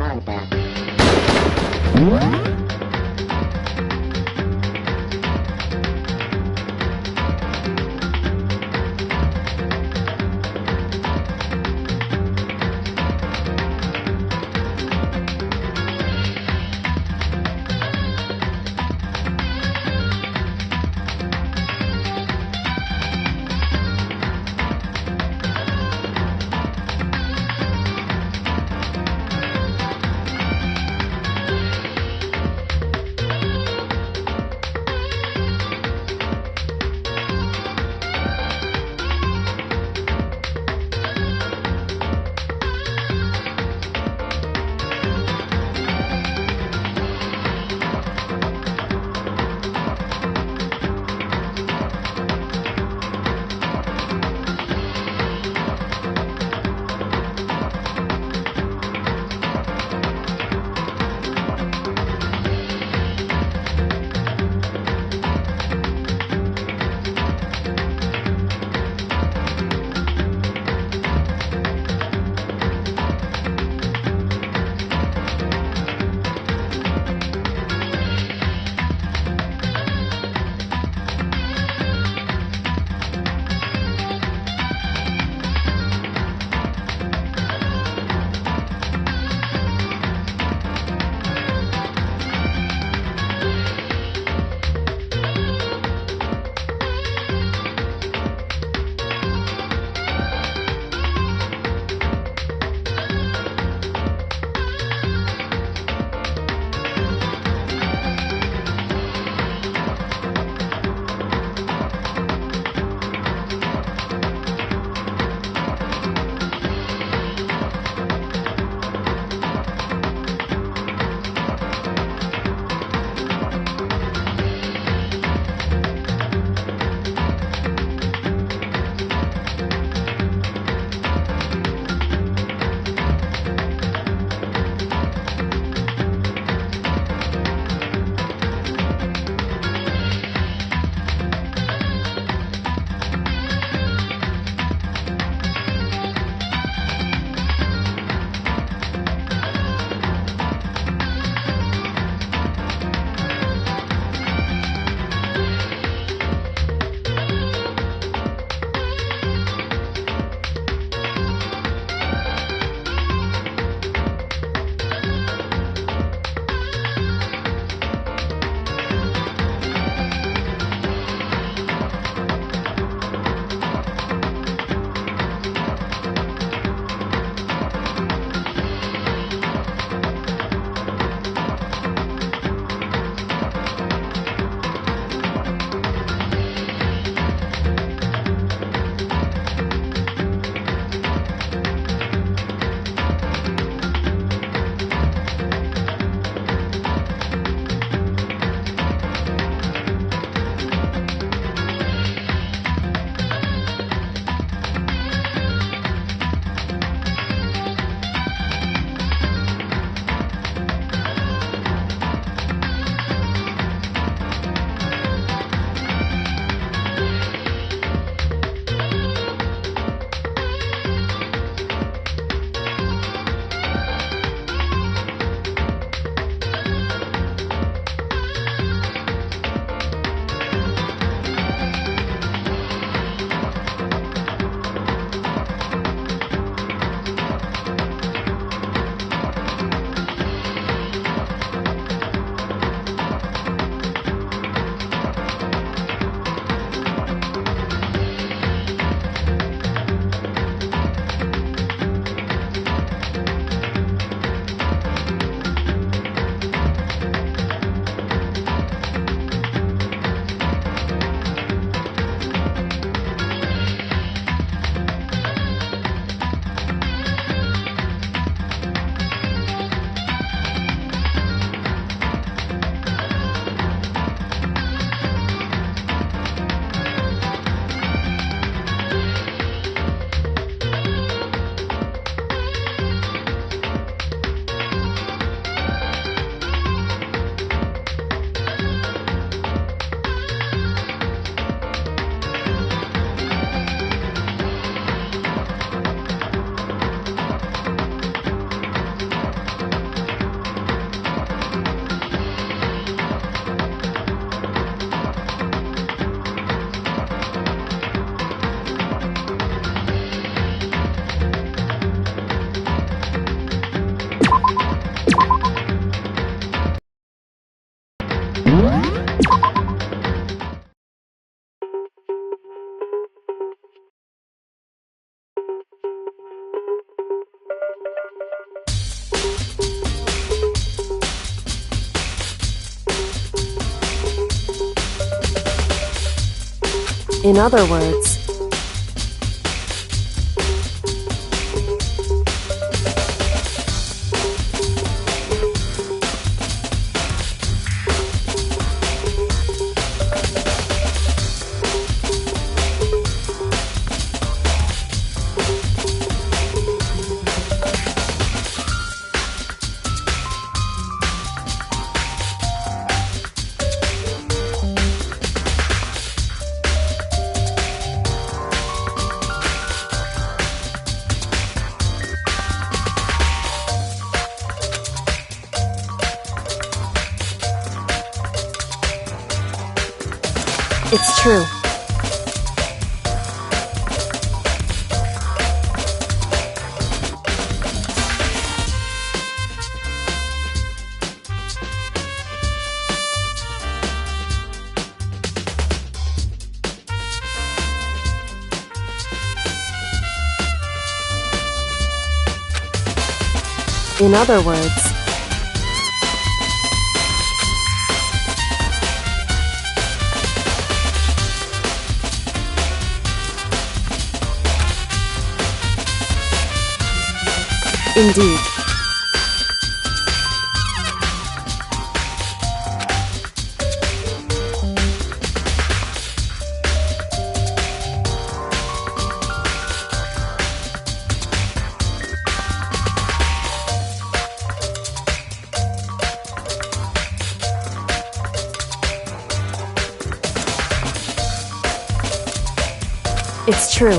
Danganronpa. In other words, it's true. In other words, indeed. It's true.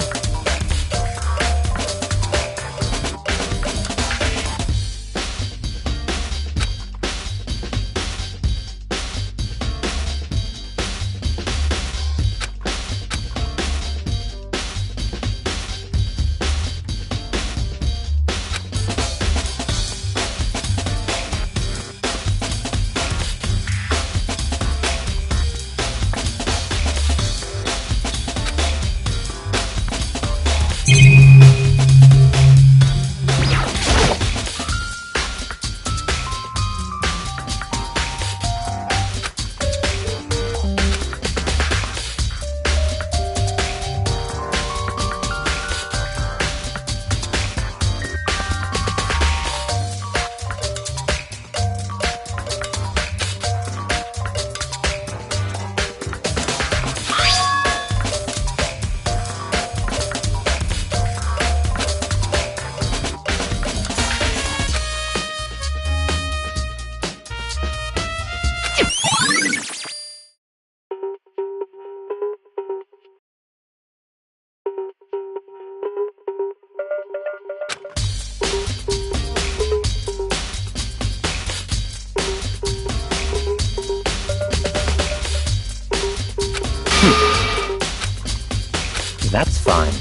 That's fine.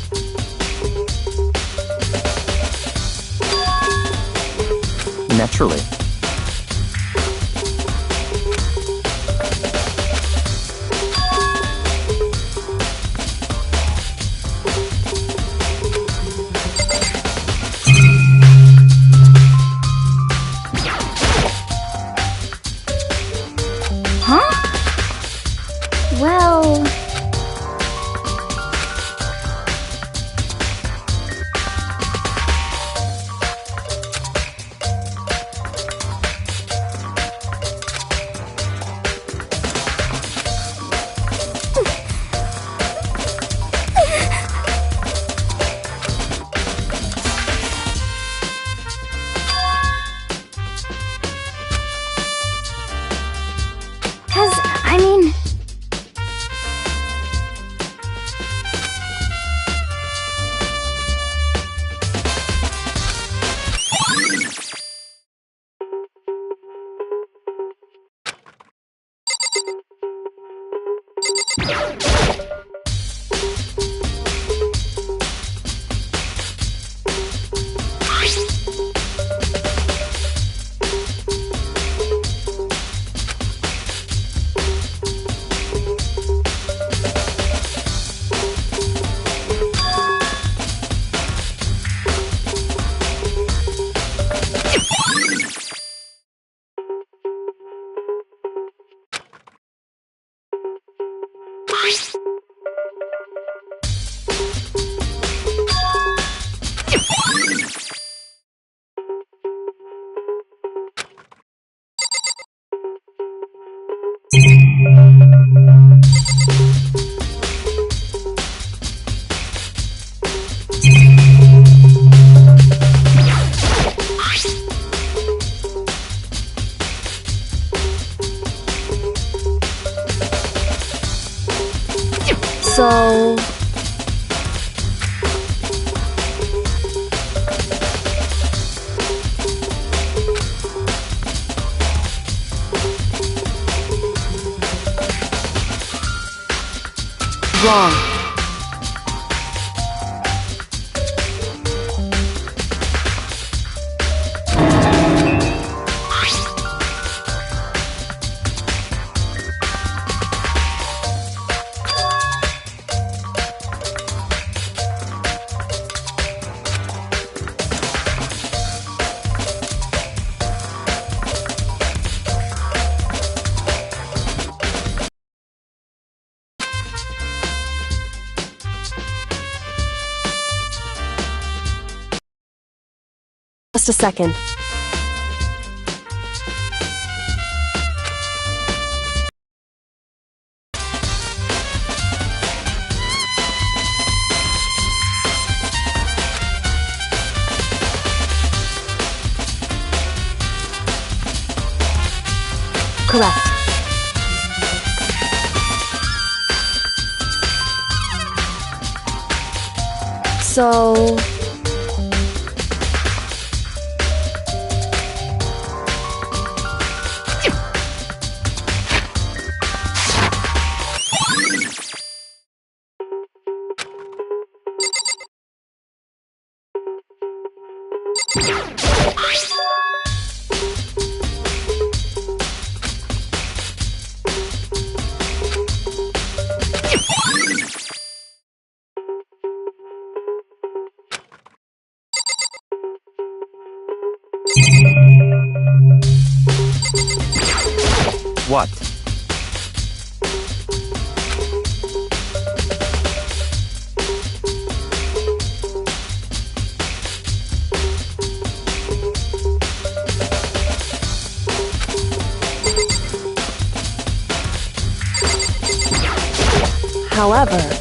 Naturally. Huh? Well... So... Wrong. Just a second. Correct. So... What? However...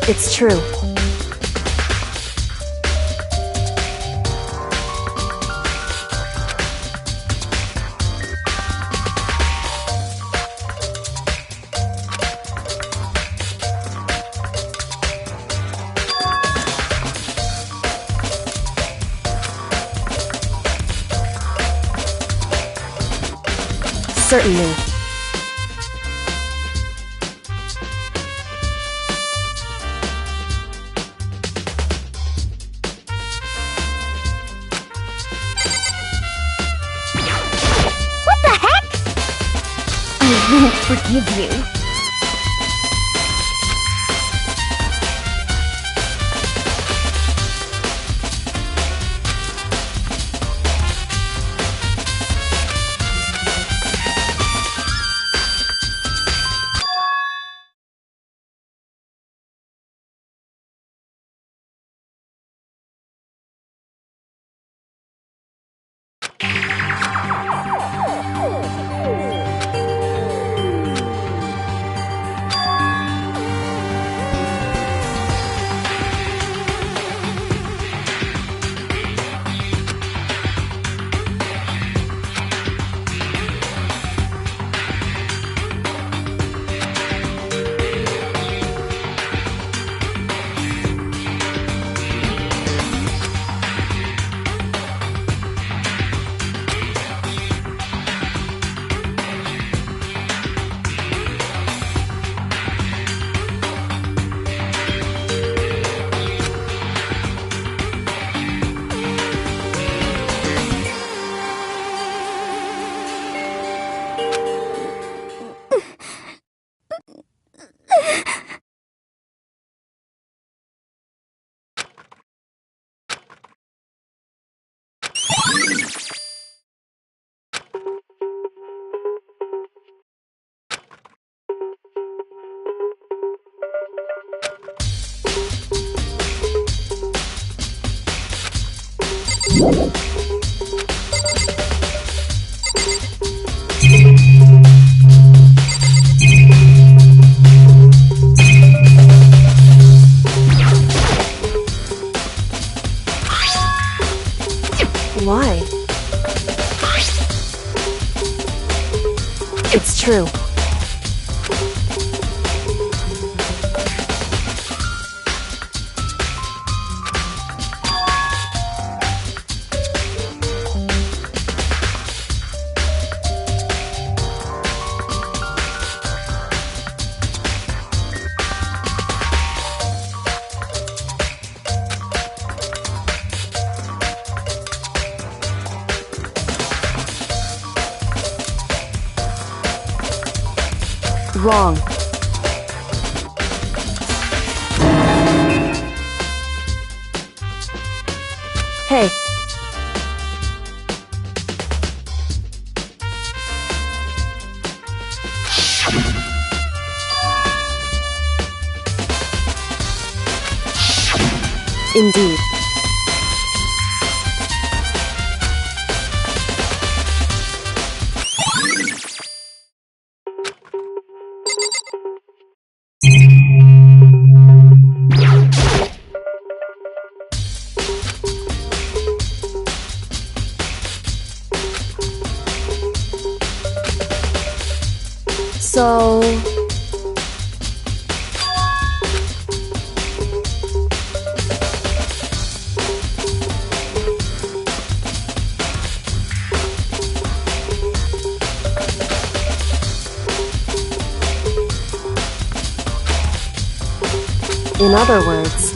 It's true. Certainly. I won't forgive you. Why? It's true. Wrong. Hey. Indeed. So... In other words...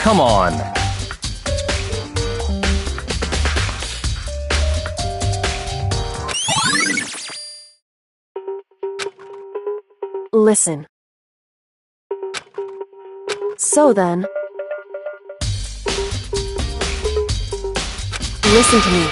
Come on. Listen. So then, listen to me.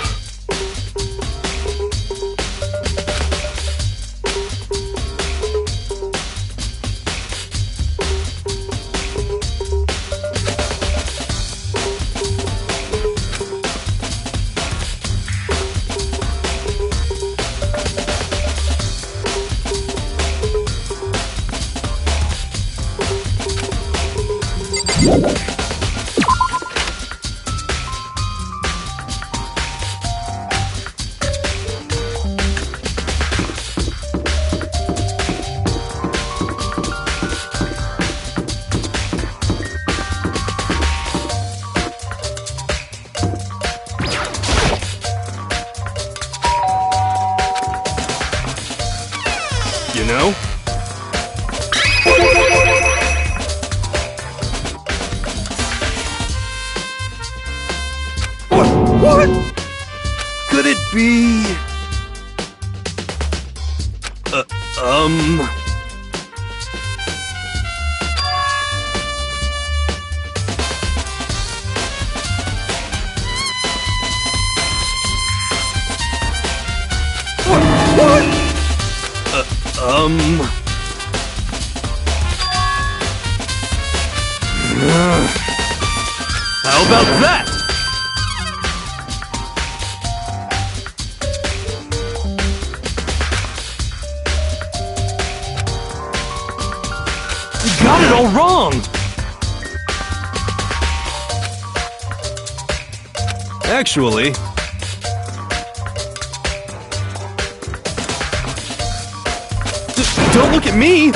You know? What? Could it be... What? How about that? You got it all wrong! Actually... Don't look at me!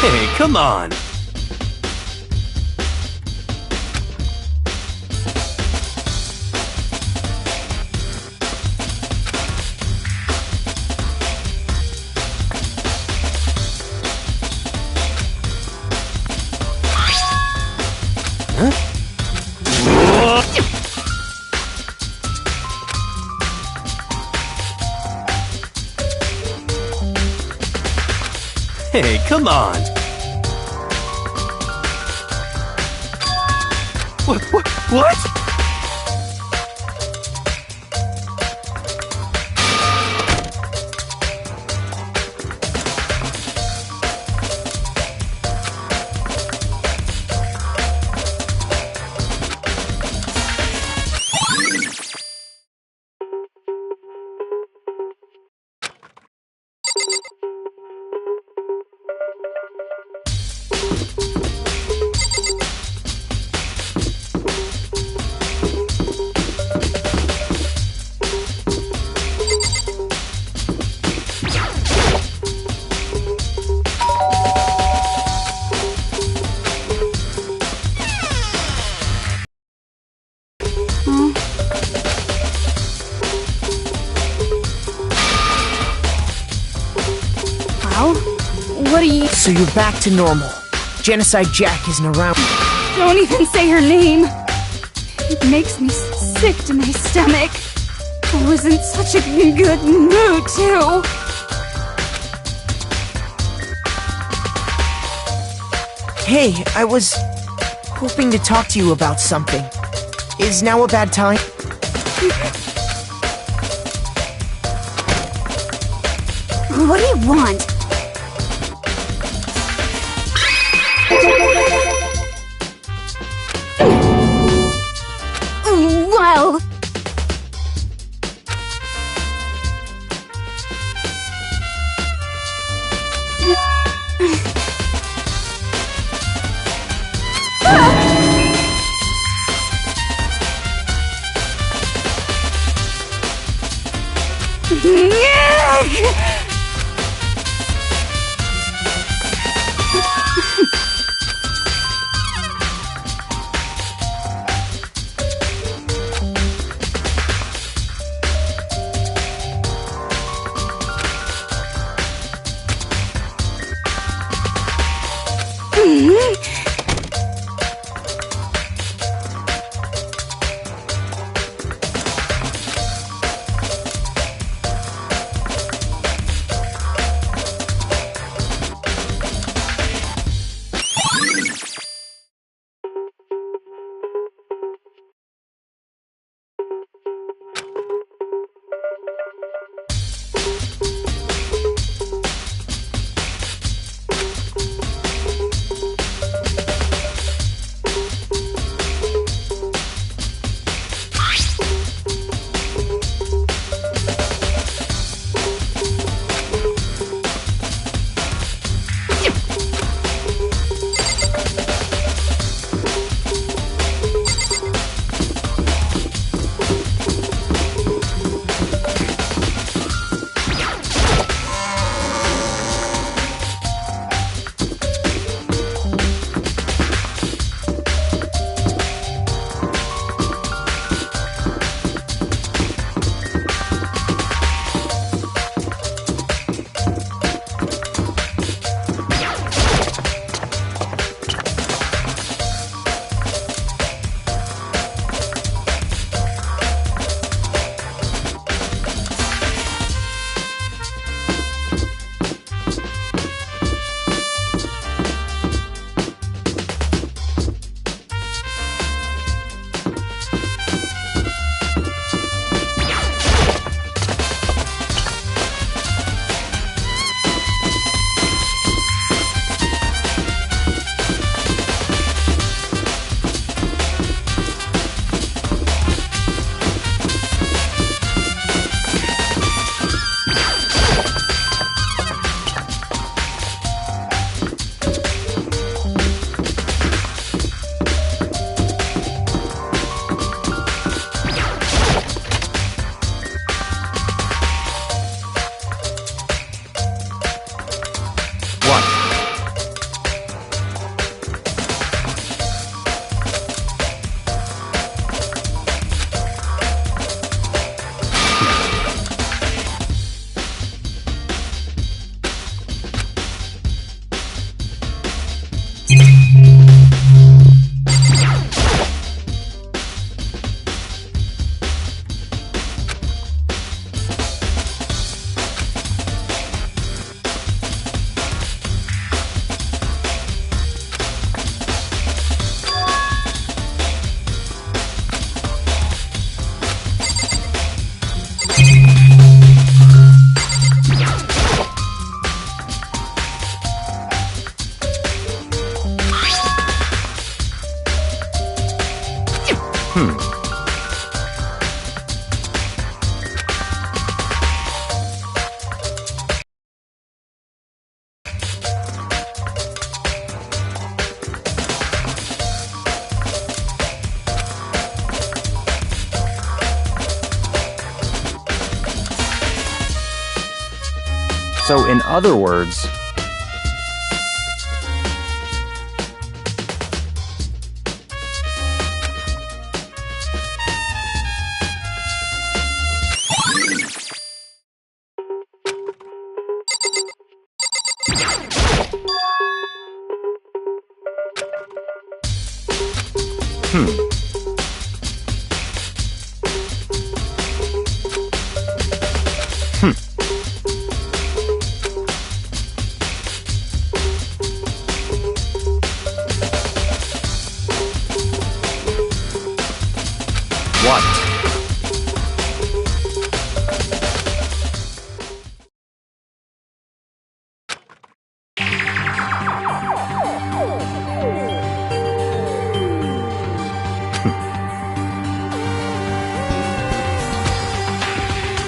Hey, come on! Hey, come on! What? What are you— So you're back to normal. Genocide Jack isn't around. Don't even say her name. It makes me sick to my stomach. I was in such a good mood, too. Hey, I was hoping to talk to you about something. Is now a bad time? What do you want? So in other words, what?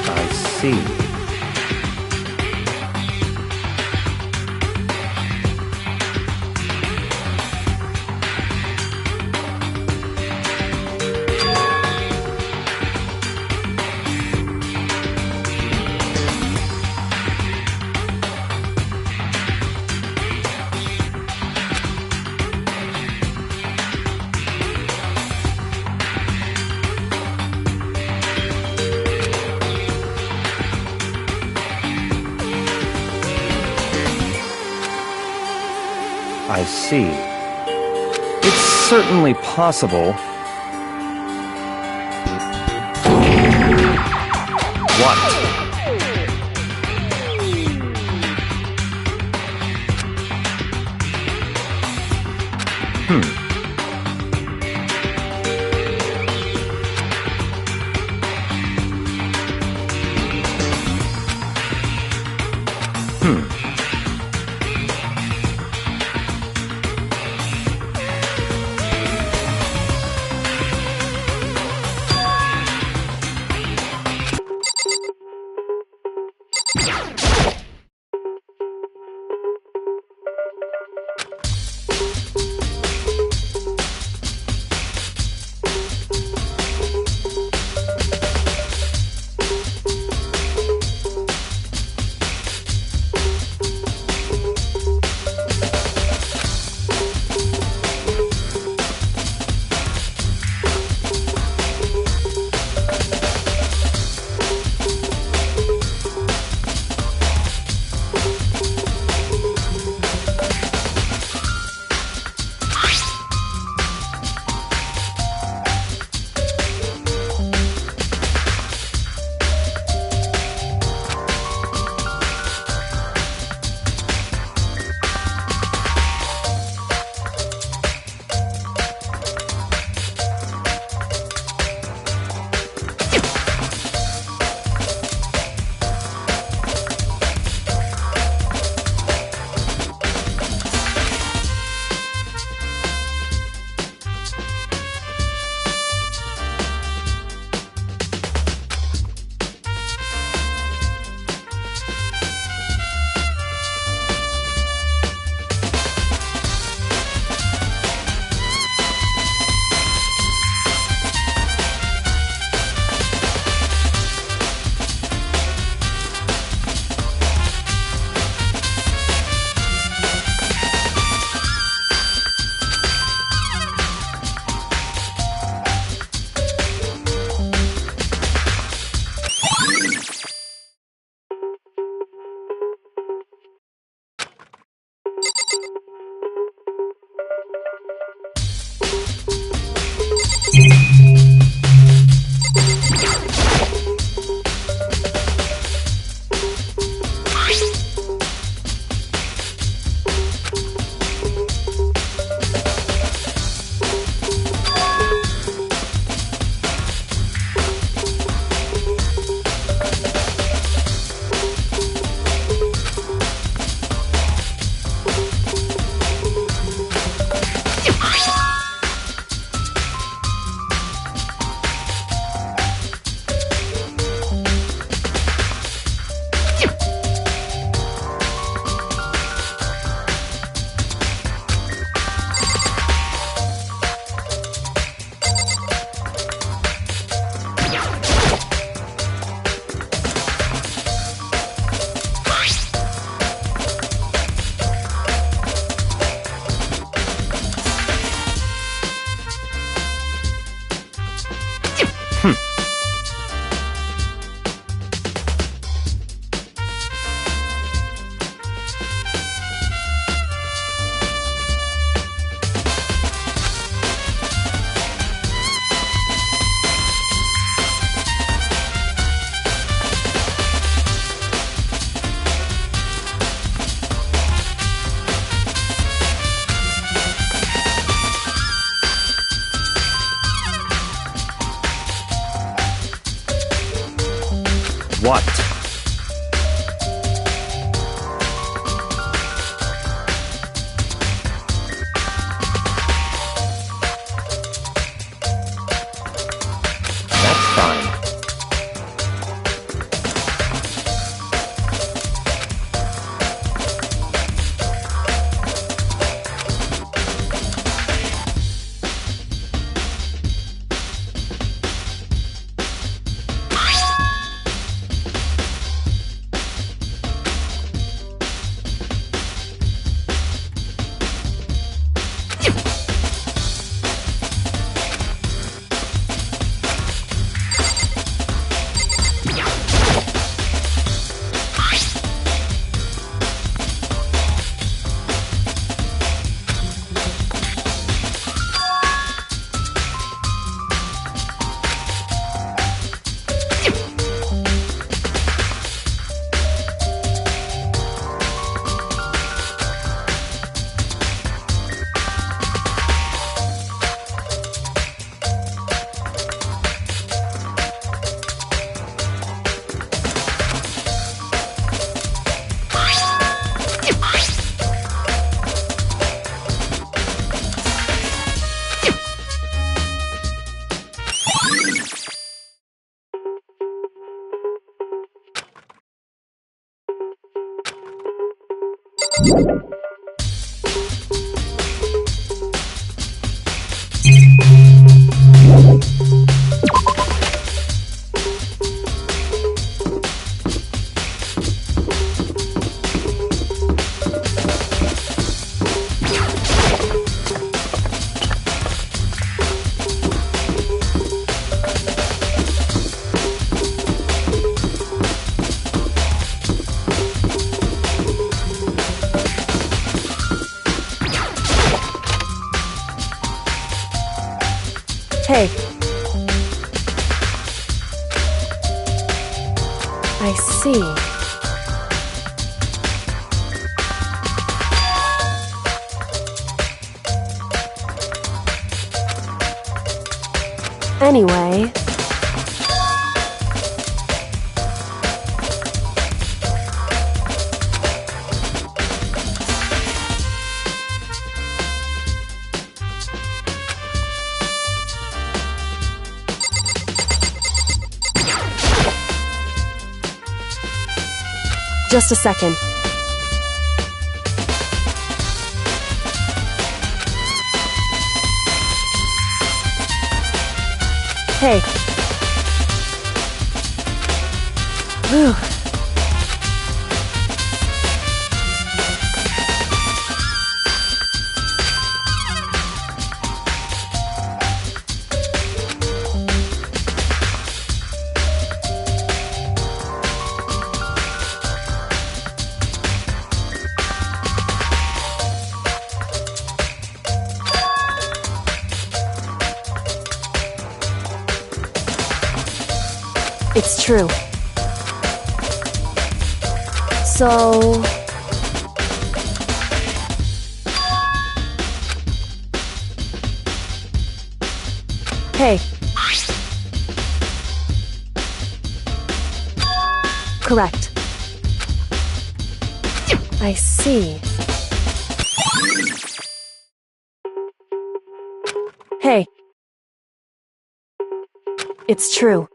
I see. I see. It's certainly possible. What? Hmm. What? That's fine. Hey. I see. Anyway... Just a second. Hey. Whew. It's true. So... Hey. Correct. I see. Hey. It's true.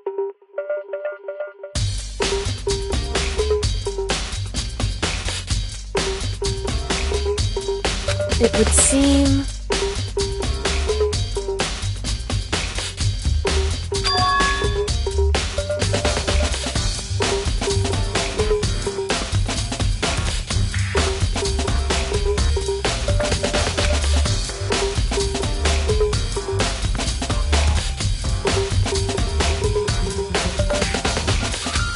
It would seem...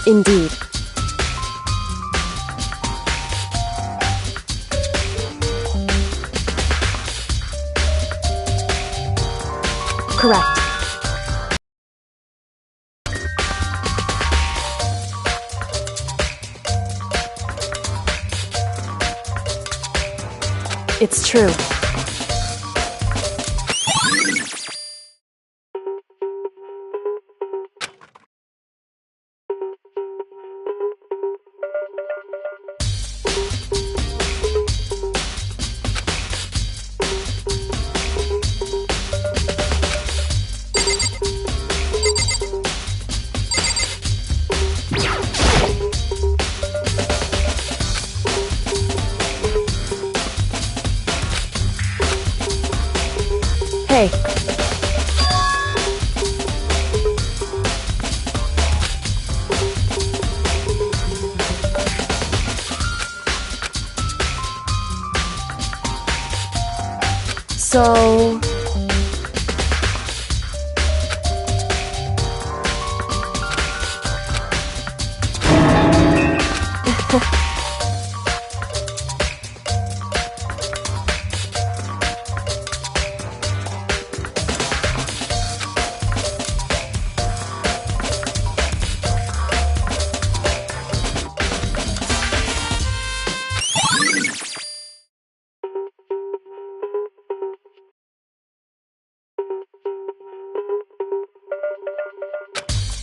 Indeed. Correct. It's true. Hey. So...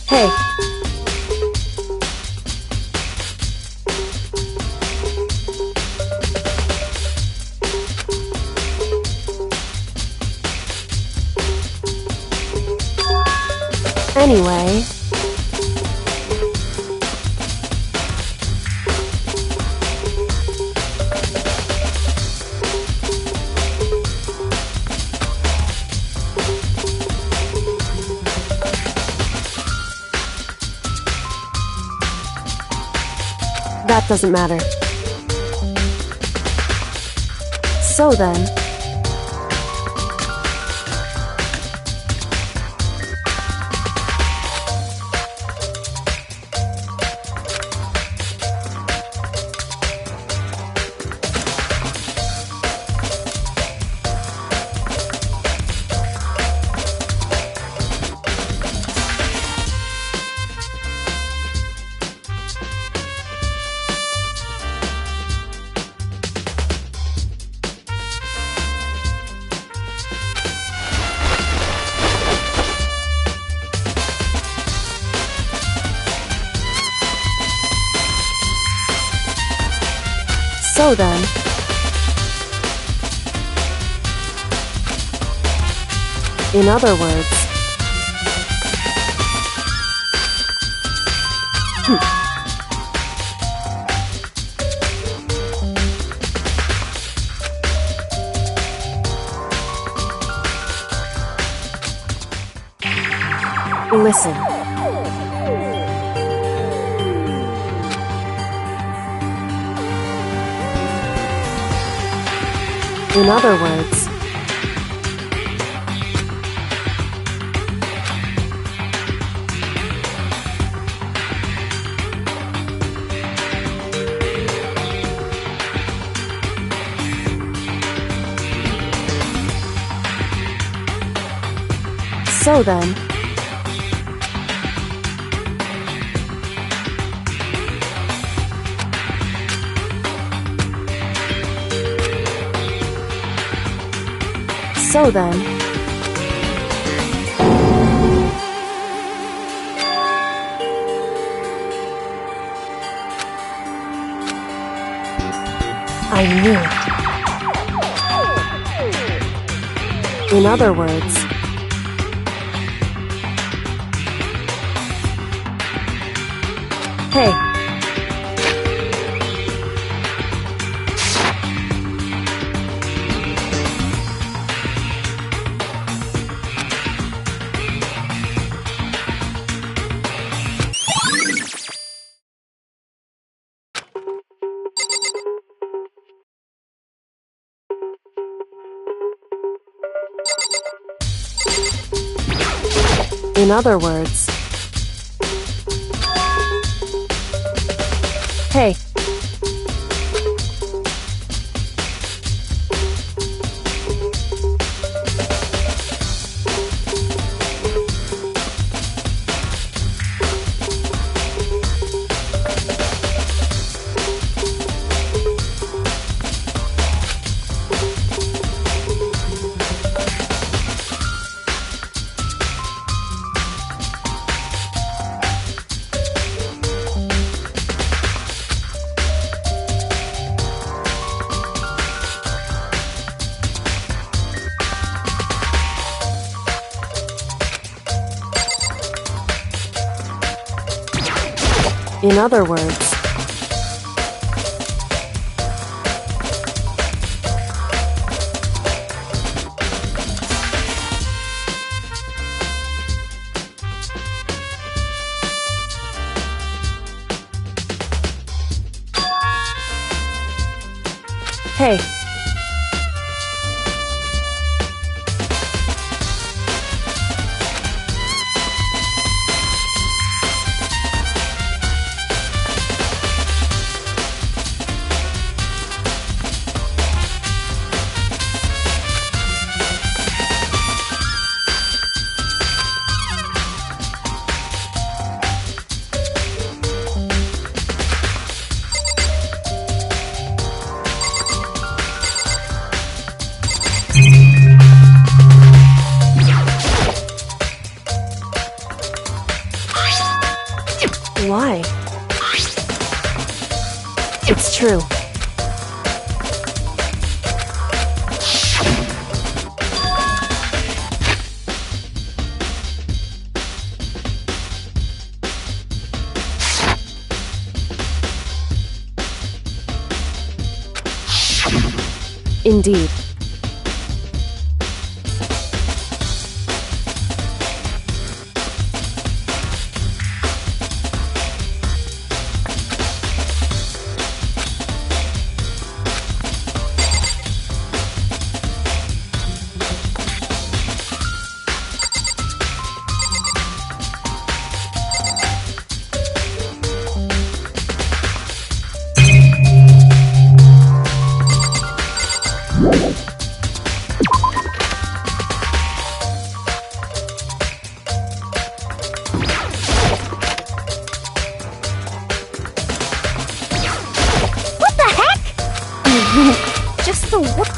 Hey. Anyway... doesn't matter. So then... So then... In other words... Listen. In other words... So then... So then... I knew it. In other words... Hey. In other words... Hey. In other words... Hey. Why? It's true. Indeed. What the heck? Just the what?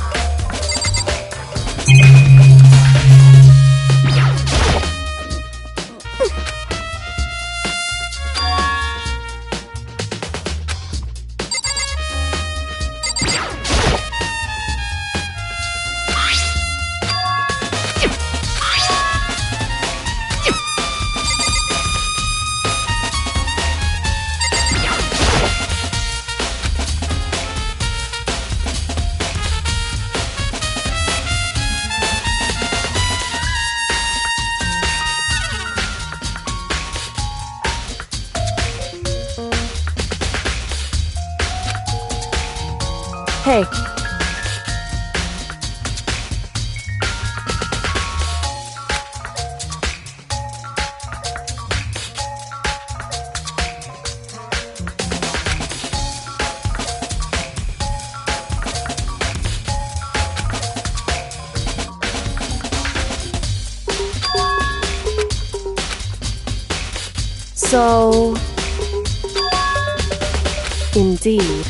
Hey, so... Indeed.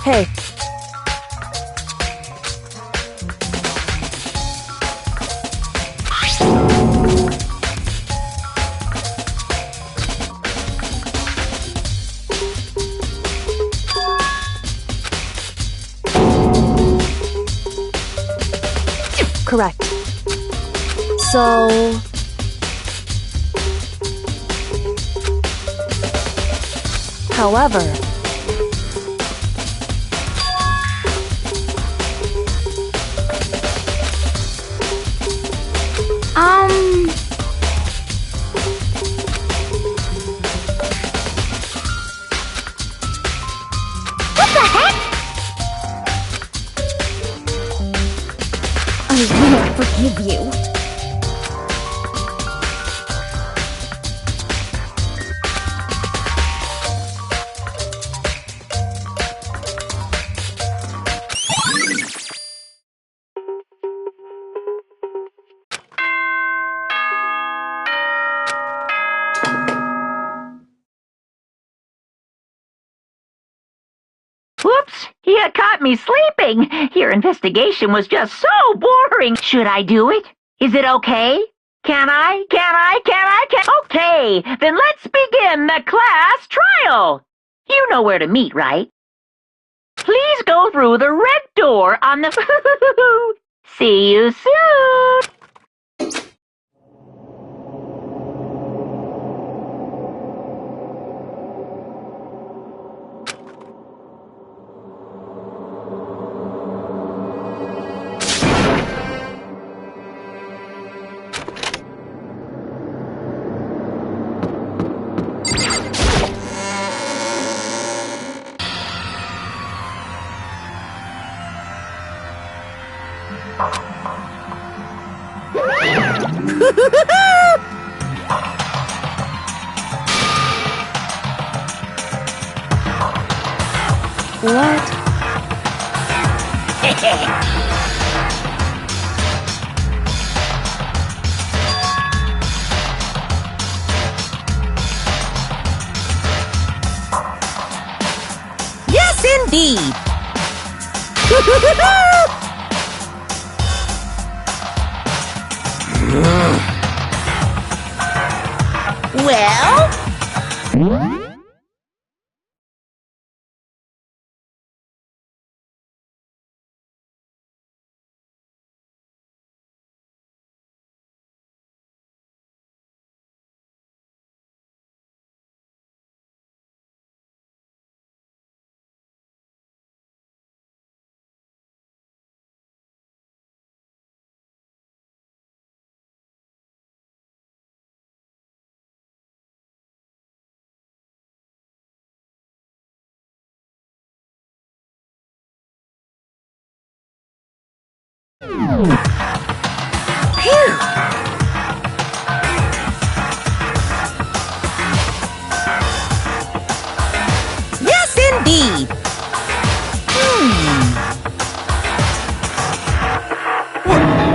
Hey. Correct. So... However... What the heck? I won't forgive you. Whoops! You caught me sleeping! Your investigation was just so boring! Should I do it? Is it okay? Can I? Okay, then let's begin the class trial! You know where to meet, right? Please go through the red door on the... See you soon! What? Yes, indeed! Well? Yes, indeed!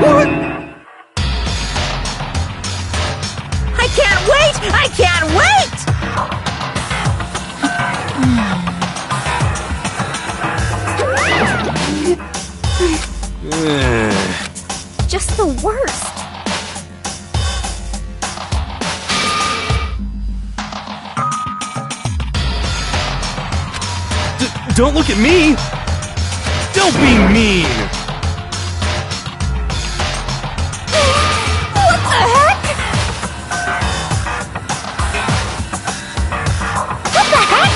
What? I can't wait! I can't wait! Just the worst. Don't look at me! Don't be mean! What the heck? What the heck?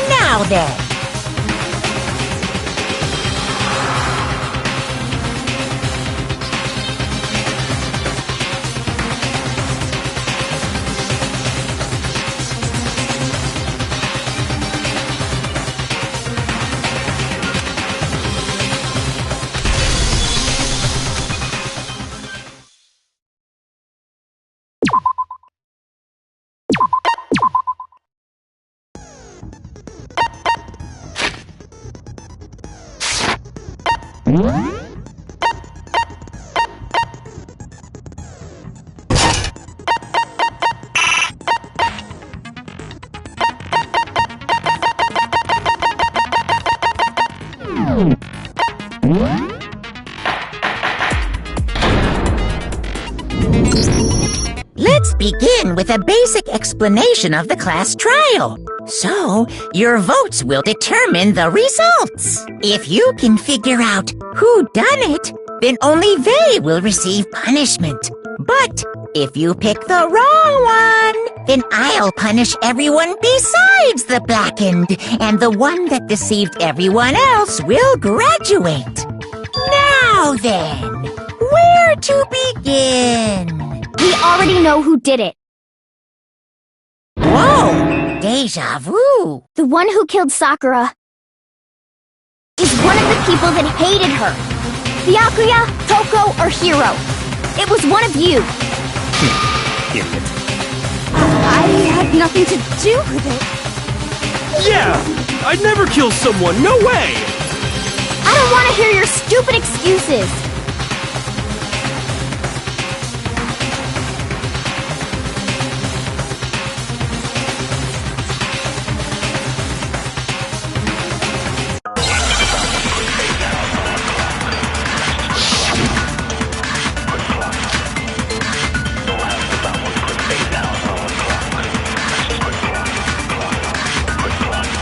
Now then. Let's begin with a basic explanation of the class trial. So, your votes will determine the results. If you can figure out who done it, then only they will receive punishment. But if you pick the wrong one, then I'll punish everyone besides the blackened, and the one that deceived everyone else will graduate. Now then, where to begin? We already know who did it. Whoa! Deja vu! The one who killed Sakura is one of the people that hated her. Byakuya, Toko, or Hiro. It was one of you. Idiot. I had nothing to do with it. Yeah! I'd never kill someone, no way! I don't want to hear your stupid excuses.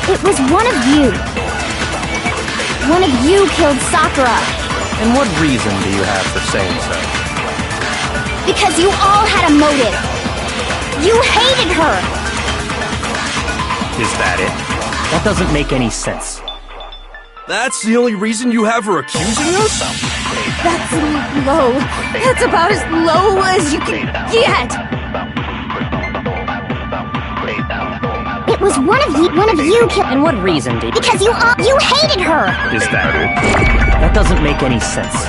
It was one of you. One of you killed Sakura. And what reason do you have for saying so? Because you all had a motive. You hated her. Is that it? That doesn't make any sense. That's the only reason you have her accusing us? That's low. That's about as low as you can get. It was one of you killed. And what reason do you... Because you hated her. Is that it? That doesn't make any sense.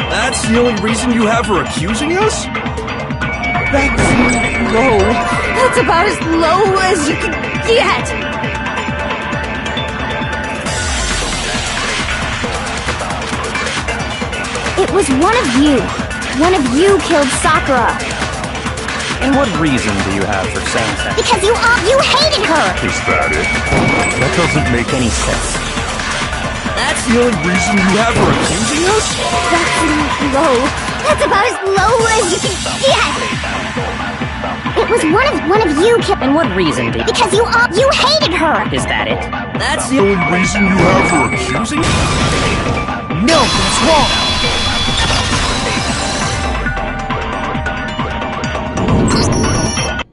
That's the only reason you have her accusing us? That's low. That's about as low as you can get. It was one of you. One of you killed Sakura. And what reason do you have for saying that? Because you hated her. Is that it? That doesn't make any sense. That's the only reason you have her accusing us? That's low. That's about as low as you can get. It was one of you killed. And what reason do you... Because you hated her. Is that it? That's the only reason you have her accusing us? No, that's wrong!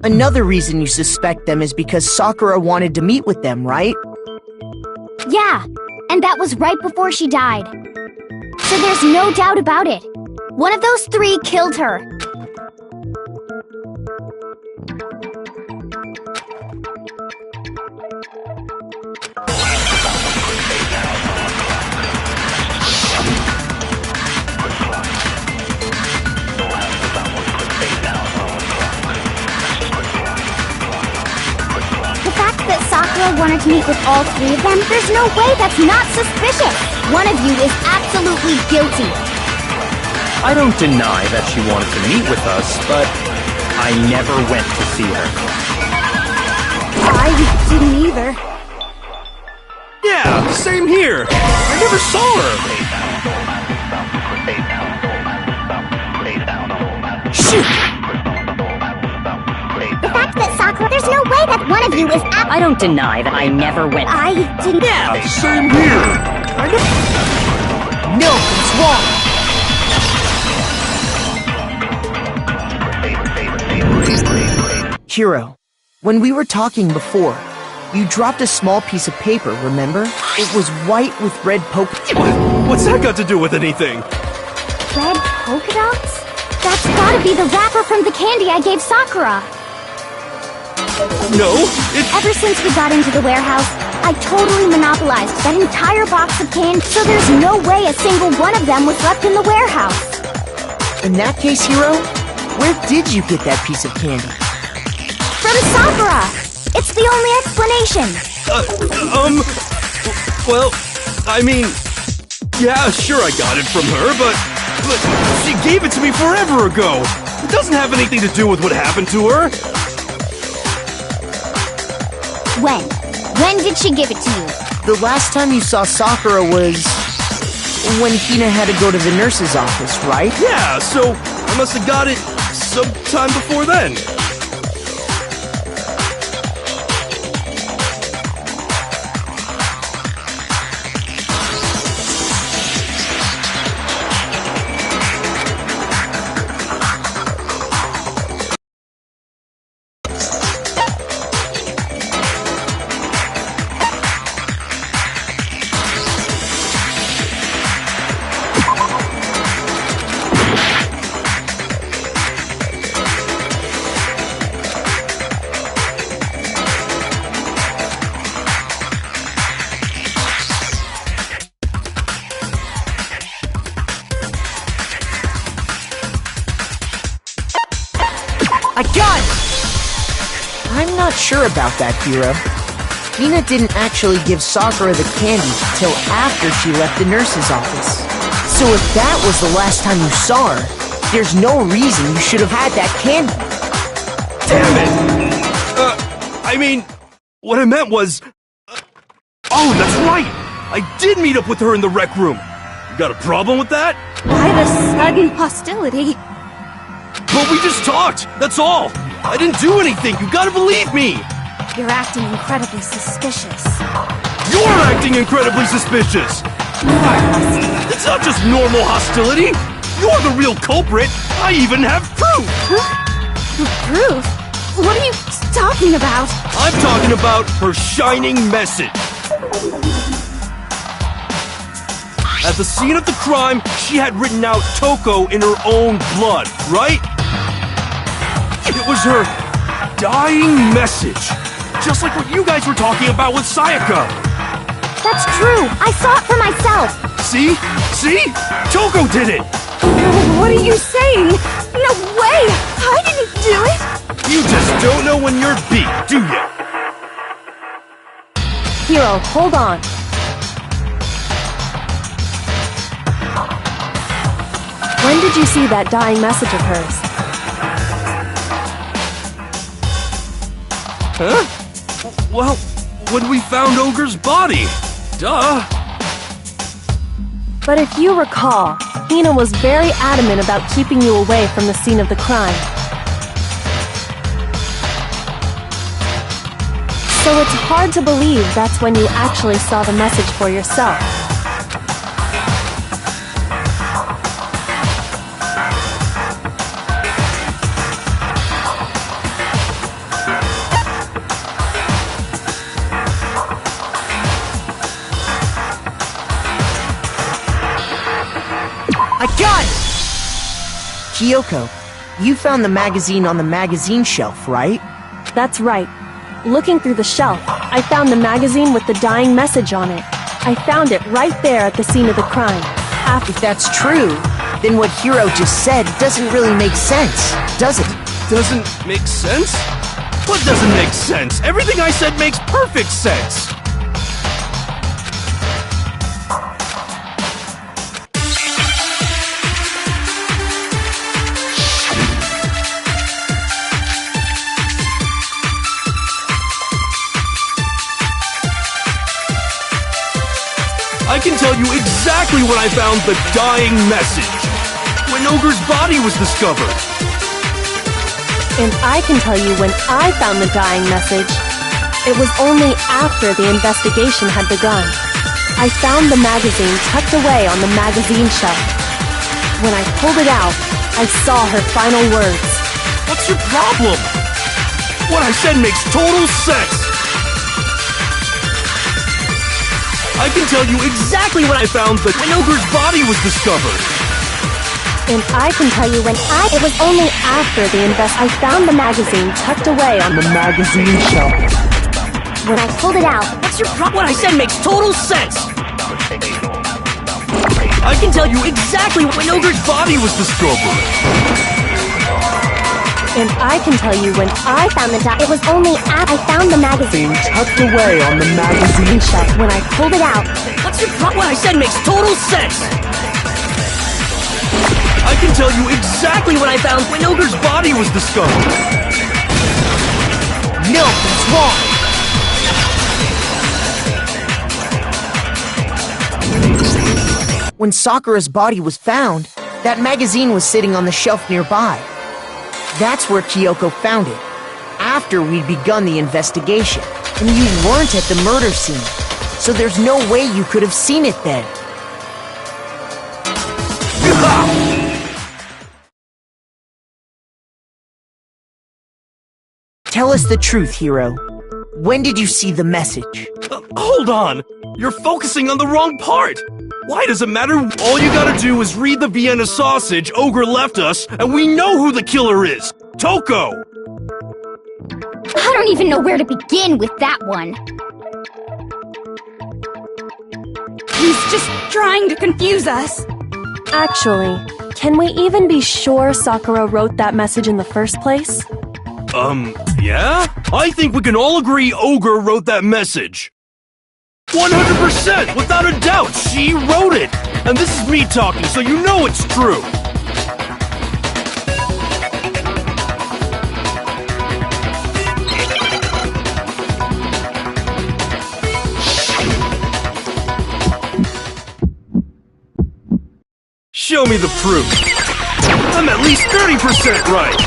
Another reason you suspect them is because Sakura wanted to meet with them, right? Yeah, and that was right before she died. So there's no doubt about it. One of those three killed her. Sakura wanted to meet with all three of them. There's no way that's not suspicious. One of you is absolutely guilty. I don't deny that she wanted to meet with us, but I never went to see her. I didn't either. Yeah, same here. I never saw her. Shoot! The fact that Sakura, there's no way that one of you is I don't deny that I never went. I didn't. Yeah, same here. I never... Hiro, when we were talking before, you dropped a small piece of paper, remember? It was white with red polka. What's that got to do with anything? Red polka dots? That's gotta be the wrapper from the candy I gave Sakura. No, Ever since we got into the warehouse, I totally monopolized that entire box of candy, so there's no way a single one of them was left in the warehouse. In that case, Hiro, where did you get that piece of candy? From Sakura! It's the only explanation. well, I mean, yeah, sure I got it from her, but she gave it to me forever ago. It doesn't have anything to do with what happened to her. When? When did she give it to you? The last time you saw Sakura was when Hina had to go to the nurse's office, right? Yeah, so I must have got it sometime before then. I got it! I'm not sure about that, Hiro. Hina didn't actually give Sakura the candy till after she left the nurse's office. So if that was the last time you saw her, there's no reason you should have had that candy. Damn it! I mean, what I meant was... oh, that's right! I did meet up with her in the rec room. You got a problem with that? Why the sudden hostility? But we just talked, that's all! I didn't do anything, you gotta believe me! You're acting incredibly suspicious. You're acting incredibly suspicious! It's not just normal hostility! You're the real culprit! I even have proof! Proof? What are you talking about? I'm talking about her shining message! At the scene of the crime, she had written out Toko in her own blood, right? It was her dying message. Just like what you guys were talking about with Sayaka. That's true. I saw it for myself. See? See? Toko did it! What are you saying? No way! I didn't do it! You just don't know when you're beat, do you? Hiro, hold on. When did you see that dying message of hers? Huh? Well, when we found Ogre's body. Duh. But if you recall, Hina was very adamant about keeping you away from the scene of the crime. So it's hard to believe that's when you actually saw the message for yourself. I got it! Kyoko, you found the magazine on the magazine shelf, right? That's right. Looking through the shelf, I found the magazine with the dying message on it. I found it right there at the scene of the crime. If that's true, then what Hiro just said doesn't really make sense, does it? Doesn't make sense? What doesn't make sense? Everything I said makes perfect sense! I can tell you exactly when I found the dying message. When Ogre's body was discovered. And I can tell you when I found the dying message. It was only after the investigation had begun. I found the magazine tucked away on the magazine shelf. When I pulled it out, I saw her final words. What's your problem? What I said makes total sense. I can tell you exactly when I found when Ogre's body was discovered. And I can tell you when it was only after I found the magazine tucked away on the magazine shelf. When I pulled it out, What's your problem? What I said makes total sense. I can tell you exactly when Ogre's body was discovered. And I can tell you when I found the it was only after I found the magazine tucked away on the magazine shelf. when I pulled it out. What's your problem? What I said makes total sense. I can tell you exactly when I found when Ogre's body was discovered. No, that's wrong. When Sakura's body was found, that magazine was sitting on the shelf nearby. That's where Kyoko found it, after we'd begun the investigation. And you weren't at the murder scene, so there's no way you could have seen it then. Tell us the truth, Hiro. When did you see the message? Hold on! You're focusing on the wrong part! Why does it matter? All you gotta do is read the Vienna sausage Ogre left us, and we know who the killer is! Toko! I don't even know where to begin with that one. He's just trying to confuse us. Actually, can we even be sure Sakura wrote that message in the first place? Yeah? I think we can all agree Ogre wrote that message. 100%! Without a doubt, she wrote it! And this is me talking, so you know it's true! Show me the proof. I'm at least 30% right!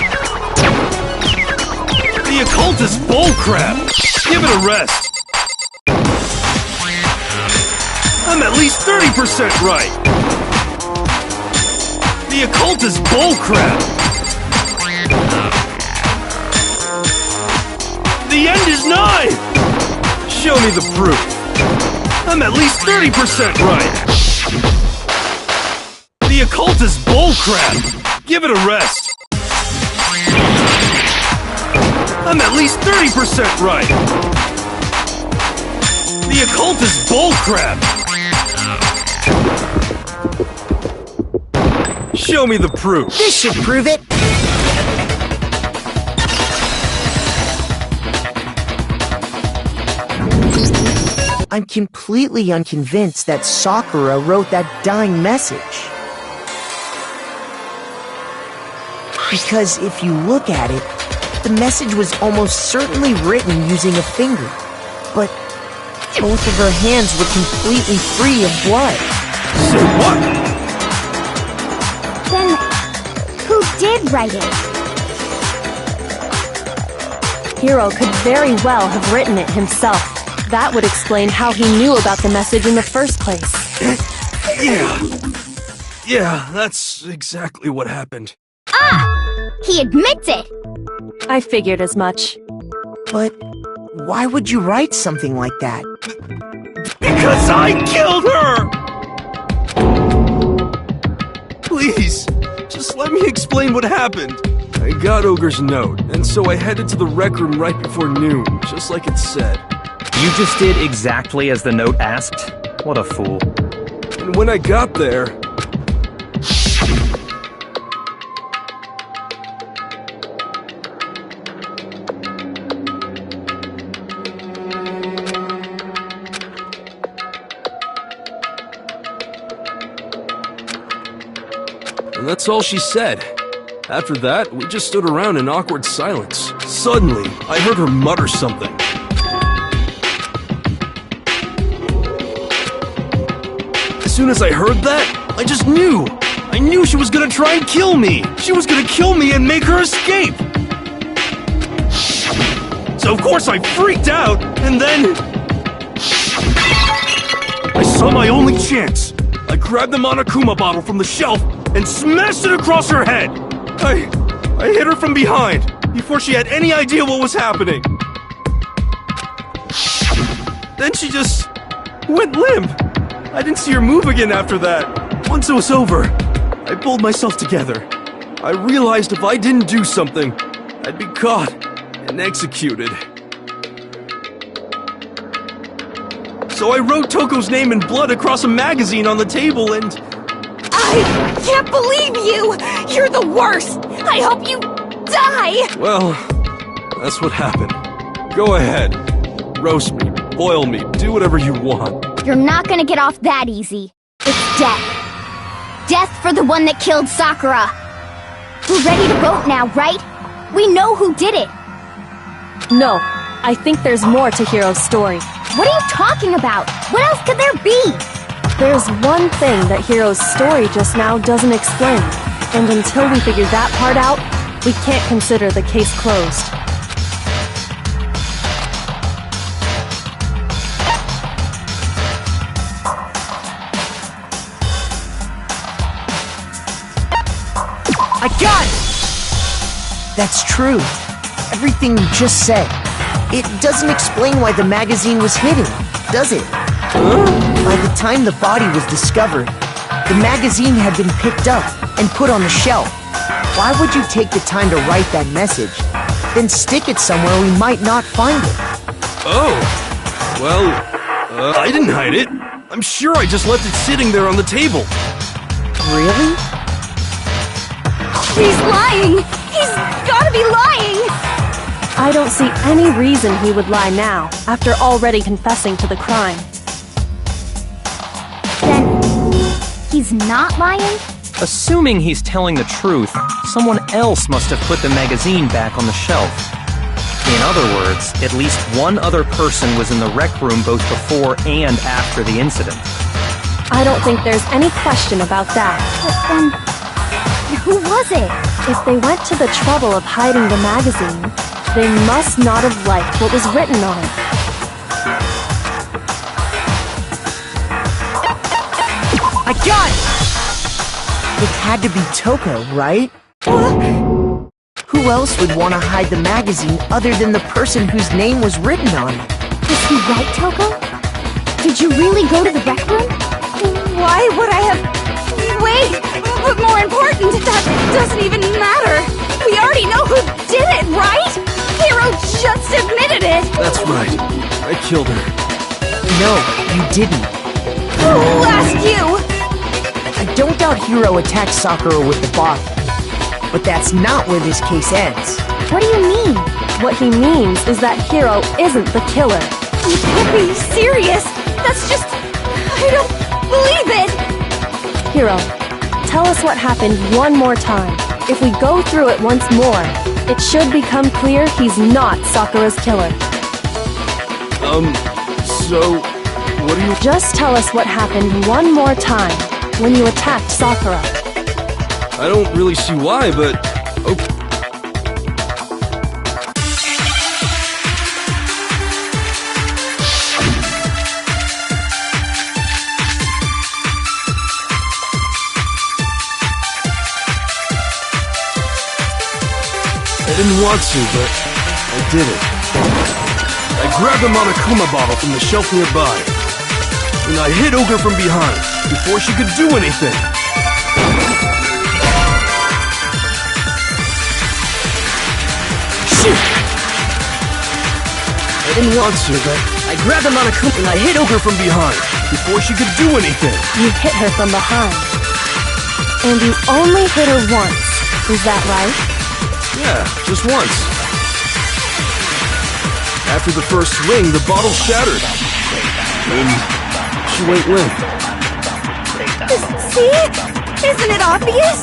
The occult is bullcrap! Give it a rest! I'm at least 30% right! The occult is bullcrap! The end is nigh! Show me the proof! I'm at least 30% right! The occult is bullcrap! Give it a rest! I'm at least 30% right! The occult is bullcrap! Show me the proof! This should prove it! I'm completely unconvinced that Sakura wrote that dying message. Because if you look at it, the message was almost certainly written using a finger, but both of her hands were completely free of blood. Say what? Then, who did write it? Hiro could very well have written it himself. That would explain how he knew about the message in the first place. Yeah, that's exactly what happened. Ah! He admits it! I figured as much. But why would you write something like that? Because I killed her! Please, just let me explain what happened. I got Ogre's note, and so I headed to the rec room right before noon, just like it said. You just did exactly as the note asked? What a fool. And when I got there... And that's all she said. After that, we just stood around in awkward silence. Suddenly, I heard her mutter something. As soon as I heard that, I just knew. I knew she was gonna try and kill me. She was gonna kill me and make her escape. So of course I freaked out, and then... I saw my only chance. I grabbed the Monokuma bottle from the shelf and smashed it across her head. I hit her from behind before she had any idea what was happening. Then she just went limp. I didn't see her move again after that. Once it was over, I pulled myself together. I realized if I didn't do something, I'd be caught and executed. So I wrote Toko's name in blood across a magazine on the table and... I can't believe you! You're the worst! I hope you die! Well, that's what happened. Go ahead. Roast me, boil me, do whatever you want. You're not gonna get off that easy. It's death. Death for the one that killed Sakura. We're ready to vote now, right? We know who did it. No, I think there's more to Hiro's story. What are you talking about? What else could there be? There's one thing that Hiro's story just now doesn't explain, and until we figure that part out, we can't consider the case closed. I got it! That's true. Everything you just said. It doesn't explain why the magazine was hidden, does it? By the time the body was discovered, the magazine had been picked up and put on the shelf. Why would you take the time to write that message, then stick it somewhere we might not find it? Oh, well, I didn't hide it. I'm sure I just left it sitting there on the table. Really? He's lying! He's gotta be lying! I don't see any reason he would lie now, after already confessing to the crime. Then, he's not lying? Assuming he's telling the truth, someone else must have put the magazine back on the shelf. In other words, at least one other person was in the rec room both before and after the incident. I don't think there's any question about that. But then, who was it? If they went to the trouble of hiding the magazine, they must not have liked what was written on it. I got it! It had to be Toko, right? Who else would want to hide the magazine other than the person whose name was written on it? Was he right, Toko? Did you really go to the rec room? Why would I have... Wait! But more important, that doesn't even matter! We already know who did it, right? Hiro just admitted it! That's right. I killed her. No, you didn't. Who asked you? I don't doubt Hiro attacked Sakura with the bottle. But that's not where this case ends. What do you mean? What he means is that Hiro isn't the killer. You can't be serious! That's just... I don't believe it! Hiro, tell us what happened one more time. If we go through it once more, it should become clear he's not Sakura's killer. So, what do you... Just tell us what happened one more time when you attacked Sakura. I don't really see why, but... Okay. I didn't want to, but I did it. I grabbed the Monokuma bottle from the shelf nearby, and I hit Ogre from behind before she could do anything. Shoot! I didn't want to, but I grabbed the Monokuma and I hit Ogre from behind before she could do anything. You hit her from behind. And you only hit her once. Is that right? Yeah, just once. After the first swing, the bottle shattered. And she went limp. See? Isn't it obvious?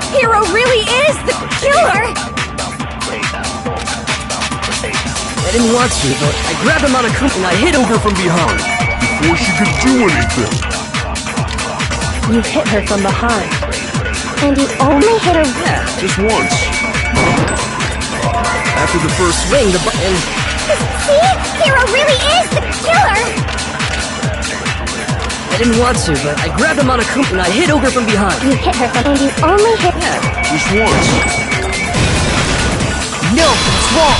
Hiro really is the killer! I didn't want to, but I grabbed the Monokuma and I hit Ogre from behind before she could do anything. You hit her from behind. And you only hit her... Yeah, just once. After the first swing, the See? Hiro really is the killer! I didn't want to, but I grabbed the Monokuma and I hit Ogre from behind. You hit her and you only hit her. Just once. No, it's wrong!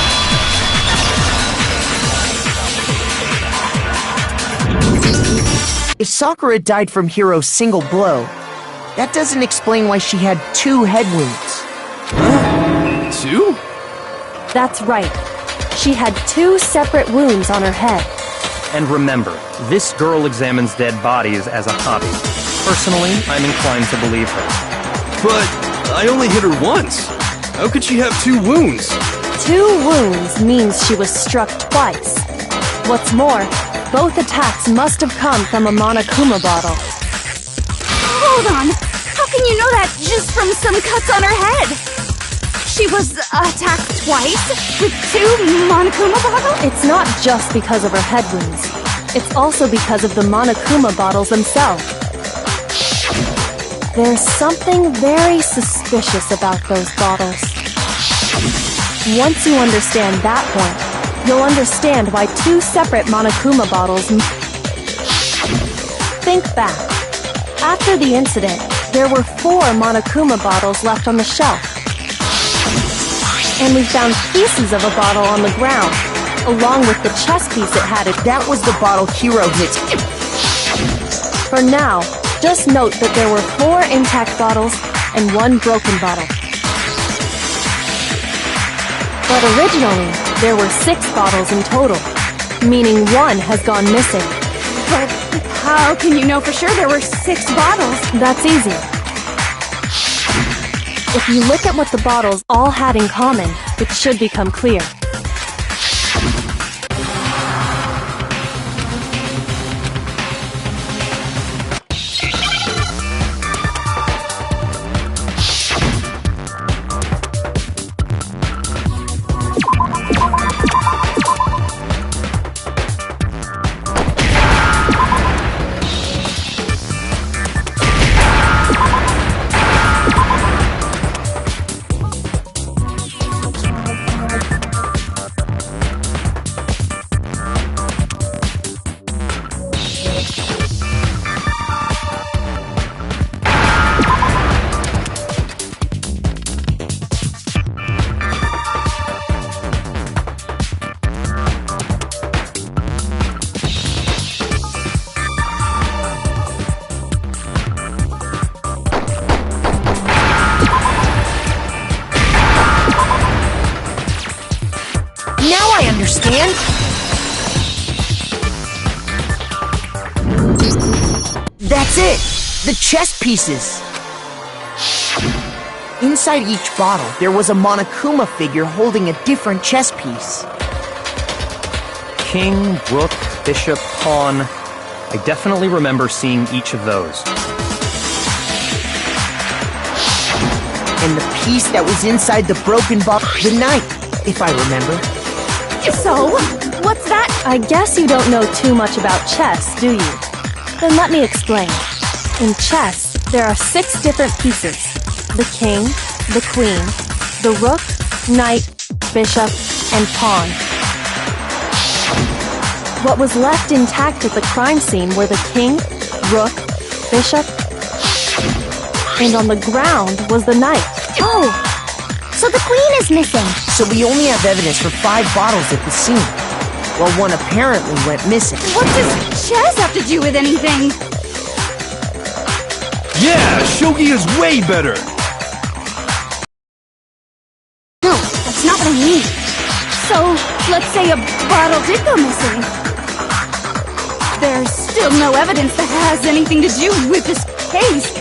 If Sakura died from Hiro's single blow, that doesn't explain why she had 2 head wounds. 2? That's right. She had 2 separate wounds on her head. And remember, this girl examines dead bodies as a hobby. Personally, I'm inclined to believe her. But I only hit her once. How could she have 2 wounds? 2 wounds means she was struck twice. What's more, both attacks must have come from a Monokuma bottle. Hold on! How can you know that just from some cuts on her head? She was attacked twice with 2 Monokuma bottles? It's not just because of her head wounds. It's also because of the Monokuma bottles themselves. There's something very suspicious about those bottles. Once you understand that point, you'll understand why 2 separate Monokuma bottles. Think back. After the incident, there were 4 Monokuma bottles left on the shelf. And we found pieces of a bottle on the ground, along with the chess piece it had. That was the bottle Hiro hit. For now, just note that there were 4 intact bottles and 1 broken bottle. But originally, there were 6 bottles in total, meaning 1 has gone missing. But how can you know for sure there were 6 bottles? That's easy. If you look at what the bottles all had in common, it should become clear. Now I understand! That's it! The chess pieces! Inside each bottle, there was a Monokuma figure holding a different chess piece. King, rook, bishop, pawn. I definitely remember seeing each of those. And the piece that was inside the broken bottle, the knight, if I remember. So, what's that? I guess you don't know too much about chess, do you? Then let me explain. In chess, there are 6 different pieces. The king, the queen, the rook, knight, bishop, and pawn. What was left intact at the crime scene were the king, rook, bishop, and on the ground was the knight. Oh! So the queen is missing. So we only have evidence for 5 bottles at the scene, while 1 apparently went missing. What does chess have to do with anything? Yeah, shogi is way better. No, that's not what I mean. So, let's say a bottle did go missing. There's still no evidence that has anything to do with this case.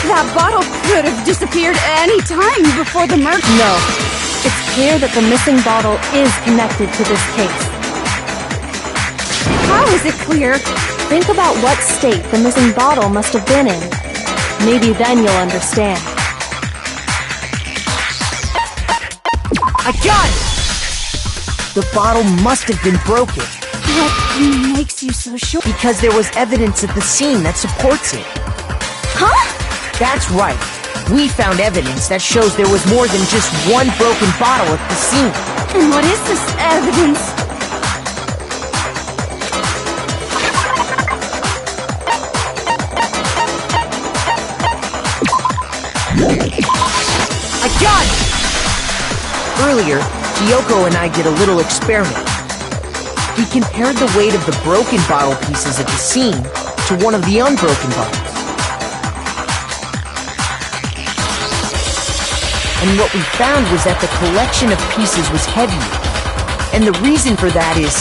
That bottle could have disappeared any time before the murder. No. It's clear that the missing bottle is connected to this case. How is it clear? Think about what state the missing bottle must have been in. Maybe then you'll understand. I got it! The bottle must have been broken. What makes you so sure? Because there was evidence at the scene that supports it. Huh? That's right. We found evidence that shows there was more than just 1 broken bottle at the scene. And what is this evidence? Earlier, Kyoko and I did a little experiment. We compared the weight of the broken bottle pieces at the scene to one of the unbroken bottles. And what we found was that the collection of pieces was heavier. And the reason for that is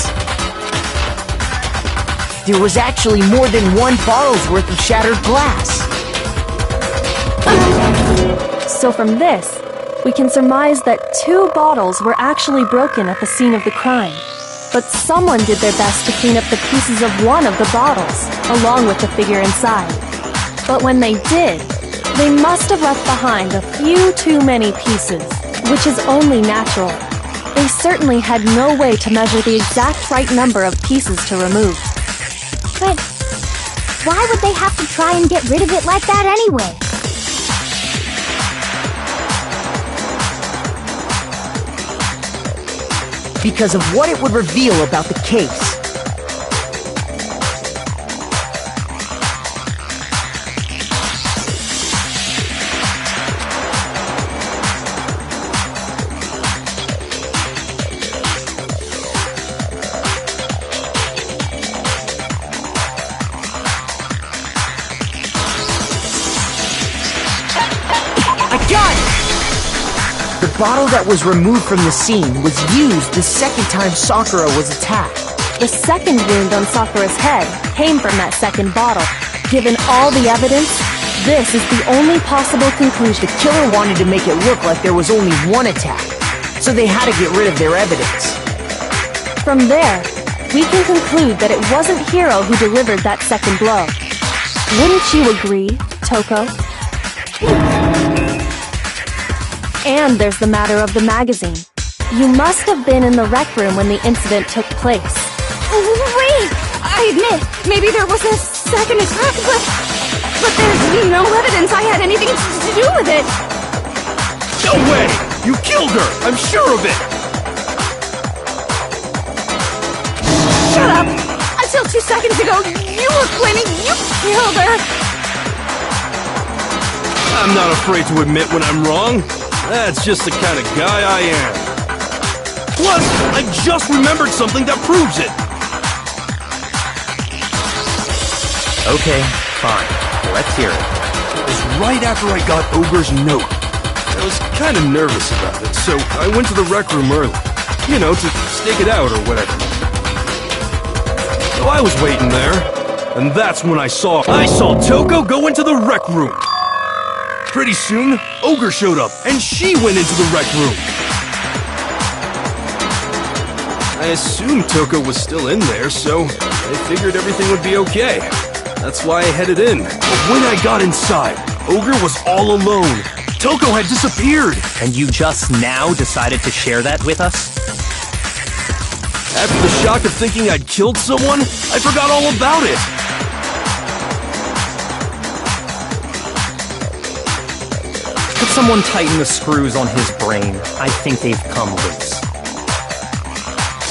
there was actually more than one bottle's worth of shattered glass. So from this, we can surmise that 2 bottles were actually broken at the scene of the crime. But someone did their best to clean up the pieces of one of the bottles, along with the figure inside. But when they did, they must have left behind a few too many pieces, which is only natural. They certainly had no way to measure the exact right number of pieces to remove. But why would they have to try and get rid of it like that anyway? Because of what it would reveal about the case. The bottle that was removed from the scene was used the second time Sakura was attacked. The second wound on Sakura's head came from that second bottle. Given all the evidence, this is the only possible conclusion. The killer wanted to make it look like there was only one attack, so they had to get rid of their evidence. From there, we can conclude that it wasn't Hiro who delivered that second blow. Wouldn't you agree, Toko? And there's the matter of the magazine. You must have been in the rec room when the incident took place. Wait! I admit, maybe there was a second attack, but there's no evidence I had anything to do with it. No way! You killed her! I'm sure of it! Shut up! Until 2 seconds ago, you were claiming you killed her! I'm not afraid to admit when I'm wrong. That's just the kind of guy I am. Plus, I just remembered something that proves it. Okay, fine. Let's hear it. It was right after I got Ogre's note. I was kind of nervous about it, so I went to the rec room early. You know, to stake it out or whatever. So I was waiting there, and that's when I saw Toko go into the rec room. Pretty soon, Ogre showed up, and she went into the rec room. I assumed Toko was still in there, so I figured everything would be okay. That's why I headed in. But when I got inside, Ogre was all alone. Toko had disappeared. And you just now decided to share that with us? After the shock of thinking I'd killed someone, I forgot all about it. Could someone tighten the screws on his brain? I think they've come loose.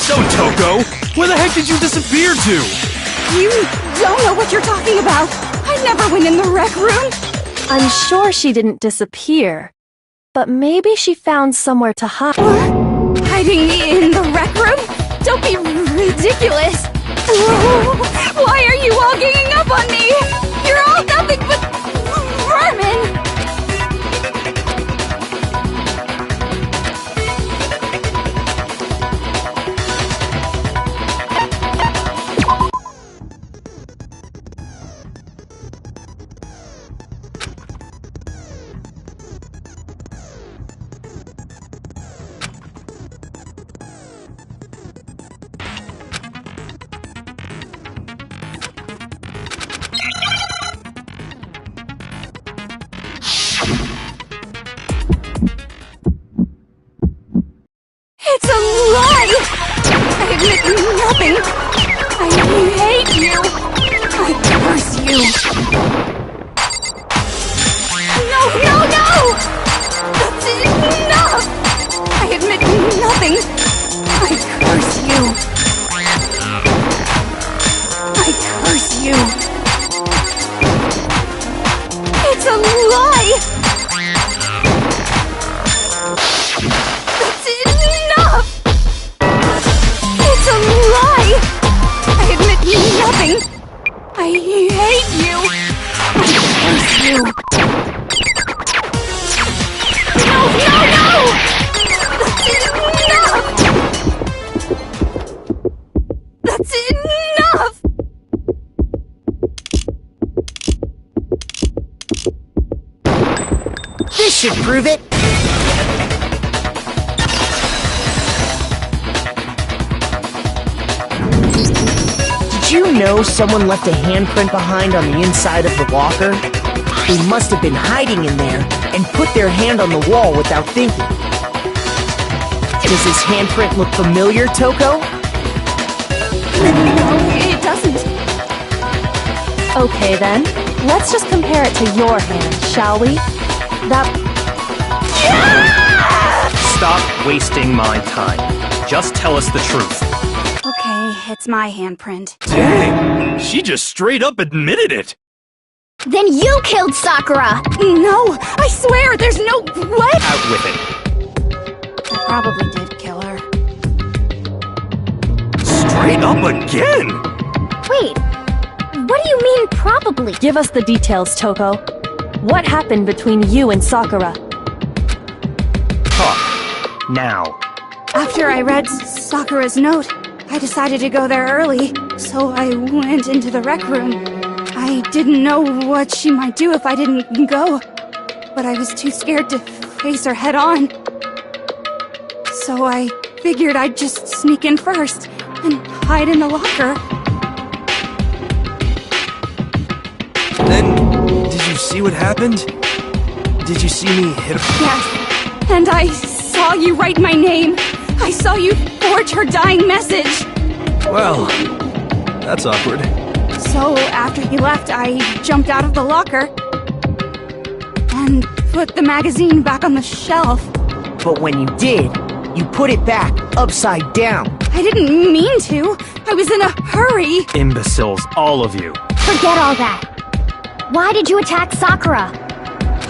So, Toko, where the heck did you disappear to? You don't know what you're talking about. I never went in the rec room. I'm sure she didn't disappear, but maybe she found somewhere to hide. What? Hiding in the rec room? Don't be ridiculous. Why are you all ganging up on me? You're all nothing but vermin. It's a lie! I admit nothing. I hate you. I curse you. No, no, no! That's enough! I admit nothing. I curse you. I curse you. It's a lie! That's enough! should prove it. Did you know someone left a handprint behind on the inside of the locker? They must have been hiding in there and put their hand on the wall without thinking. Does this handprint look familiar, Toko? No, it doesn't. Okay then, let's just compare it to your hand, shall we? Stop wasting my time. Just tell us the truth. Okay, it's my handprint. Dang, she just straight up admitted it. Then you killed Sakura! No, I swear, there's no way! Out with it. I probably did kill her. Straight up again? Wait, what do you mean probably? Give us the details, Toko. What happened between you and Sakura? Talk. Now. After I read Sakura's note, I decided to go there early, so I went into the rec room. I didn't know what she might do if I didn't go, but I was too scared to face her head on. So I figured I'd just sneak in first and hide in the locker. Then, did you see what happened? Did you see me hit a... Yes, and I saw you write my name. I saw you forge her dying message. Well, that's awkward. So after he left, I jumped out of the locker and put the magazine back on the shelf. But when you did, you put it back upside down. I didn't mean to. I was in a hurry. Imbeciles, all of you. Forget all that. Why did you attack Sakura?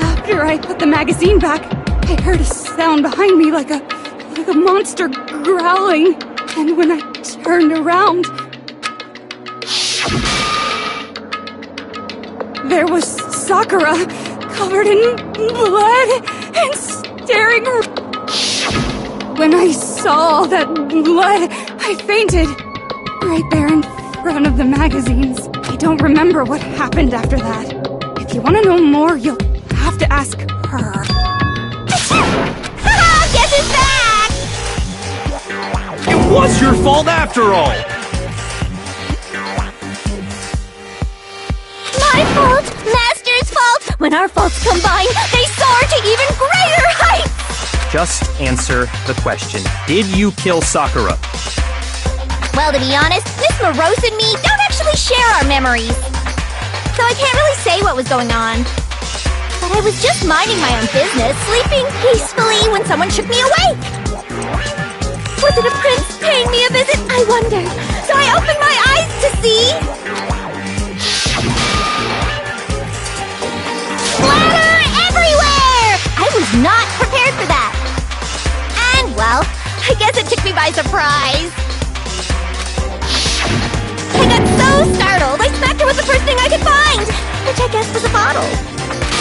After I put the magazine back, I heard a sound behind me like a monster growling. And when I turned around, there was Sakura, covered in blood and staring. When I saw all that blood, I fainted. Right there in front of the magazines. I don't remember what happened after that. If you want to know more, you'll have to ask her. Guess who's back? It was your fault after all! My fault, Master's fault. When our faults combine, they soar to even greater heights. Just answer the question. Did you kill Sakura? Well, to be honest, Miss Morose and me don't actually share our memories. So I can't really say what was going on. But I was just minding my own business, sleeping peacefully when someone shook me awake. Was it a prince paying me a visit? I wonder. So I opened my eyes to see... splatter everywhere! I was not prepared for that. And, well, I guess it took me by surprise. I got so startled, I smacked her with the first thing I could find, which I guess was a bottle.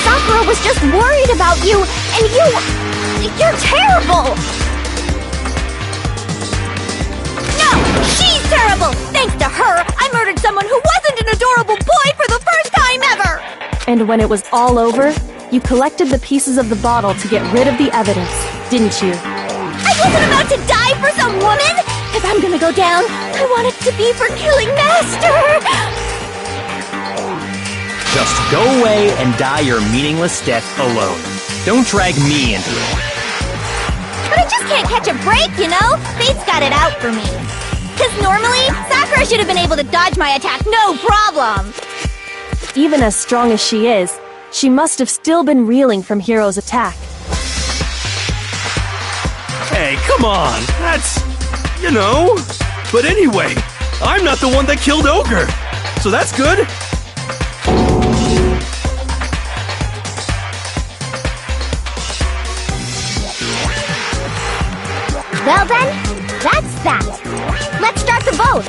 Sakura was just worried about you, and you're terrible! No, she's terrible! Thanks to her, I murdered someone who wasn't an adorable boy for the first time ever! And when it was all over, you collected the pieces of the bottle to get rid of the evidence, didn't you? I wasn't about to die for some woman! If I'm gonna go down, I want it to be for killing Master! Just go away and die your meaningless death alone. Don't drag me into it. But I just can't catch a break, you know? Fate's got it out for me. Because normally, Sakura should have been able to dodge my attack, no problem! Even as strong as she is, she must have still been reeling from Hiro's attack. Hey, come on, that's... you know... But anyway, I'm not the one that killed Ogre, so that's good. Well then, that's that. Let's start the vote.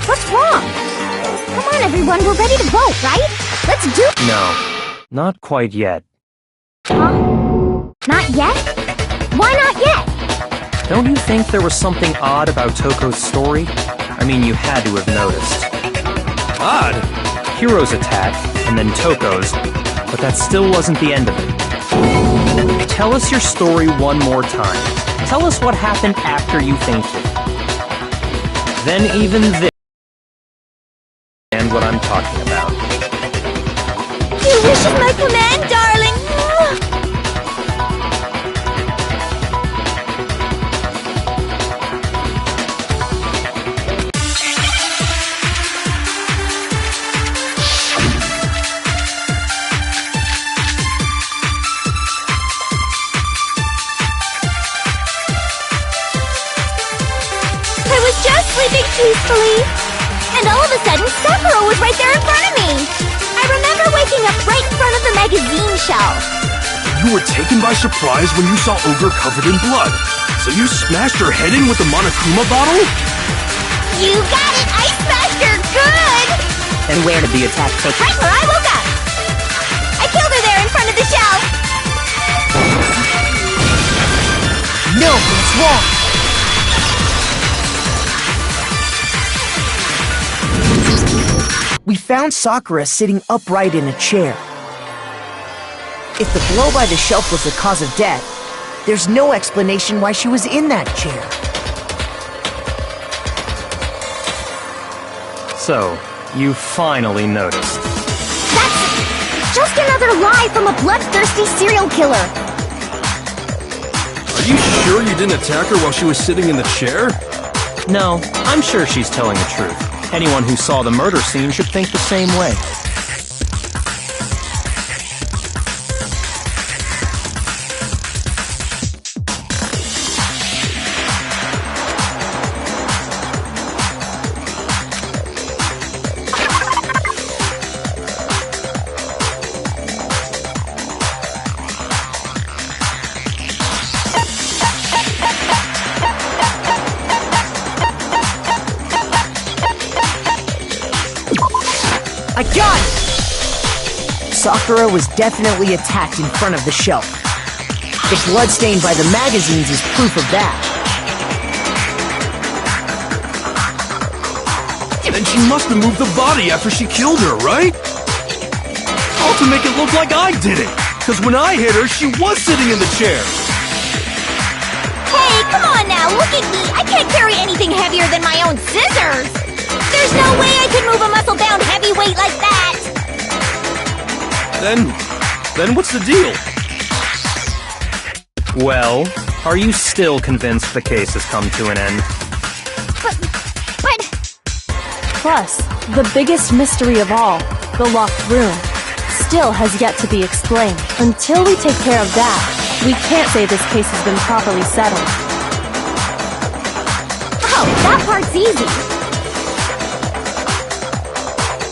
What's wrong? Come on, everyone, we're ready to vote, right? Let's do... No, not quite yet. Huh? Not yet? Why not yet? Don't you think there was something odd about Toko's story? I mean, you had to have noticed. Odd. Hiro's attack, and then Toko's, but that still wasn't the end of it. Tell us your story one more time. Tell us what happened after you fainted. Then even this and what I'm talking about. Your wish is my command, darling! I was just sleeping peacefully, and all of a sudden Sakura was right there in front of me! I remember waking up right in front of the magazine shelf. You were taken by surprise when you saw Ogre covered in blood. So you smashed her head in with the Monokuma bottle? You got it! I smashed her good! And where did the attack take Right where I woke up! I killed her there in front of the shelf! No, it's wrong! We found Sakura sitting upright in a chair. If the blow by the shelf was the cause of death, there's no explanation why she was in that chair. So, you finally noticed. That's just another lie from a bloodthirsty serial killer! Are you sure you didn't attack her while she was sitting in the chair? No, I'm sure she's telling the truth. Anyone who saw the murder scene should think the same way. I got it! Sakura was definitely attacked in front of the shelf. The blood stain by the magazines is proof of that. Then she must have moved the body after she killed her, right? All to make it look like I did it! Because when I hit her, she was sitting in the chair! Hey, come on now, look at me! I can't carry anything heavier than my own scissors! There's no way I could move a muscle-bound heavyweight like that! Then what's the deal? Well, are you still convinced the case has come to an end? But... Plus, the biggest mystery of all, the locked room, still has yet to be explained. Until we take care of that, we can't say this case has been properly settled. Oh, that part's easy.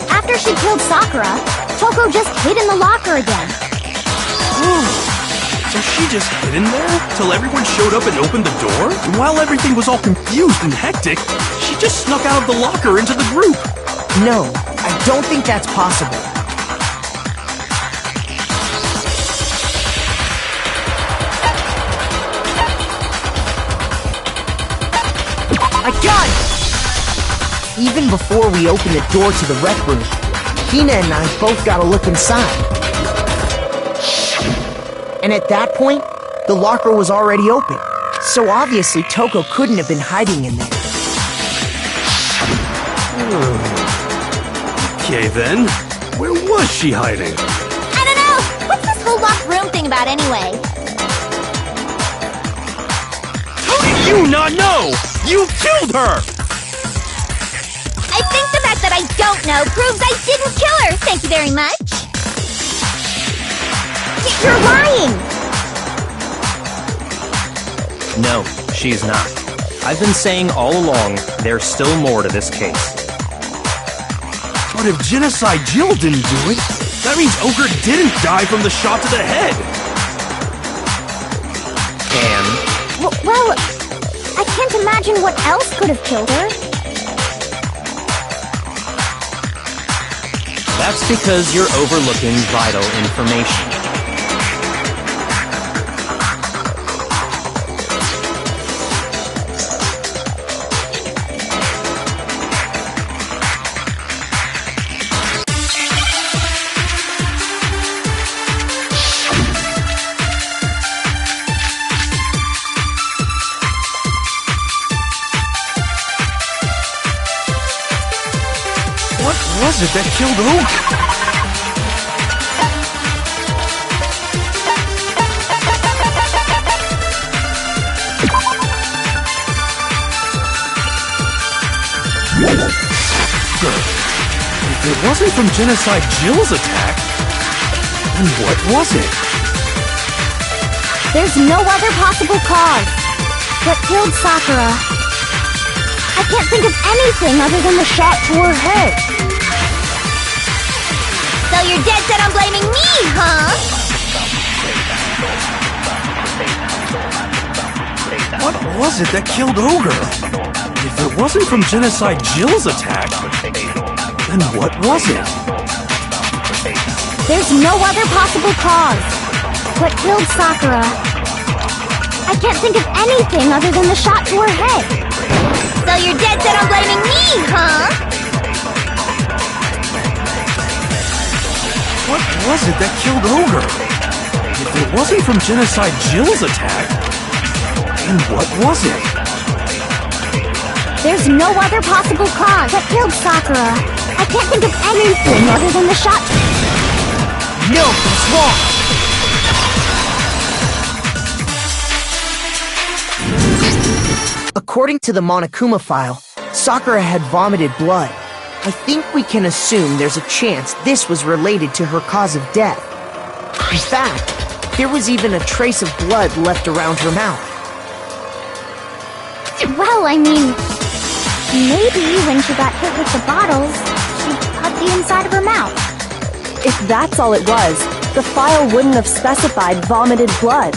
After she killed Sakura, Toko just hid in the locker again. So she just hid in there till everyone showed up and opened the door? And while everything was all confused and hectic, she just snuck out of the locker into the group. No, I don't think that's possible. I got it! Even before we opened the door to the rec room, Hina and I both got a look inside. And at that point, the locker was already open. So obviously Toko couldn't have been hiding in there. Okay then, where was she hiding? I don't know! What's this whole locked room thing about anyway? How did you not know? You killed her! I think the fact that I don't know proves I didn't kill her! Thank you very much! You're lying! No, she's not. I've been saying all along, there's still more to this case. But if Genocide Jill didn't do it, that means Ogre didn't die from the shot to the head! And Well, I can't imagine what else could have killed her. that's because you're overlooking vital information. was it that killed Oak? If it wasn't from Genocide Jill's attack, then what was it? There's no other possible cause. What killed Sakura? I can't think of anything other than the shot to her head. So you're dead set on blaming me, huh? What was it that killed Ogre? If it wasn't from Genocide Jill's attack, then what was it? There's no other possible cause. What killed Sakura? I can't think of anything other than the shot to her head. So you're dead set on blaming me, huh? What was it that killed Ogre? If it wasn't from Genocide Jill's attack, then what was it? There's no other possible cause. What killed Sakura? I can't think of anything other than the shot. No, that's wrong! According to the Monokuma file, Sakura had vomited blood. I think we can assume there's a chance this was related to her cause of death. In fact, there was even a trace of blood left around her mouth. Well, I mean, maybe when she got hit with the bottles, she cut the inside of her mouth. If that's all it was, the file wouldn't have specified vomited blood.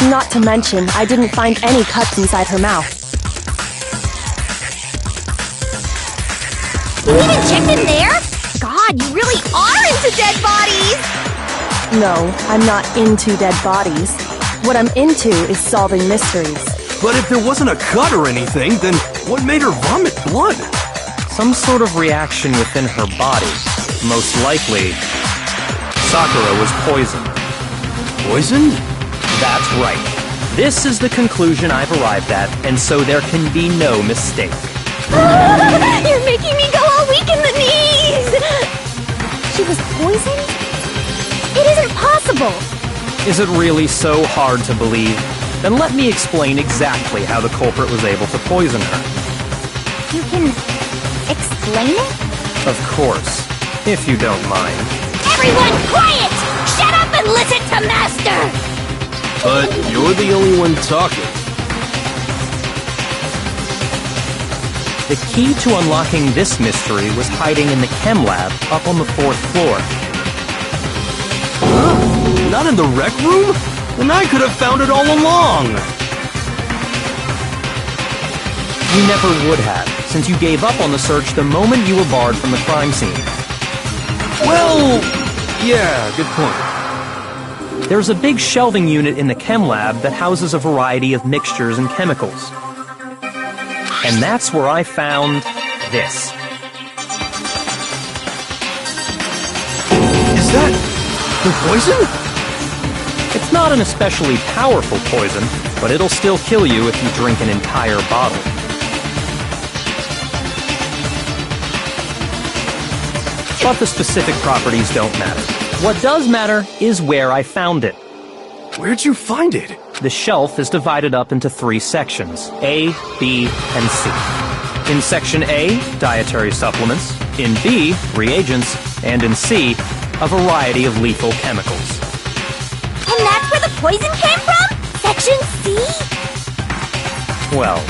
Not to mention, I didn't find any cuts inside her mouth. You even checked in there? God, you really are into dead bodies! No, I'm not into dead bodies. What I'm into is solving mysteries. But if there wasn't a cut or anything, then what made her vomit blood? Some sort of reaction within her body. Most likely, Sakura was poisoned. Poisoned? That's right. This is the conclusion I've arrived at, and so there can be no mistake. You're making me go all weak in the knees! She was poisoned? It isn't possible! Is it really so hard to believe? Then let me explain exactly how the culprit was able to poison her. You can explain it? Of course, if you don't mind. Everyone quiet! Shut up and listen to Master! But you're the only one talking. The key to unlocking this mystery was hiding in the chem lab up on the 4th floor. Huh? Not in the rec room? Then I could have found it all along! You never would have, since you gave up on the search the moment you were barred from the crime scene. Well, yeah, good point. There's a big shelving unit in the chem lab that houses a variety of mixtures and chemicals. And that's where I found this. Is that the poison? It's not an especially powerful poison, but it'll still kill you if you drink an entire bottle. But the specific properties don't matter. What does matter is where I found it. Where'd you find it? The shelf is divided up into 3 sections, A, B, and C. In Section A, dietary supplements. In B, reagents. And in C, a variety of lethal chemicals. And that's where the poison came from? Section C? Well,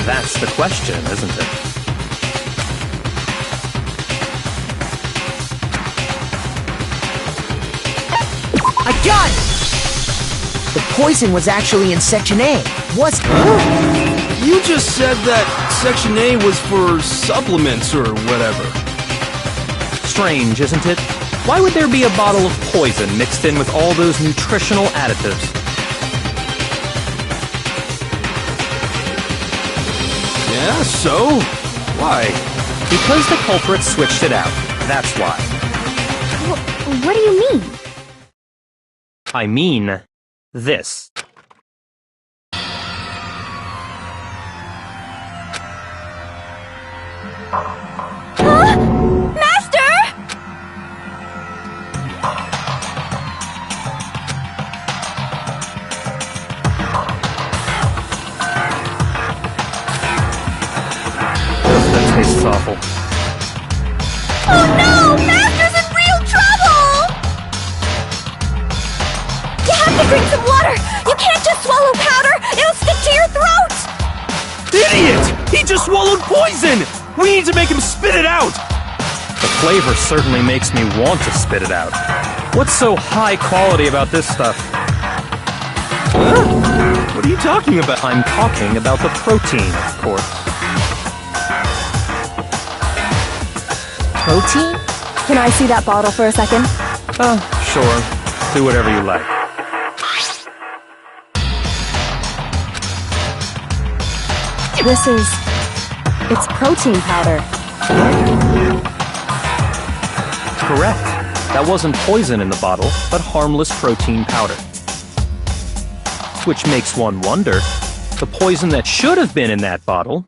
that's the question, isn't it? I got it! The poison was actually in Section A, wasn't it? You just said that Section A was for supplements or whatever. Strange, isn't it? Why would there be a bottle of poison mixed in with all those nutritional additives? Yeah, so? Why? Because the culprit switched it out. That's why. What do you mean? I mean, this. tastes awful. Oh no! Master's in real trouble! You have to drink some water! You can't just swallow powder! It'll stick to your throat! Idiot! He just swallowed poison! We need to make him spit it out! The flavor certainly makes me want to spit it out. What's so high quality about this stuff? Huh? What are you talking about? I'm talking about the protein, of course. Protein? Can I see that bottle for a second? Sure. Do whatever you like. It's protein powder. Correct. That wasn't poison in the bottle, but harmless protein powder. Which makes one wonder, the poison that should have been in that bottle...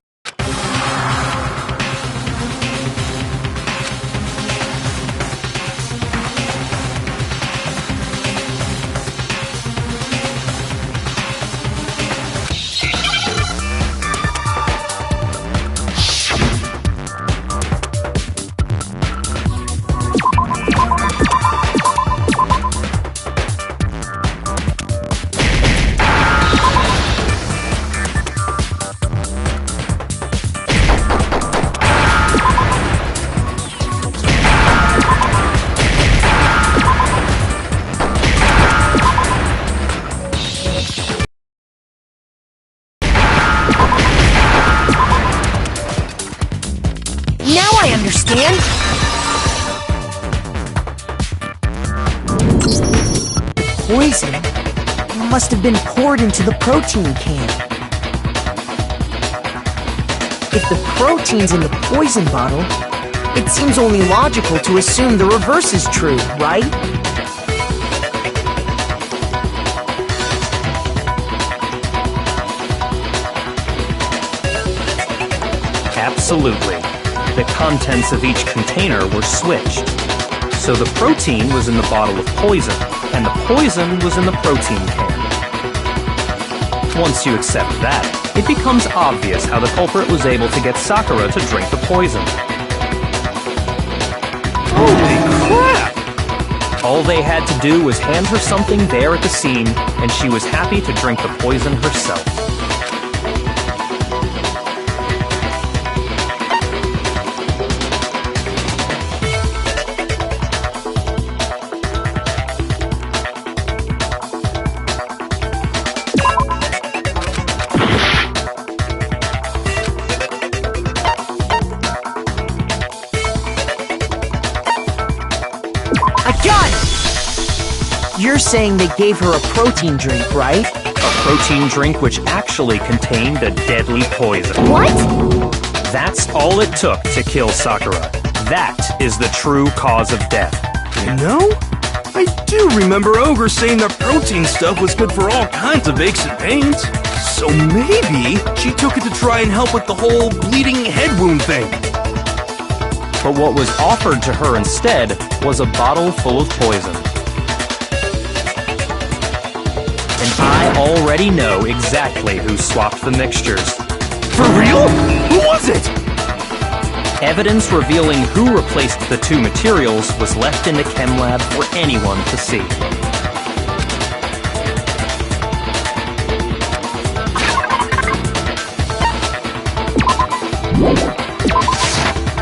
Now I understand! The poison must have been poured into the protein can. If the protein's in the poison bottle, it seems only logical to assume the reverse is true, right? Absolutely. The contents of each container were switched. So the protein was in the bottle of poison, and the poison was in the protein can. Once you accept that, it becomes obvious how the culprit was able to get Sakura to drink the poison. Holy crap! All they had to do was hand her something there at the scene, and she was happy to drink the poison herself. You're saying they gave her a protein drink, right? A protein drink which actually contained a deadly poison. What? That's all it took to kill Sakura. That is the true cause of death. You know, I do remember Ogre saying that protein stuff was good for all kinds of aches and pains. So maybe she took it to try and help with the whole bleeding head wound thing. But what was offered to her instead was a bottle full of poison. And I already know exactly who swapped the mixtures. For real? Who was it? Evidence revealing who replaced the two materials was left in the chem lab for anyone to see.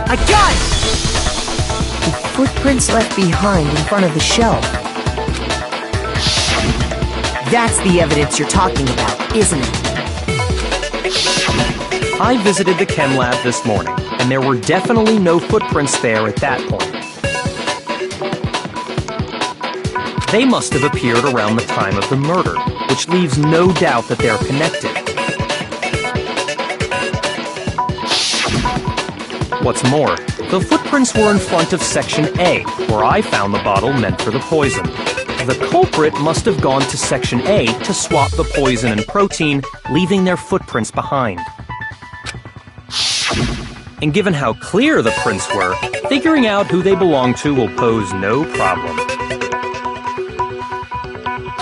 I got it! The footprints left behind in front of the shelf. That's the evidence you're talking about, isn't it? I visited the chem lab this morning, and there were definitely no footprints there at that point. They must have appeared around the time of the murder, which leaves no doubt that they're connected. What's more, the footprints were in front of Section A, where I found the bottle meant for the poison. The culprit must have gone to Section A to swap the poison and protein, leaving their footprints behind. And given how clear the prints were, figuring out who they belong to will pose no problem.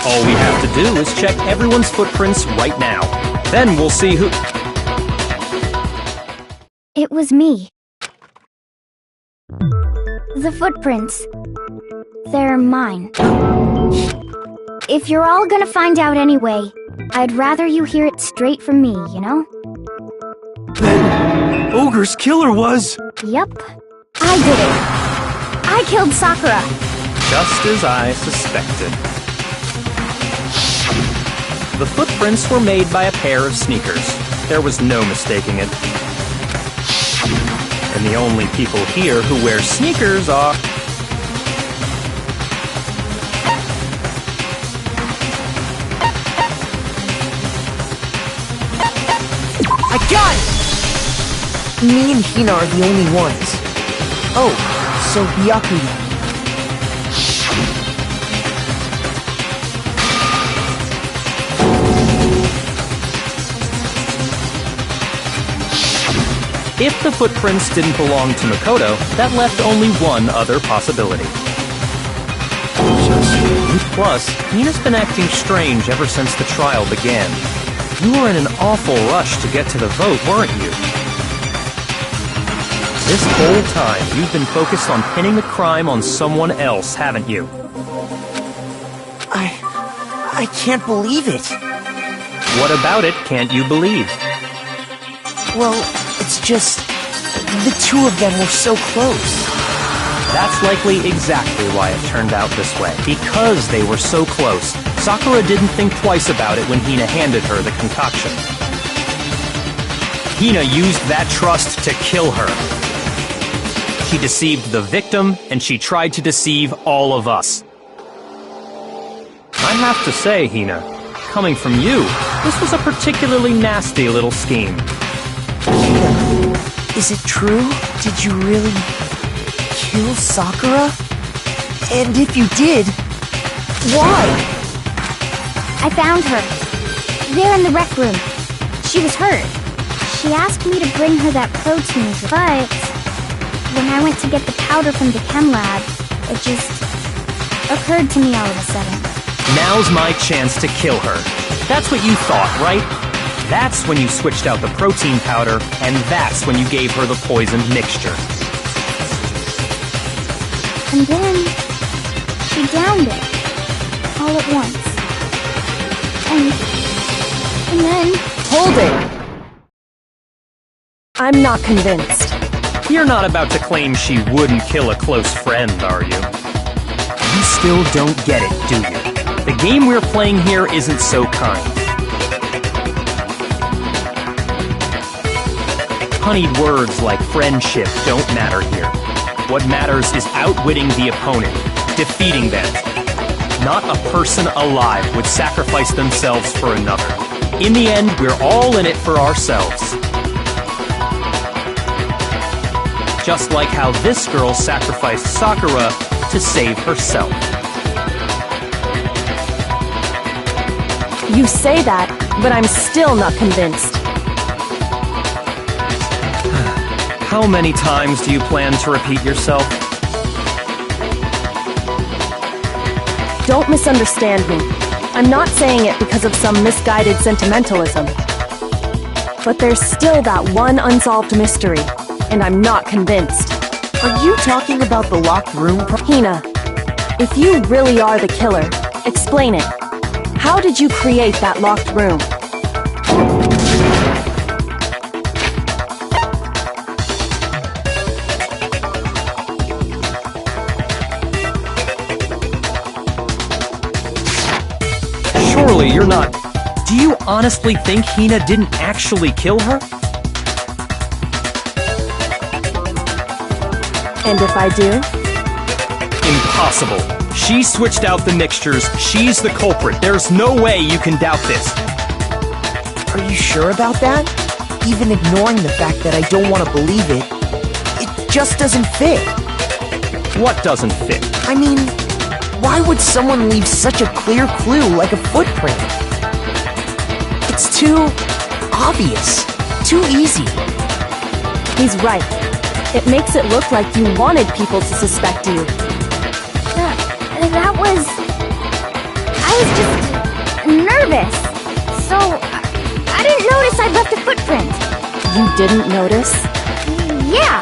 All we have to do is check everyone's footprints right now. Then we'll see who... It was me. The footprints. They're mine. If you're all gonna find out anyway, I'd rather you hear it straight from me, you know? Then, Ogre's killer was... Yep. I did it. I killed Sakura. Just as I suspected. The footprints were made by a pair of sneakers. There was no mistaking it. And the only people here who wear sneakers are... I got it! Me and Hina are the only ones. Oh, so Byakuya. If the footprints didn't belong to Makoto, that left only one other possibility. Plus, Hina's been acting strange ever since the trial began. You were in an awful rush to get to the vote, weren't you? This whole time, you've been focused on pinning the crime on someone else, haven't you? I can't believe it. What about it can't you believe? Well, it's just... the two of them were so close. That's likely exactly why it turned out this way. Because they were so close, Sakura didn't think twice about it when Hina handed her the concoction. Hina used that trust to kill her. She deceived the victim, and she tried to deceive all of us. I have to say, Hina, coming from you, this was a particularly nasty little scheme. Hina, is it true? Did you really kill Sakura? And if you did, why? I found her. There in the rec room. She was hurt. She asked me to bring her that protein, but when I went to get the powder from the chem lab, it just occurred to me all of a sudden. Now's my chance to kill her. That's what you thought, right? That's when you switched out the protein powder, and that's when you gave her the poisoned mixture. And then she downed it all at once. And then... Hold it! I'm not convinced. You're not about to claim she wouldn't kill a close friend, are you? You still don't get it, do you? The game we're playing here isn't so kind. Honeyed words like friendship don't matter here. What matters is outwitting the opponent, defeating them. Not a person alive would sacrifice themselves for another. In the end, we're all in it for ourselves. Just like how this girl sacrificed Sakura to save herself. You say that, but I'm still not convinced. How many times do you plan to repeat yourself? Don't misunderstand me. I'm not saying it because of some misguided sentimentalism. But there's still that one unsolved mystery, and I'm not convinced. Are you talking about the locked room? Hina, if you really are the killer, explain it. How did you create that locked room? Surely you're not... Do you honestly think Hina didn't actually kill her? And if I do? Impossible. She switched out the mixtures. She's the culprit. There's no way you can doubt this. Are you sure about that? Even ignoring the fact that I don't want to believe it, it just doesn't fit. What doesn't fit? I mean, why would someone leave such a clear clue like a footprint? It's too obvious. Too easy. He's right. It makes it look like you wanted people to suspect you. That was... I was just nervous. So, I didn't notice I'd left a footprint. You didn't notice? Yeah,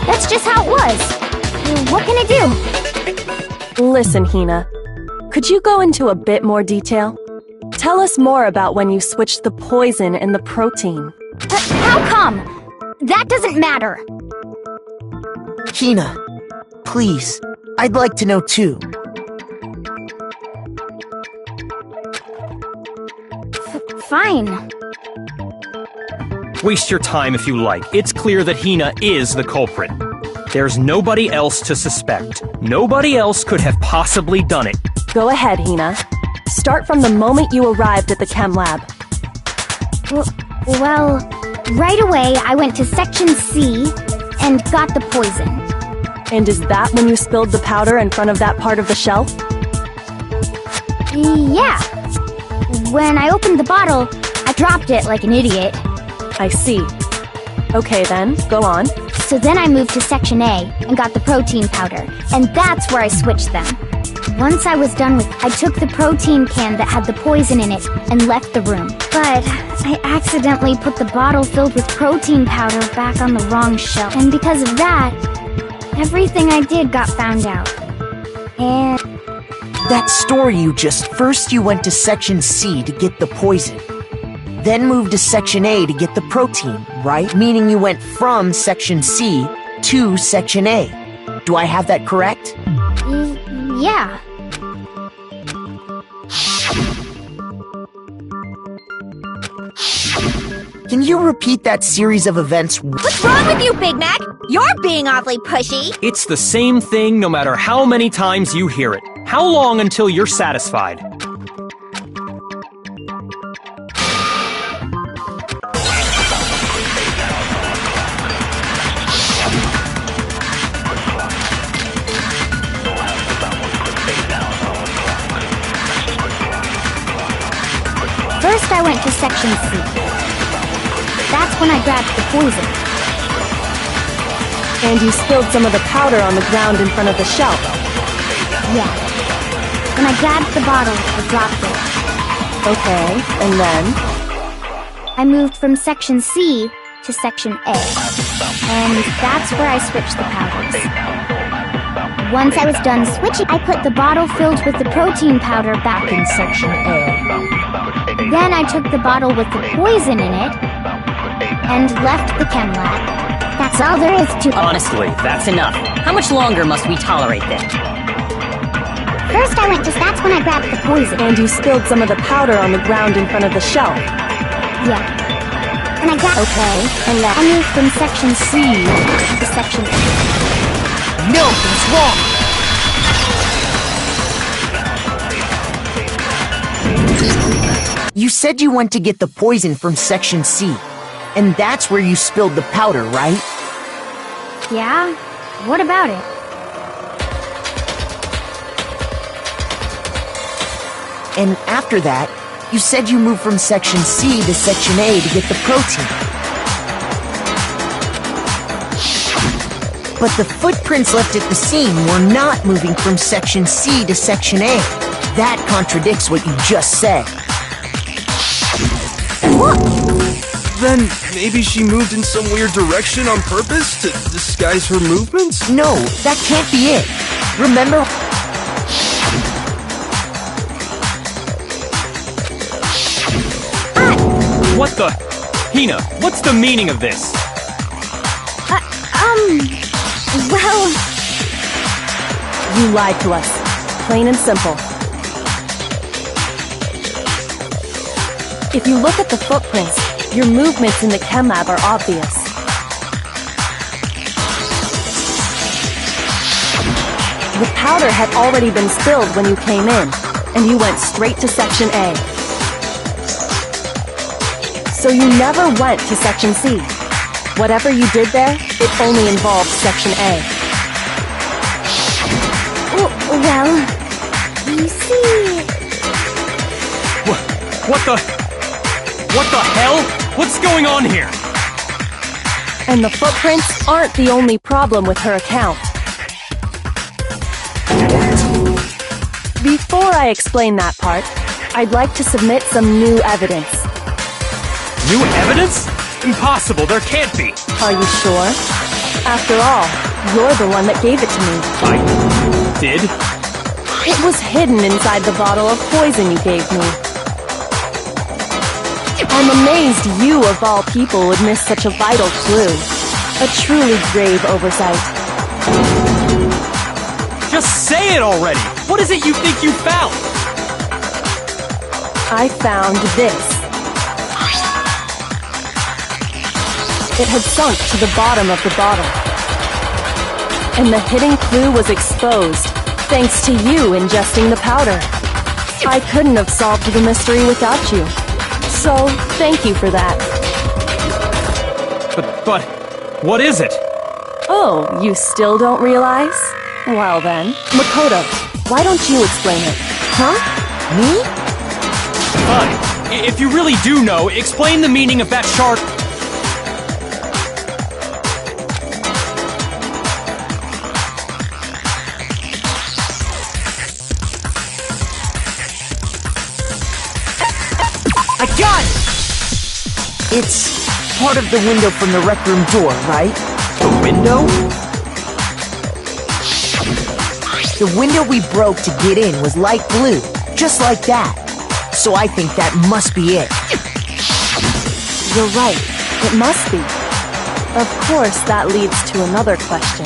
that's just how it was. What can I do? Listen, Hina. Could you go into a bit more detail? Tell us more about when you switched the poison and the protein. How come? That doesn't matter. Hina, please, I'd like to know too. Fine. Waste your time if you like. It's clear that Hina is the culprit. There's nobody else to suspect. Nobody else could have possibly done it. Go ahead, Hina. Start from the moment you arrived at the chem lab. Well, right away I went to Section C and got the poison. And is that when you spilled the powder in front of that part of the shelf? Yeah. When I opened the bottle, I dropped it like an idiot. I see. Okay then, go on. So then I moved to Section A and got the protein powder, and that's where I switched them. Once I was done with, I took the protein can that had the poison in it and left the room. But I accidentally put the bottle filled with protein powder back on the wrong shelf. And because of that, everything I did got found out. And That story you just... First you went to Section C to get the poison. Then moved to Section A to get the protein, right? Meaning you went from Section C to Section A. Do I have that correct? yeah. Can you repeat that series of events? What's wrong with you, Big Mac? You're being awfully pushy. It's the same thing no matter how many times you hear it. How long until you're satisfied? First, I went to Section C. That's when I grabbed the poison. And you spilled some of the powder on the ground in front of the shelf. Yeah. When I grabbed the bottle, I dropped it. Okay, and then? I moved from Section C to Section A. And that's where I switched the powders. Once I was done switching, I put the bottle filled with the protein powder back in Section A. Then I took the bottle with the poison in it and left the chem lab. That's all there is to it. Honestly, that's enough. How much longer must we tolerate this? First I went to... That's when I grabbed the poison. And you spilled some of the powder on the ground in front of the shelf. Yeah. And I grabbed... Okay, and then... I moved from Section C to Section A. No, that's wrong! You said you went to get the poison from Section C, and that's where you spilled the powder, right? Yeah? What about it? And after that, you said you moved from Section C to Section A to get the protein. But the footprints left at the scene were not moving from Section C to Section A. That contradicts what you just said. Then maybe she moved in some weird direction on purpose to disguise her movements? No, that can't be it. Remember? What the? Hina, what's the meaning of this? Well... You lied to us. Plain and simple. If you look at the footprints, your movements in the chem lab are obvious. The powder had already been spilled when you came in, and you went straight to Section A. So you never went to Section C. Whatever you did there, it only involved Section A. Well... You see... What the hell? What's going on here? And the footprints aren't the only problem with her account. Before I explain that part, I'd like to submit some new evidence. New evidence? Impossible, there can't be. Are you sure? After all, You're the one that gave it to me. I did? It was hidden inside the bottle of poison you gave me. I'm amazed you, of all people, would miss such a vital clue. A truly grave oversight. Just say it already! What is it you think you found? I found this. It had sunk to the bottom of the bottle. And the hidden clue was exposed, thanks to you ingesting the powder. I couldn't have solved the mystery without you. So, thank you for that. But, what is it? Oh, you still don't realize? Well then, Makoto, why don't you explain it? Huh? Me? Fine. If you really do know, explain the meaning of that shard. I got it! It's part of the window from the rec room door, right? The window? The window we broke to get in was light blue, just like that. So I think that must be it. You're right. It must be. Of course, that leads to another question.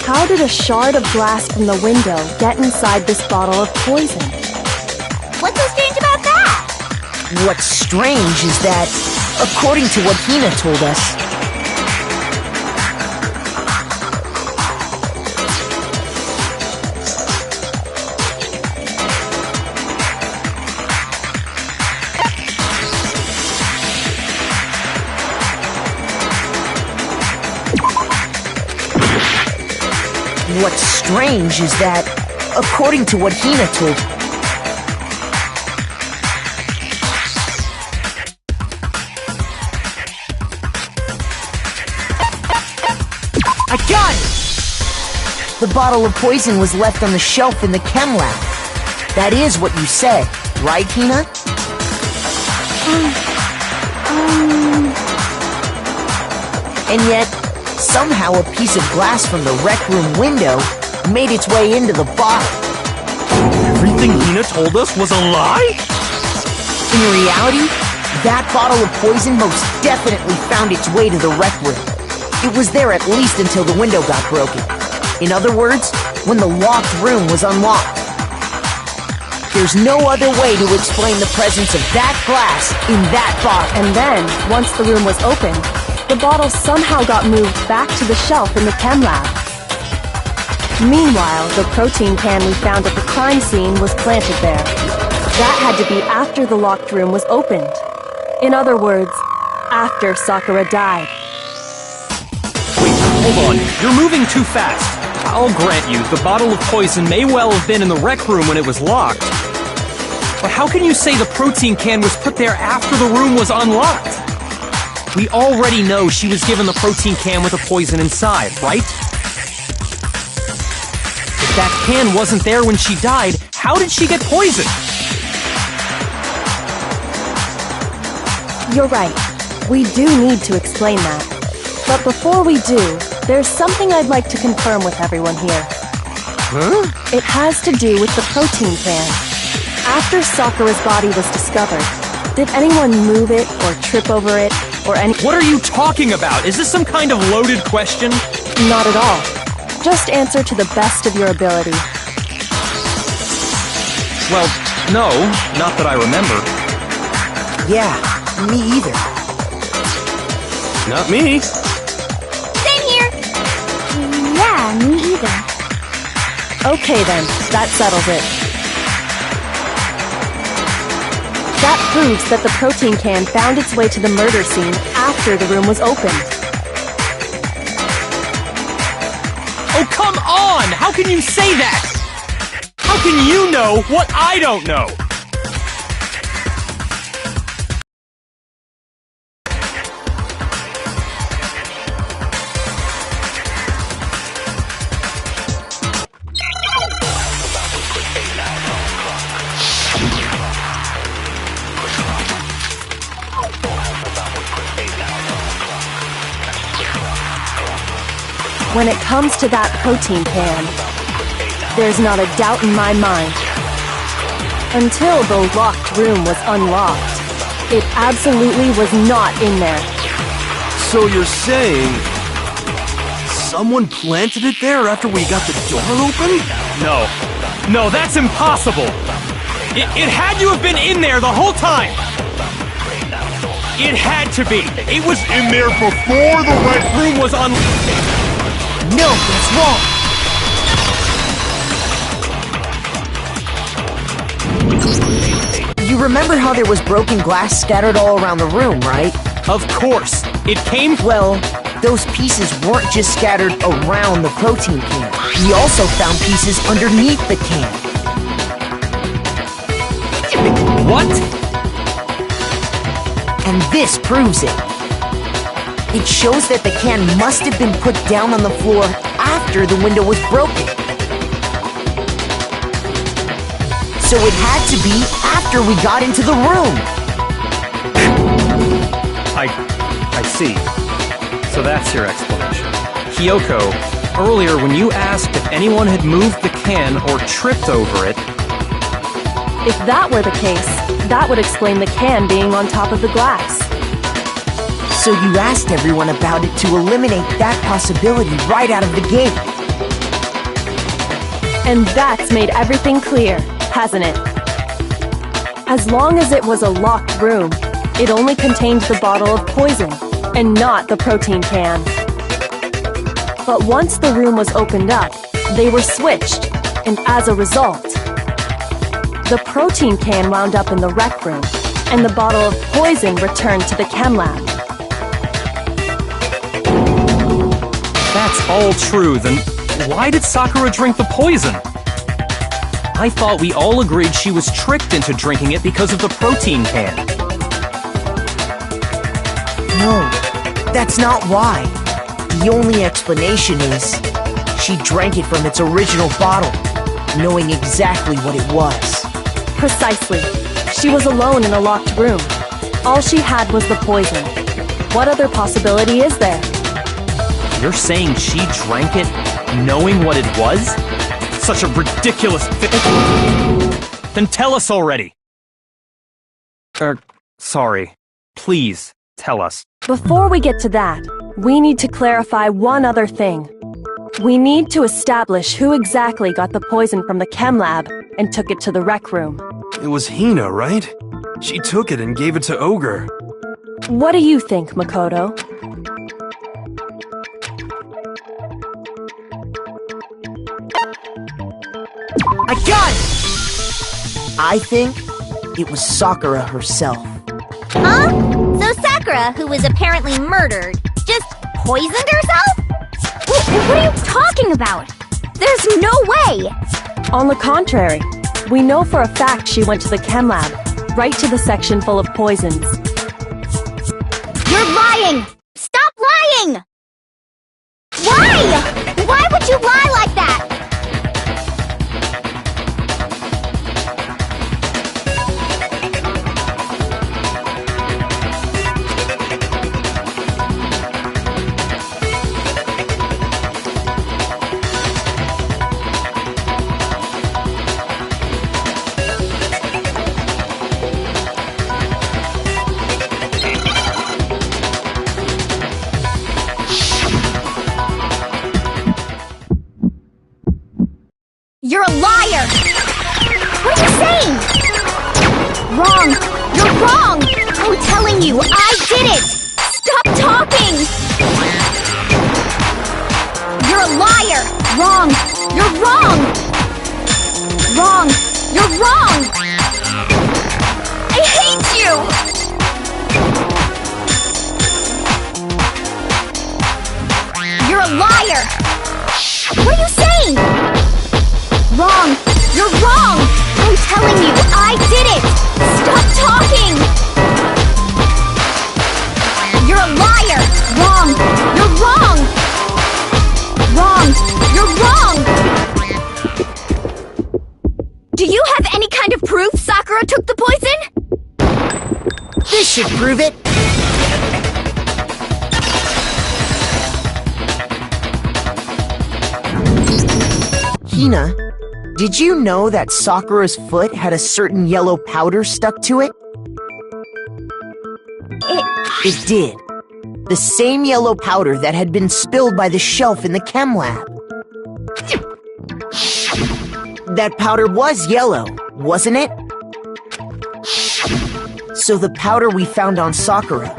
How did a shard of glass from the window get inside this bottle of poison? What's so strange about that? What's strange is that, according to what Hina told us, what's strange is that, according to what Hina told, I got it! The bottle of poison was left on the shelf in the chem lab. That is what you said, right, Hina? And yet, somehow a piece of glass from the rec room window made its way into the bottle. Everything Hina told us was a lie? In reality, that bottle of poison most definitely found its way to the rec room. It was there at least until the window got broken. In other words, when the locked room was unlocked. There's no other way to explain the presence of that glass in that bottle. And then, once the room was opened, the bottle somehow got moved back to the shelf in the chem lab. Meanwhile, the protein can we found at the crime scene was planted there. That had to be after the locked room was opened. In other words, after Sakura died. Wait, hold on. You're moving too fast. I'll grant you, the bottle of poison may well have been in the rec room when it was locked. But how can you say the protein can was put there after the room was unlocked? We already know she was given the protein can with the poison inside, right? If that can wasn't there when she died, how did she get poisoned? You're right. We do need to explain that. But before we do, there's something I'd like to confirm with everyone here. Huh? It has to do with the protein can. After Sakura's body was discovered, did anyone move it or trip over it or any— What are you talking about? Is this some kind of loaded question? Not at all. Just answer to the best of your ability. Well, no, not that I remember. Yeah, me either. Not me. Same here. Yeah, me either. Okay then, that settles it. That proves that the protein can found its way to the murder scene after the room was opened. Oh, come on! How can you say that? How can you know what I don't know? When it comes to that protein can, there's not a doubt in my mind. Until the locked room was unlocked, it absolutely was not in there. So you're saying someone planted it there after we got the door open? No, that's impossible! It had to have been in there the whole time! It had to be! It was in there before the red room was on... No, that's wrong! You remember how there was broken glass scattered all around the room, right? Of course! It came... Well, those pieces weren't just scattered around the protein can. We also found pieces underneath the can. What? And this proves it. It shows that the can must have been put down on the floor after the window was broken. So it had to be after we got into the room. I see. So that's your explanation. Kyoko, earlier when you asked if anyone had moved the can or tripped over it... If that were the case, that would explain the can being on top of the glass. So you asked everyone about it to eliminate that possibility right out of the gate. And that's made everything clear, hasn't it? As long as it was a locked room, it only contained the bottle of poison, and not the protein can. But once the room was opened up, they were switched, and as a result, the protein can wound up in the rec room, and the bottle of poison returned to the chem lab. That's all true, then why did Sakura drink the poison? I thought we all agreed she was tricked into drinking it because of the protein can. No, that's not why. The only explanation is she drank it from its original bottle, knowing exactly what it was. Precisely. She was alone in a locked room. All she had was the poison. What other possibility is there? You're saying she drank it knowing what it was? Such a ridiculous Then tell us already! Sorry. Please, tell us. Before we get to that, we need to clarify one other thing. We need to establish who exactly got the poison from the chem lab and took it to the rec room. It was Hina, right? She took it and gave it to Ogre. What do you think, Makoto? I got it! I think it was Sakura herself. Huh? So Sakura, who was apparently murdered, just poisoned herself? What are you talking about? There's no way! On the contrary, we know for a fact she went to the chem lab, right to the section full of poisons. You're lying! Stop lying! Why? Why would you lie like that? You're a liar! What are you saying? Wrong! You're wrong! I'm telling you, I did it! Stop talking! You're a liar! Wrong! You're wrong! Wrong! You're wrong! I hate you! You're a liar! What are you saying? Wrong! You're wrong! I'm telling you, I did it! Stop talking! You're a liar! Wrong! You're wrong! Wrong! You're wrong! Do you have any kind of proof Sakura took the poison? This should prove it! Hina, did you know that Sakura's foot had a certain yellow powder stuck to it? It did. The same yellow powder that had been spilled by the shelf in the chem lab. That powder was yellow, wasn't it? So the powder we found on Sakura,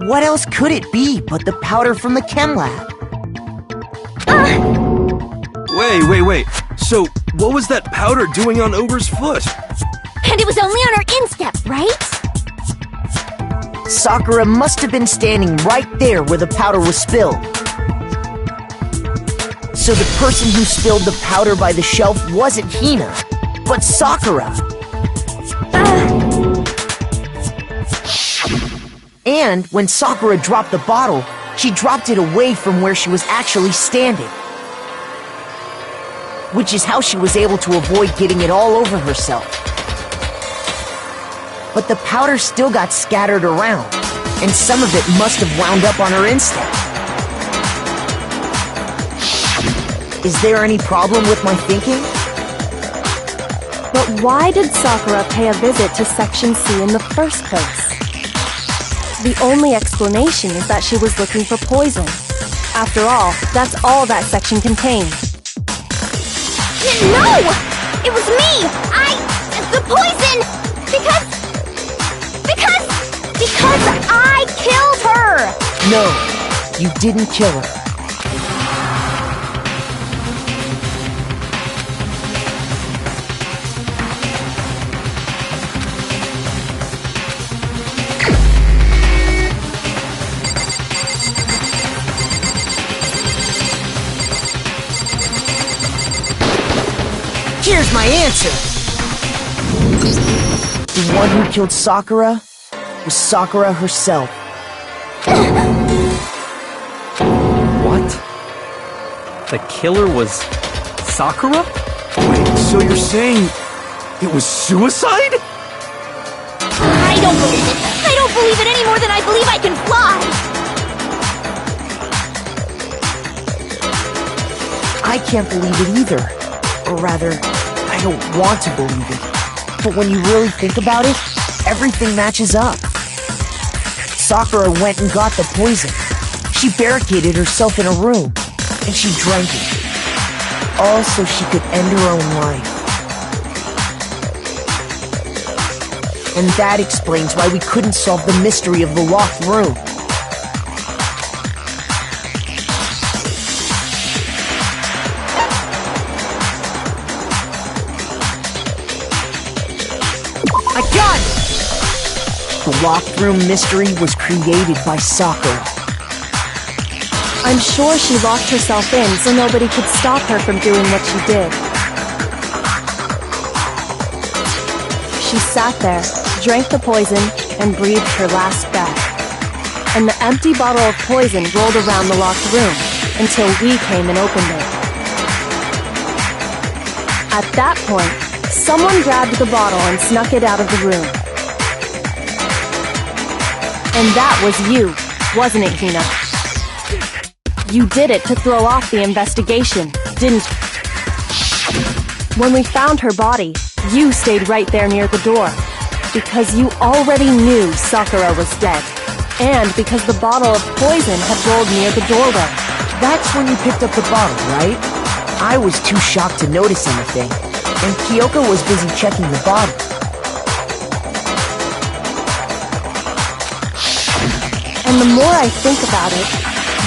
what else could it be but the powder from the chem lab? Wait. So, what was that powder doing on Ogre's foot? And it was only on her instep, right? Sakura must have been standing right there where the powder was spilled. So the person who spilled the powder by the shelf wasn't Hina, but Sakura. And when Sakura dropped the bottle, she dropped it away from where she was actually standing. Which is how she was able to avoid getting it all over herself. But the powder still got scattered around, and some of it must have wound up on her instep. Is there any problem with my thinking? But why did Sakura pay a visit to Section C in the first place? The only explanation is that she was looking for poison. After all, that's all that section contained. No! It was me! The poison! Because I killed her! No, you didn't kill her. Here's my answer! The one who killed Sakura was Sakura herself. What? The killer was Sakura? Wait, so you're saying it was suicide? I don't believe it! I don't believe it any more than I believe I can fly! I can't believe it either. Or rather, I don't want to believe it. But when you really think about it, everything matches up. Sakura went and got the poison. She barricaded herself in a room, and she drank it. All so she could end her own life. And that explains why we couldn't solve the mystery of the locked room. I got it! The locked room mystery was created by Sakura. I'm sure she locked herself in so nobody could stop her from doing what she did. She sat there, drank the poison, and breathed her last breath. And the empty bottle of poison rolled around the locked room until we came and opened it. At that point, someone grabbed the bottle and snuck it out of the room. And that was you, wasn't it, Hina? You did it to throw off the investigation, didn't you? When we found her body, you stayed right there near the door. Because you already knew Sakura was dead. And because the bottle of poison had rolled near the doorway. That's when you picked up the bottle, right? I was too shocked to notice anything. And Kyoko was busy checking the bottle. And the more I think about it,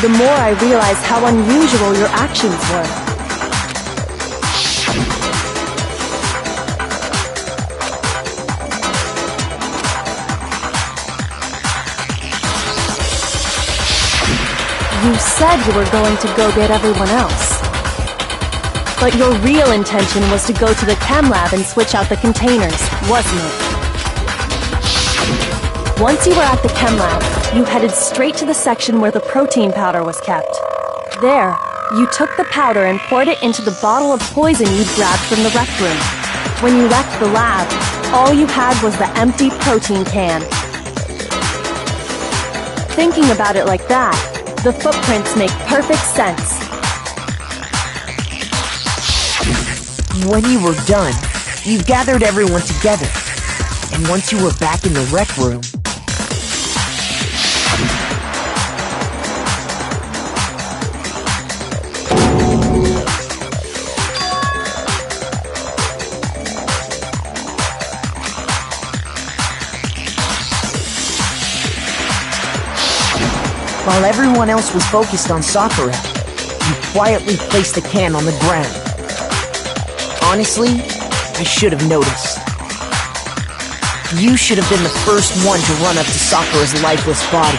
the more I realize how unusual your actions were. You said you were going to go get everyone else. But your real intention was to go to the chem lab and switch out the containers, wasn't it? Once you were at the chem lab, you headed straight to the section where the protein powder was kept. There, you took the powder and poured it into the bottle of poison you'd grabbed from the rec room. When you left the lab, all you had was the empty protein can. Thinking about it like that, the footprints make perfect sense. When you were done, you gathered everyone together. And once you were back in the rec room... While everyone else was focused on Sakura, you quietly placed the can on the ground. Honestly, I should have noticed. You should have been the first one to run up to Sakura's lifeless body.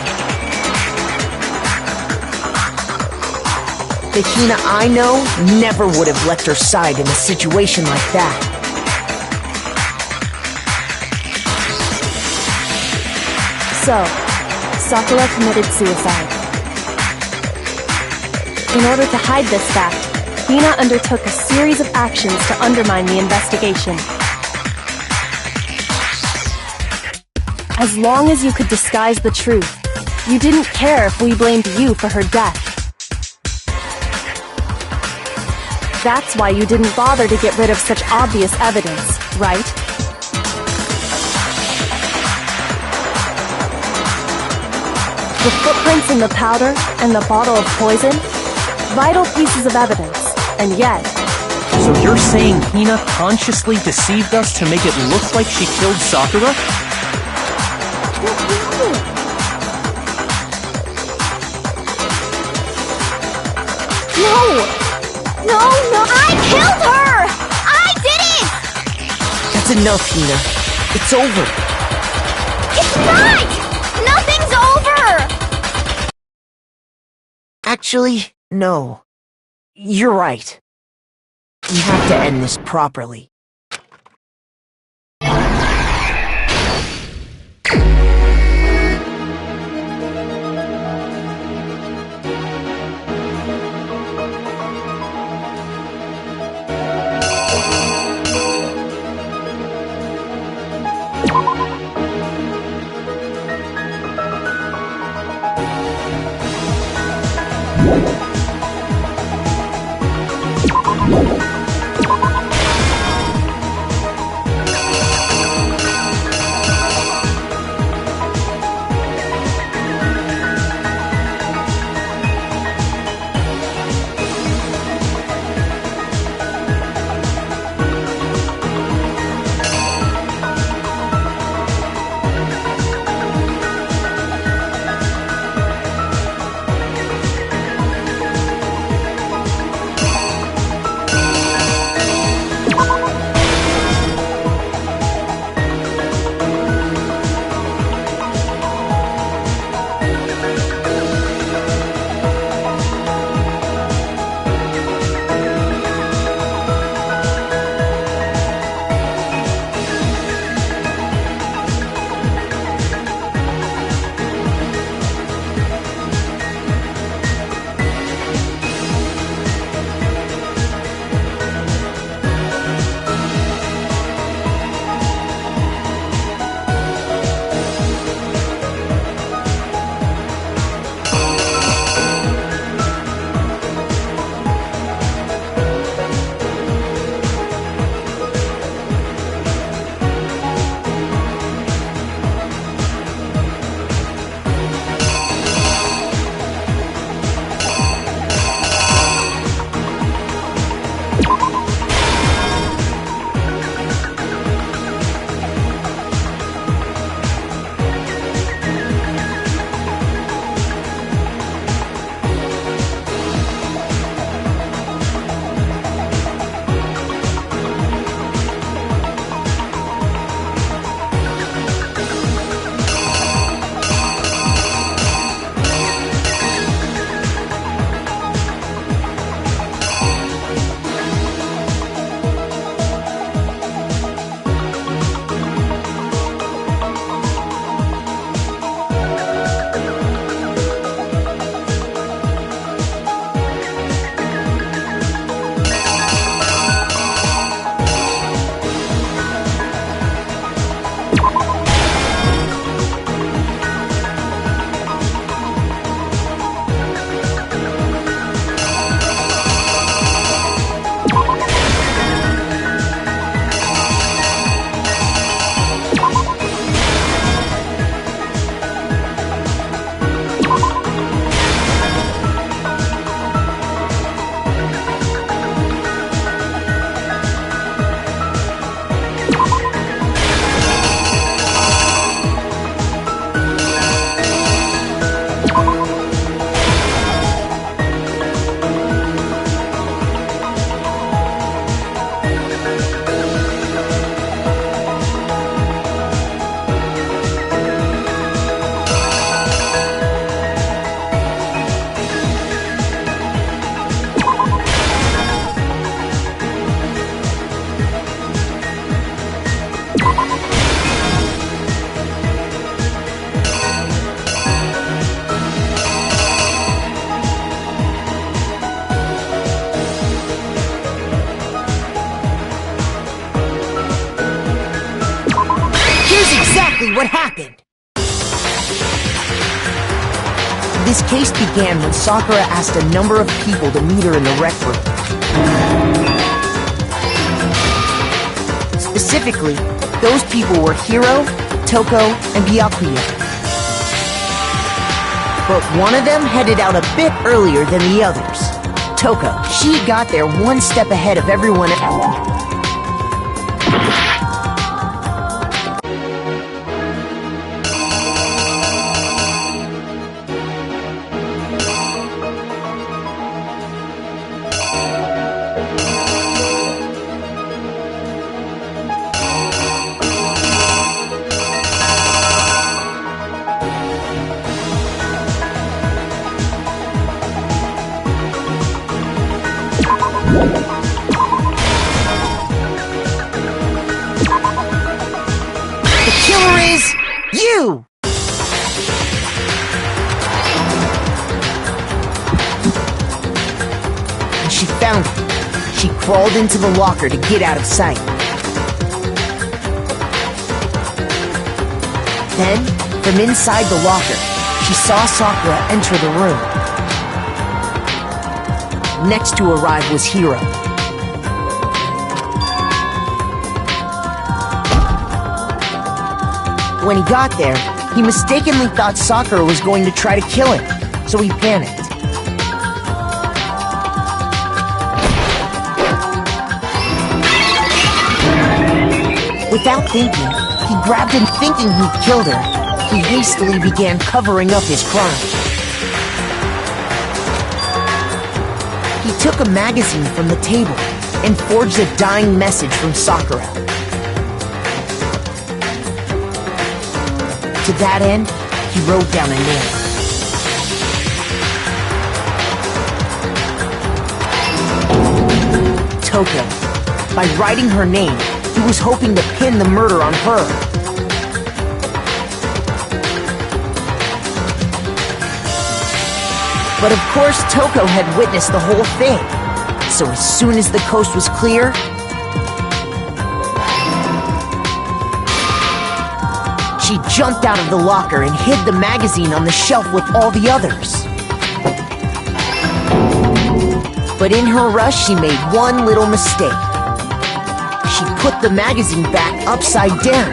The Hina I know never would have left her side in a situation like that. So, Sakura committed suicide. In order to hide this fact, Hina undertook a series of actions to undermine the investigation. As long as you could disguise the truth, you didn't care if we blamed you for her death. That's why you didn't bother to get rid of such obvious evidence, right? The footprints in the powder and the bottle of poison? Vital pieces of evidence, and yet... So you're saying Hina consciously deceived us to make it look like she killed Sakura? No! No! I killed her! I did it! That's enough, Hina. It's over. It's not! Nothing's over! Actually, no. You're right. We have to end this properly. Exactly what happened. This case began when Sakura asked a number of people to meet her in the rec room. Specifically, those people were Hiro, Toko, and Byakuya. But one of them headed out a bit earlier than the others. Toko, she got there one step ahead of everyone else. You! And she found it. She crawled into the locker to get out of sight. Then, from inside the locker, she saw Sakura enter the room. Next to arrive was Hiro. When he got there, he mistakenly thought Sakura was going to try to kill him, so he panicked. Without thinking, he grabbed him thinking he'd killed her. He hastily began covering up his crime. He took a magazine from the table and forged a dying message from Sakura. To that end, he wrote down a name. Toko. By writing her name, he was hoping to pin the murder on her. But of course, Toko had witnessed the whole thing. So as soon as the coast was clear, she jumped out of the locker and hid the magazine on the shelf with all the others. But in her rush, she made one little mistake. She put the magazine back upside down.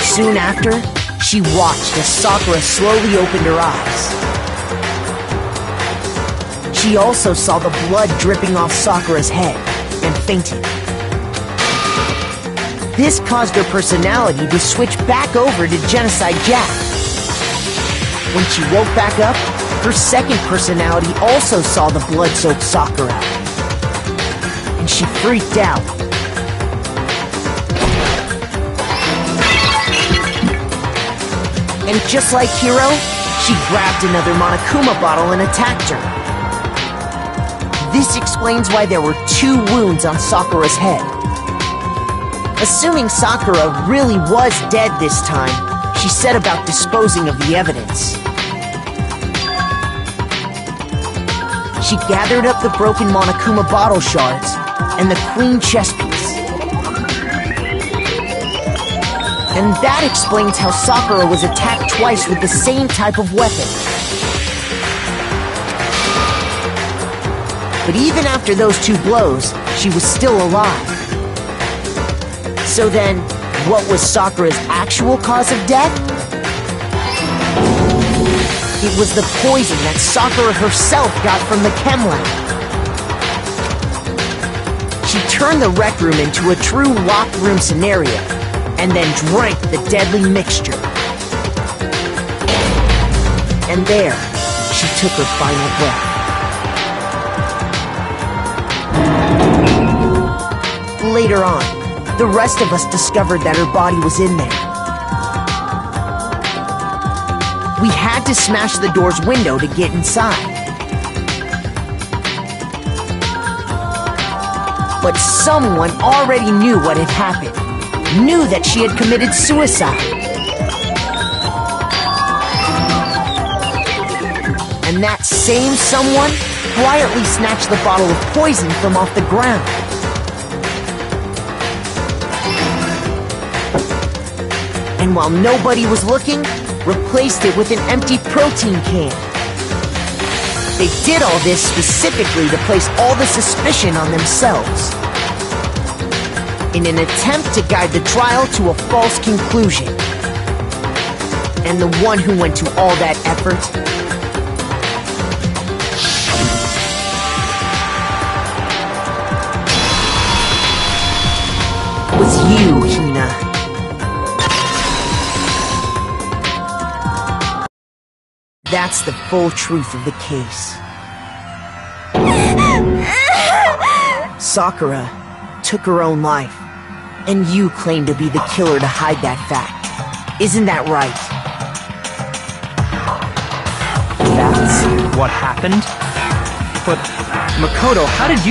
Soon after, she watched as Sakura slowly opened her eyes. She also saw the blood dripping off Sakura's head and fainted. This caused her personality to switch back over to Genocide Jack. When she woke back up, her second personality also saw the blood-soaked Sakura. And she freaked out. And just like Hiro, she grabbed another Monokuma bottle and attacked her. This explains why there were 2 wounds on Sakura's head. Assuming Sakura really was dead this time, she set about disposing of the evidence. She gathered up the broken Monokuma bottle shards and the queen chess piece. And that explains how Sakura was attacked twice with the same type of weapon. But even after those 2 blows, she was still alive. So then, what was Sakura's actual cause of death? It was the poison that Sakura herself got from the chem lab. She turned the rec room into a true locked room scenario, and then drank the deadly mixture. And there, she took her final breath. Later on, the rest of us discovered that her body was in there. We had to smash the door's window to get inside. But someone already knew what had happened. Knew that she had committed suicide. And that same someone quietly snatched the bottle of poison from off the ground. And while nobody was looking, replaced it with an empty protein can. They did all this specifically to place all the suspicion on themselves, in an attempt to guide the trial to a false conclusion. And the one who went to all that effort was you, Hina. That's the full truth of the case. Sakura took her own life, and you claim to be the killer to hide that fact. Isn't that right? That's what happened? But, Makoto, how did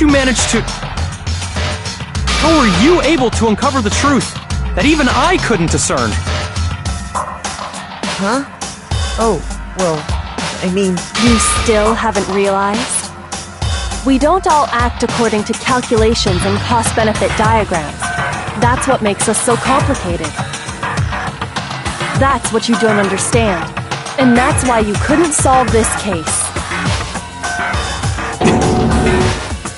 you manage to... How were you able to uncover the truth that even I couldn't discern? Huh? Oh, well, I mean... You still haven't realized? We don't all act according to calculations and cost-benefit diagrams. That's what makes us so complicated. That's what you don't understand. And that's why you couldn't solve this case.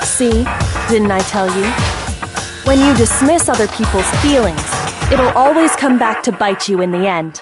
See? Didn't I tell you? When you dismiss other people's feelings, it'll always come back to bite you in the end.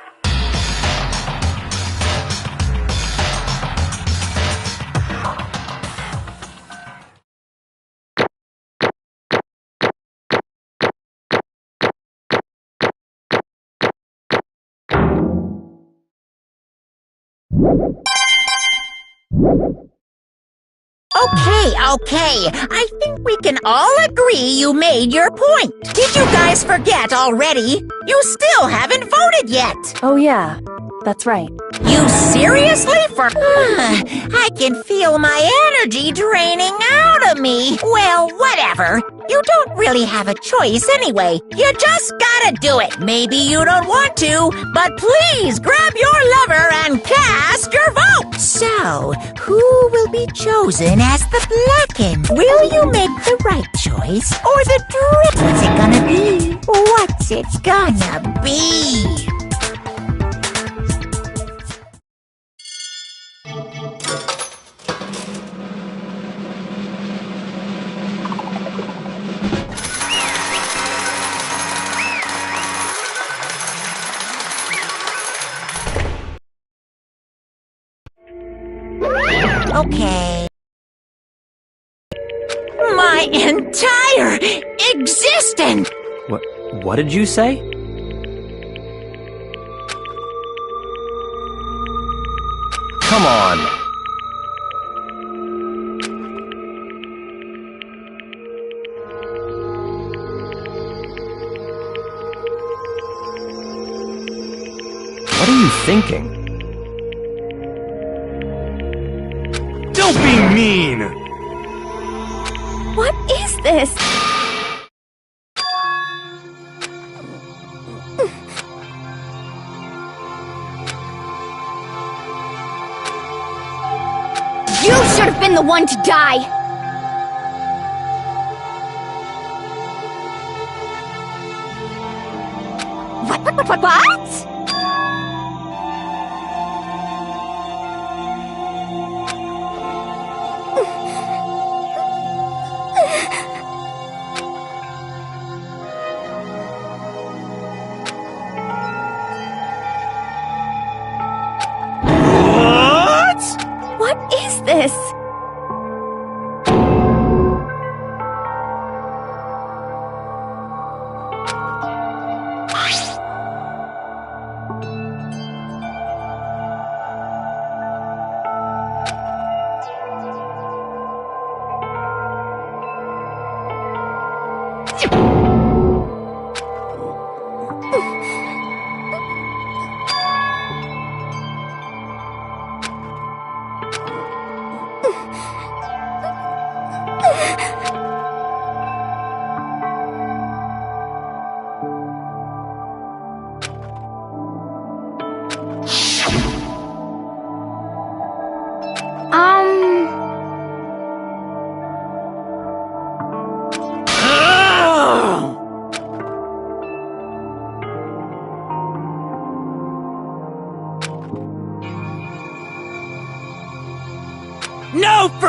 Okay. I think we can all agree you made your point. Did you guys forget already? You still haven't voted yet. Oh yeah, that's right. You seriously I can feel my energy draining out of me. Well, whatever. You don't really have a choice anyway. You just gotta do it. Maybe you don't want to, but please grab your lever and cast your vote. So, who will be chosen as the blackened? Will you make the right choice or the What's it gonna be? What's it gonna be? Okay. My entire existence! What did you say? Come on. What are you thinking? Don't be mean! What is this? You should have been the one to die! What? What is this?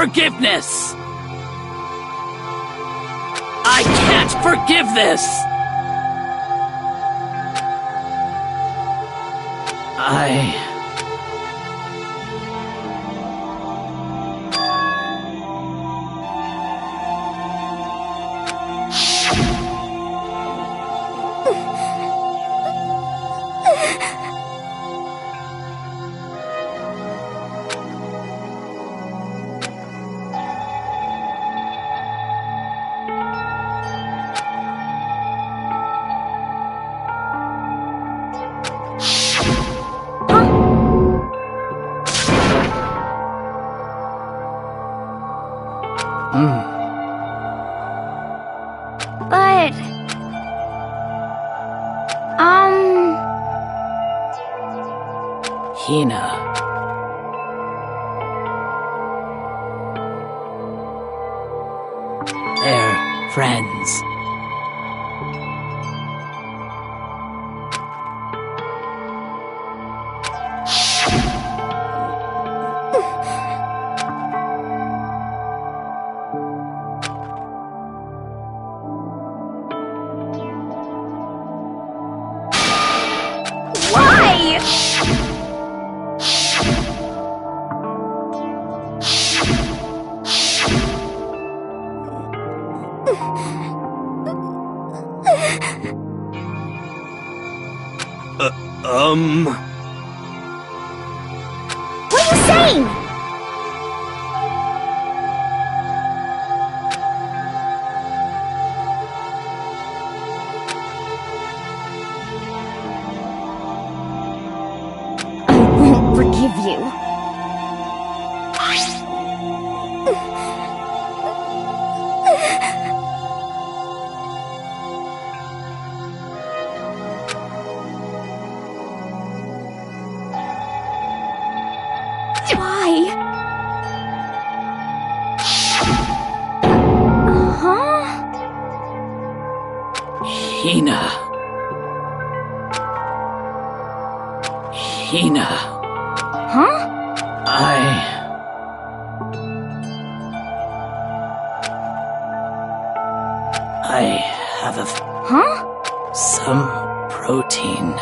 forgiveness! I can't forgive this! But... Hina. They're friends. Why? What are you saying? I won't forgive you. Why? Huh? Hina. Hina. Huh? I have Huh? some protein.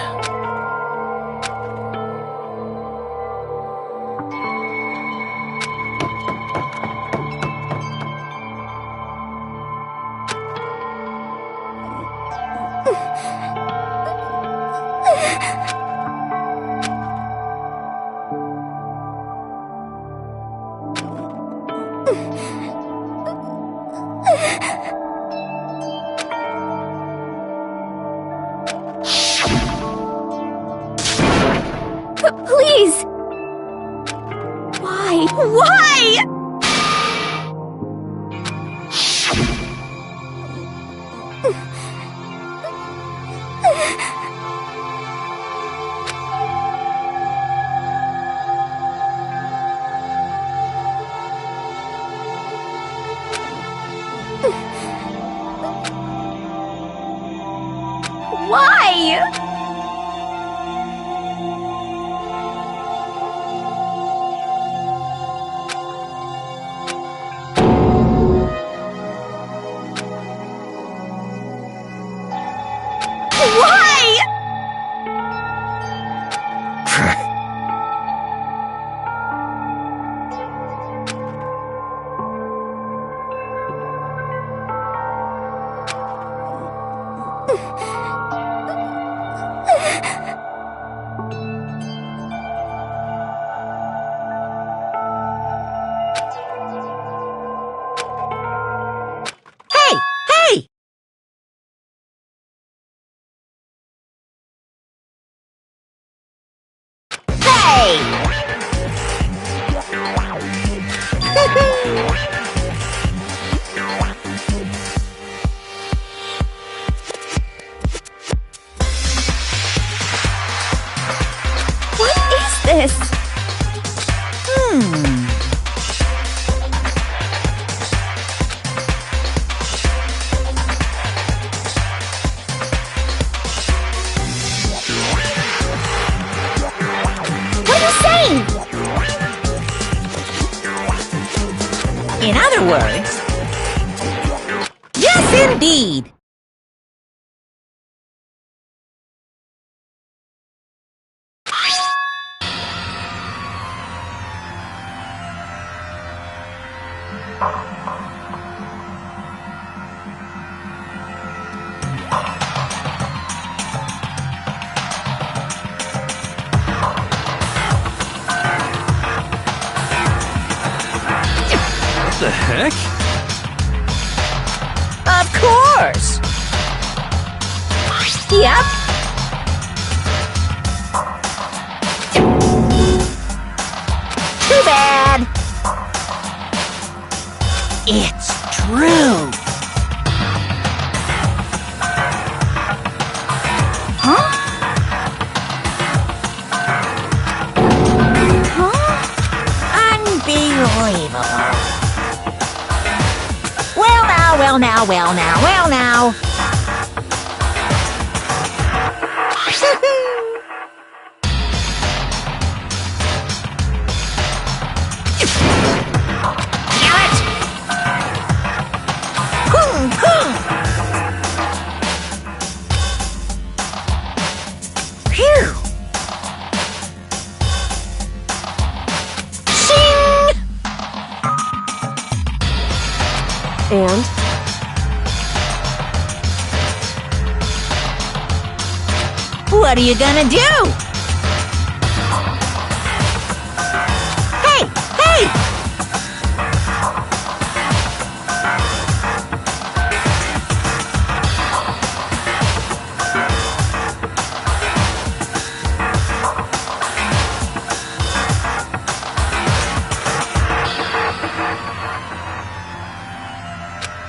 Please! Why? Why? Why? Why? words. Yes, indeed. What the heck? Of course. Yep. Too bad. It's true. Huh? Unbelievable. Well now. Phew. Sing! And? What are you gonna do? Hey!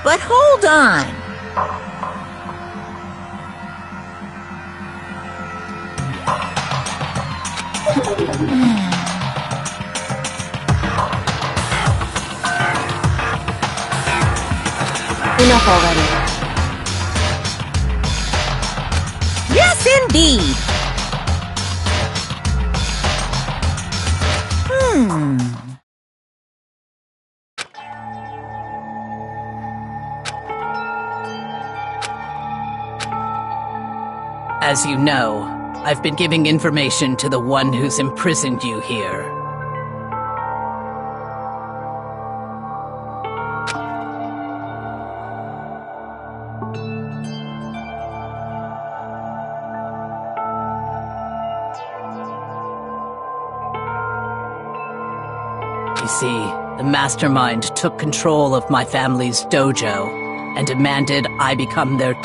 But hold on. Enough already. Yes, indeed. As you know, I've been giving information to the one who's imprisoned you here. You see, the mastermind took control of my family's dojo and demanded I become their...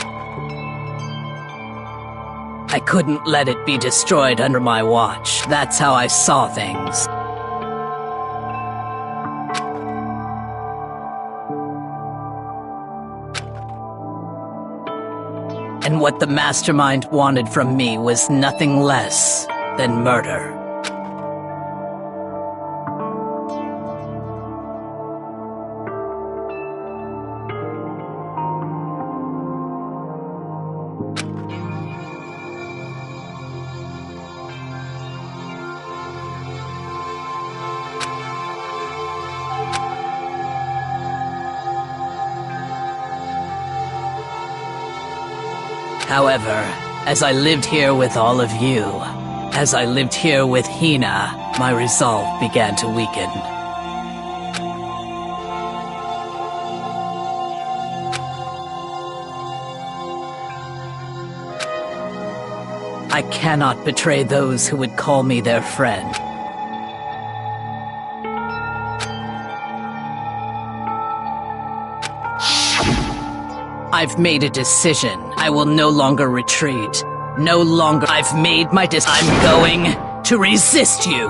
I couldn't let it be destroyed under my watch. That's how I saw things. And what the mastermind wanted from me was nothing less than murder. However, as I lived here with all of you, as I lived here with Hina, my resolve began to weaken. I cannot betray those who would call me their friend. I've made a decision. I will no longer retreat. No longer. I've made my decision. I'm going to resist you.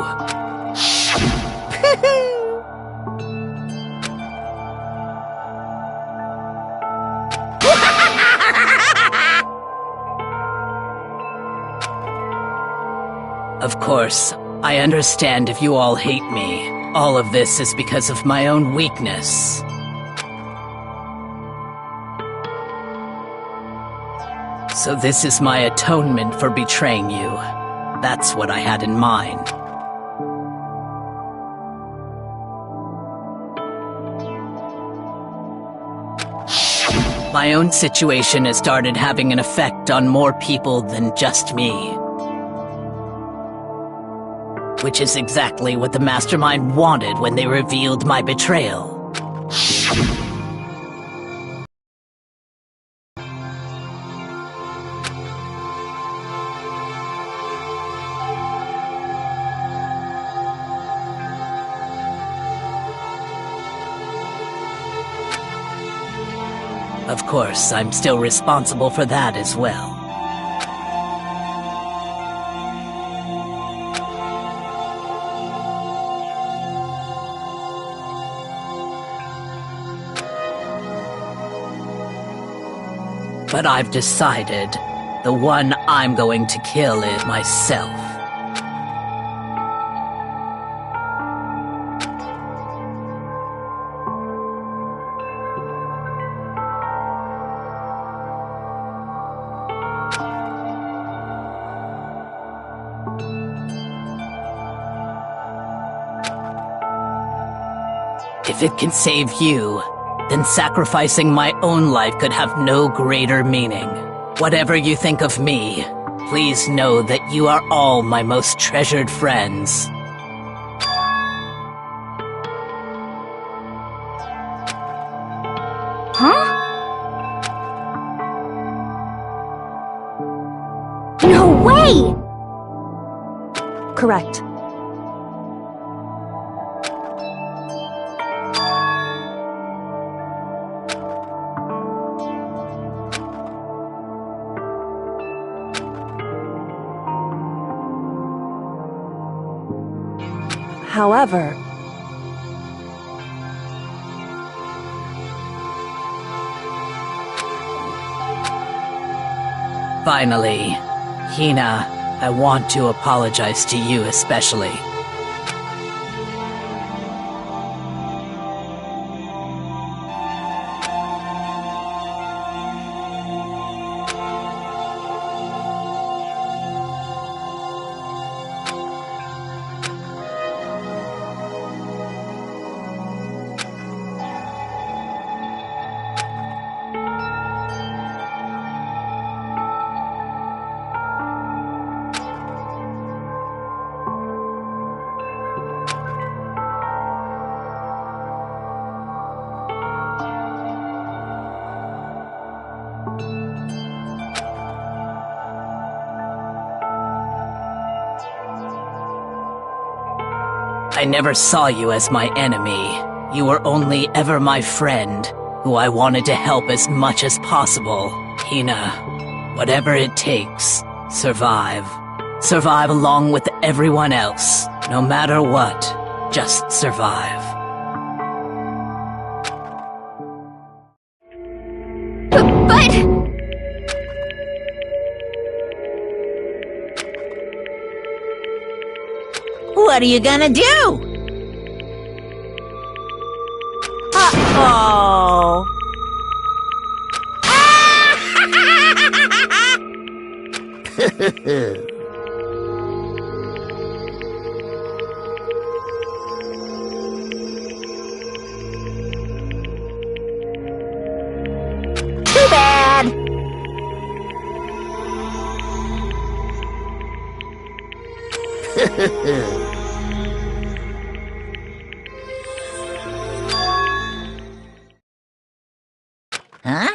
Of course, I understand if you all hate me. All of this is because of my own weakness. So this is my atonement for betraying you. That's what I had in mind. My own situation has started having an effect on more people than just me. Which is exactly what the mastermind wanted when they revealed my betrayal. Of course, I'm still responsible for that as well. But I've decided the one I'm going to kill is myself. If it can save you, then sacrificing my own life could have no greater meaning. Whatever you think of me, please know that you are all my most treasured friends. Huh? No way! Correct. However, finally, Hina, I want to apologize to you especially. I never saw you as my enemy. You were only ever my friend, who I wanted to help as much as possible. Hina, whatever it takes, survive. Survive along with everyone else. No matter what, just survive. But... What are you gonna do? Uh-oh. Too bad. Huh?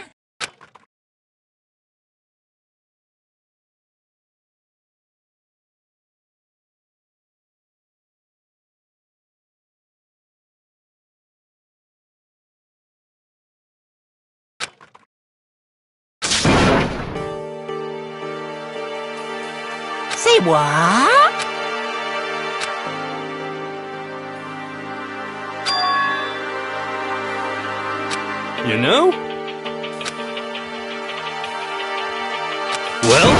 Say what? You know? Well?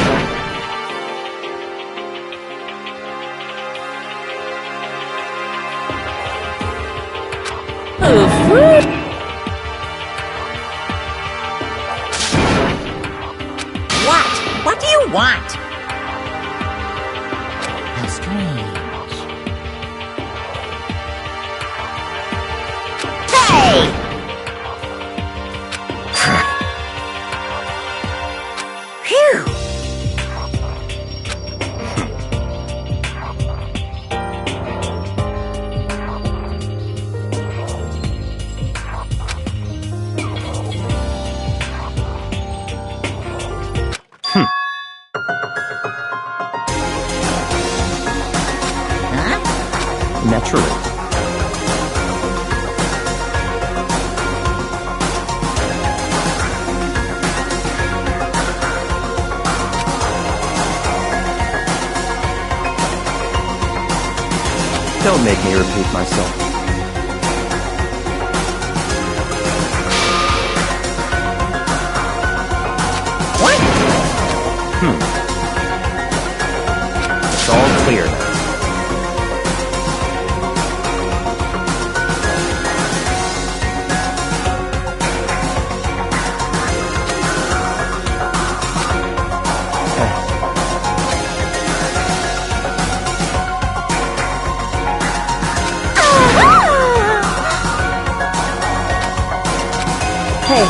What? What do you want? How strange. Hey! Don't make me repeat myself. What? It's all clear now. Hey,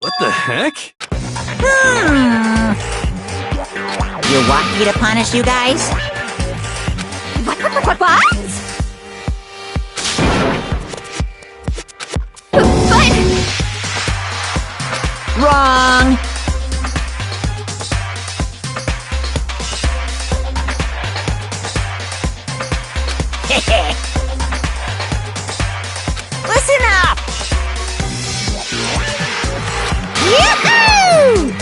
What the heck? You want me to punish you guys? What? Wrong! Listen up! Yahoo!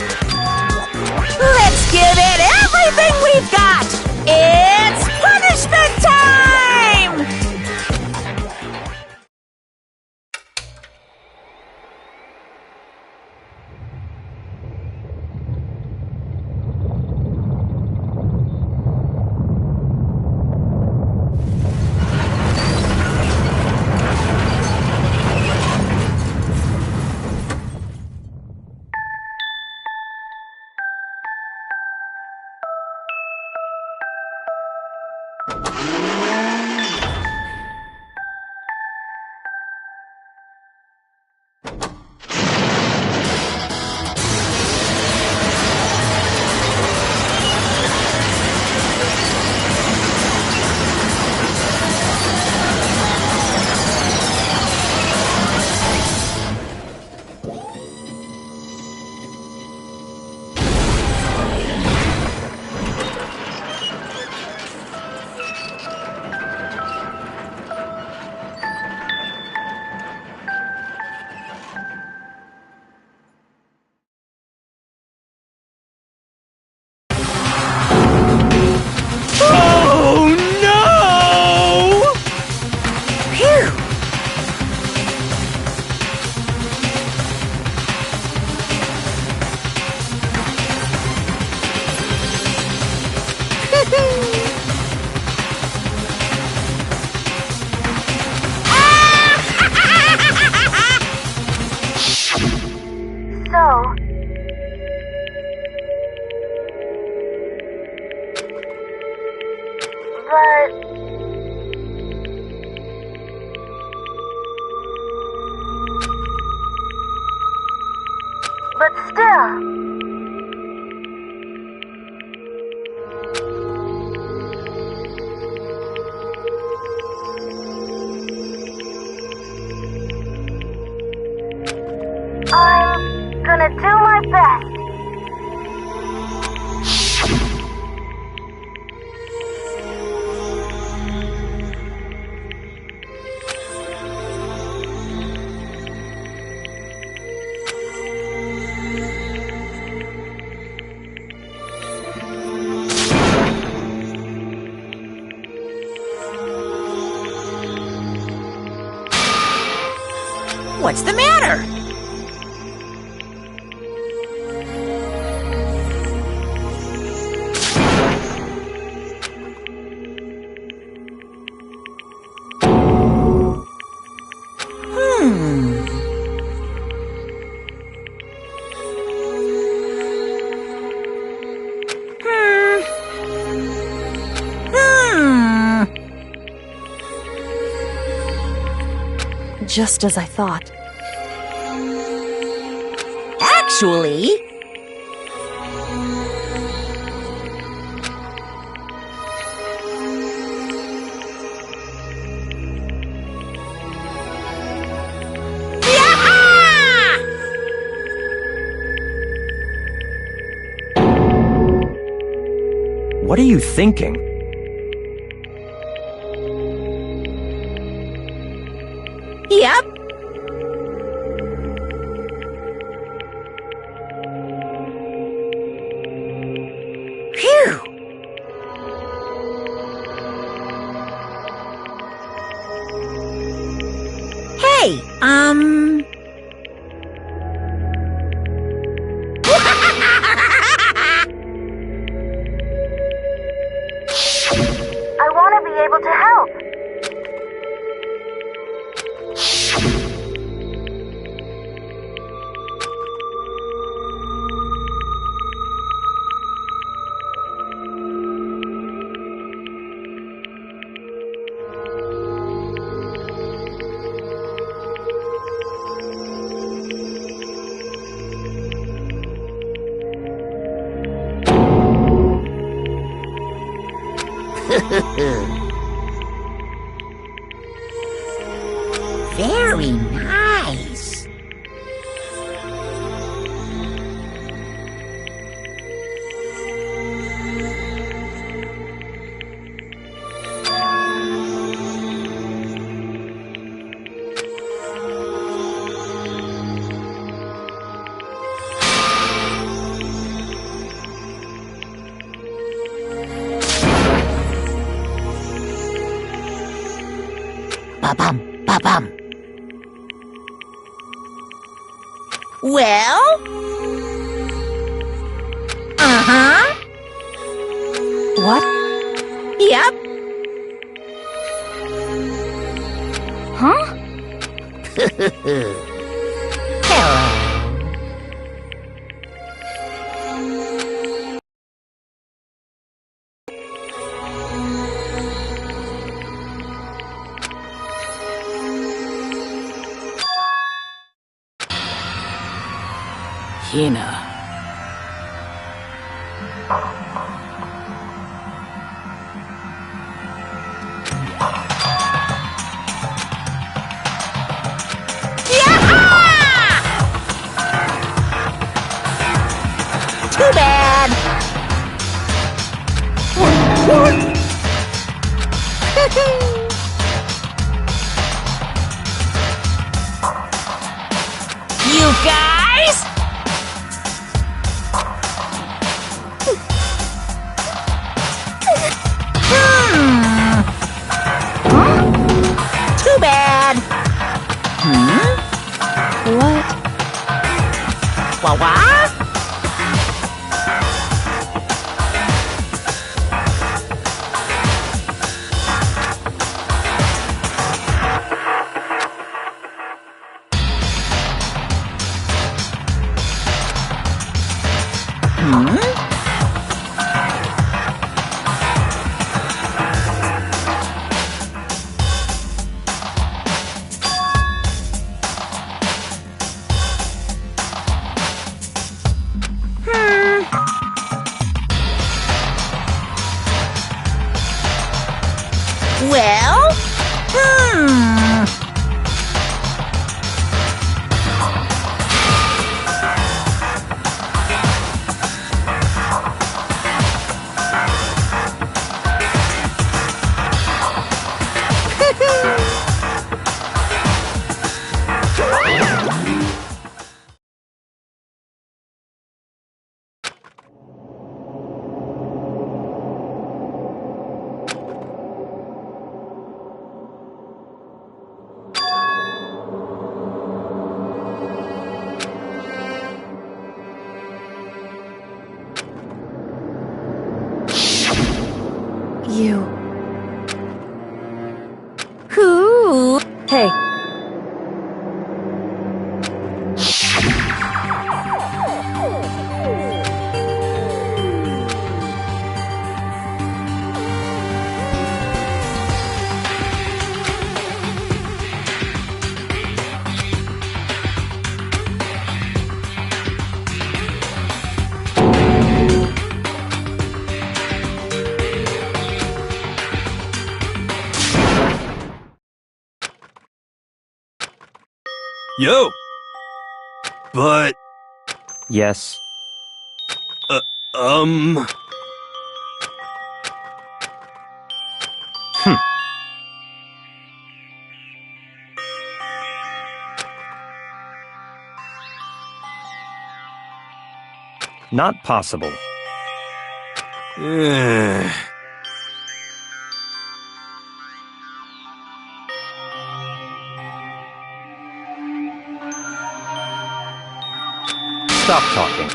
Let's give it everything we've got! It's punishment time! Oh no! Phew! But still. I'm gonna do my best. What's the matter? just as I thought. Actually... What are you thinking? Yep. I want to be able to help. Very nice. Ba-bum, ba-bum. Well? Uh-huh. What? Yep. Huh? Hello. Hina. Too bad. You guys? Too bad. What? What? Well, You. who? Hey. Yo! But, Yes. um... Not possible. eh. stop talking.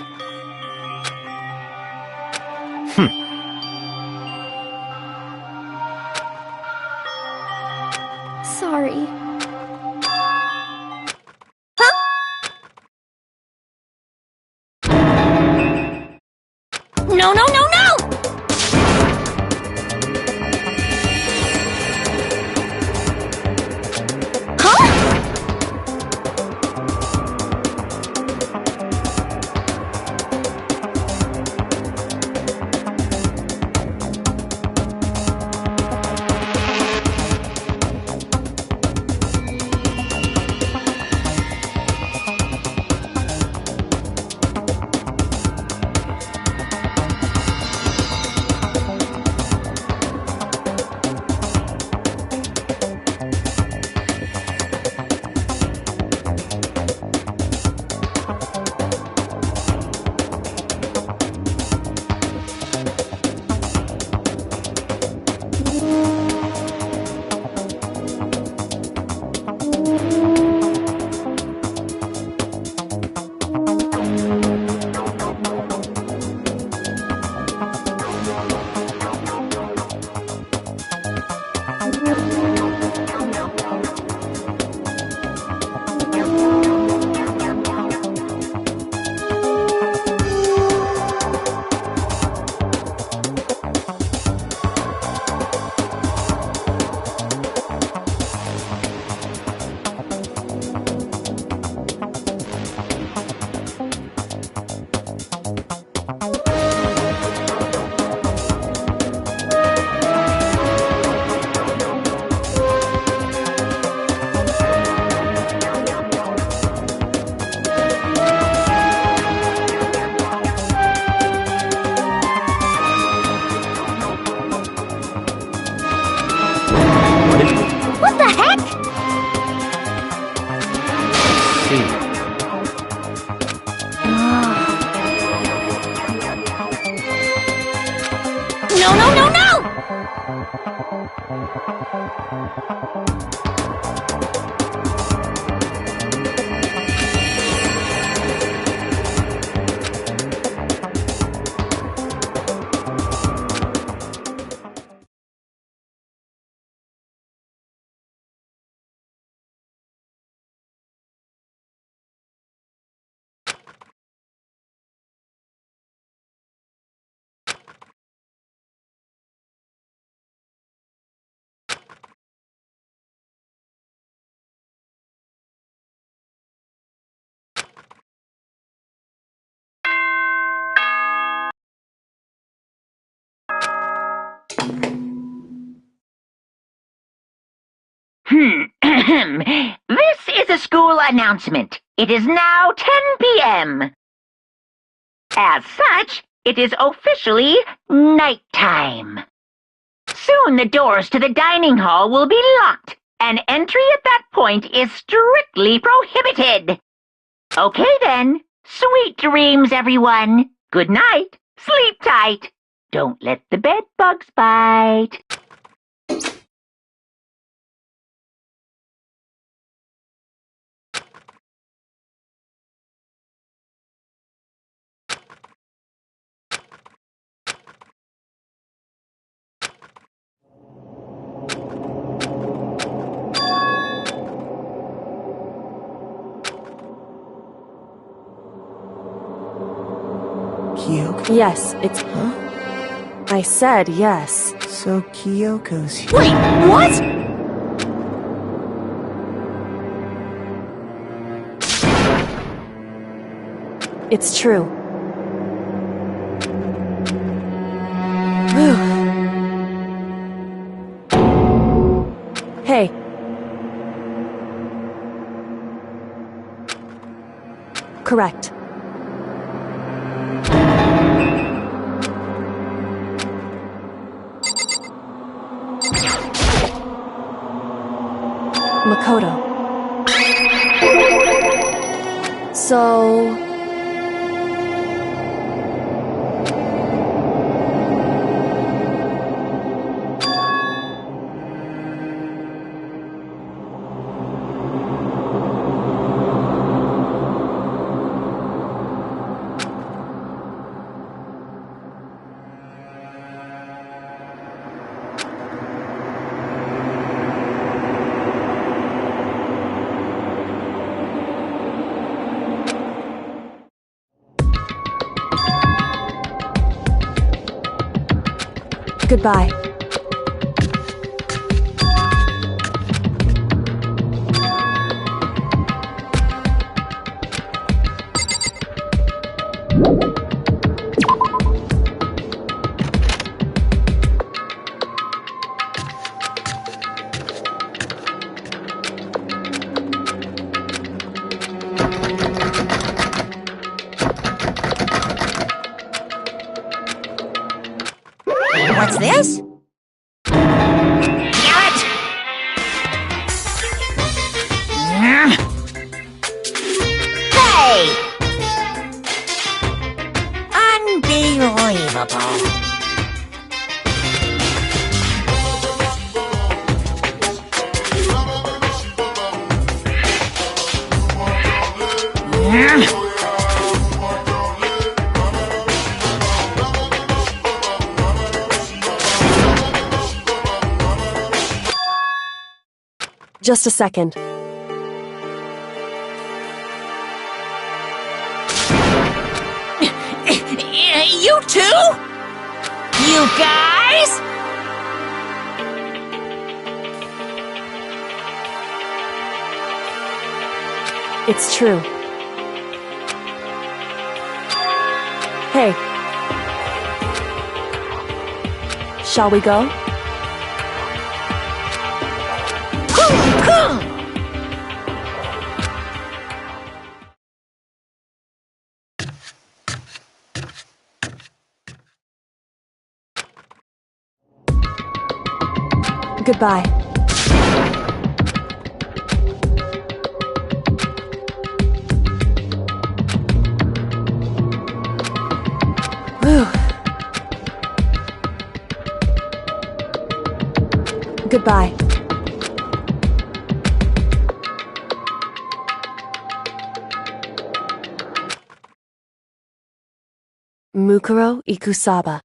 Sorry. No, no, no, no! What the heck? No, no, no, no! This is a school announcement. It is now 10 p.m. As such, it is officially nighttime. Soon the doors to the dining hall will be locked, and entry at that point is strictly prohibited. Okay then, sweet dreams, everyone. Good night. Sleep tight. Don't let the bed bugs bite. Kyoko? Yes, it's... Huh? I said yes. So Kyoko's here. Wait, what? It's true. Hey. Correct. Makoto. So... Goodbye. What's this? Carrot! Hey! Unbelievable. Just a second. You too? You guys? It's true. Hey. Shall we go? Goodbye. Whew. Goodbye. Mukuro Ikusaba.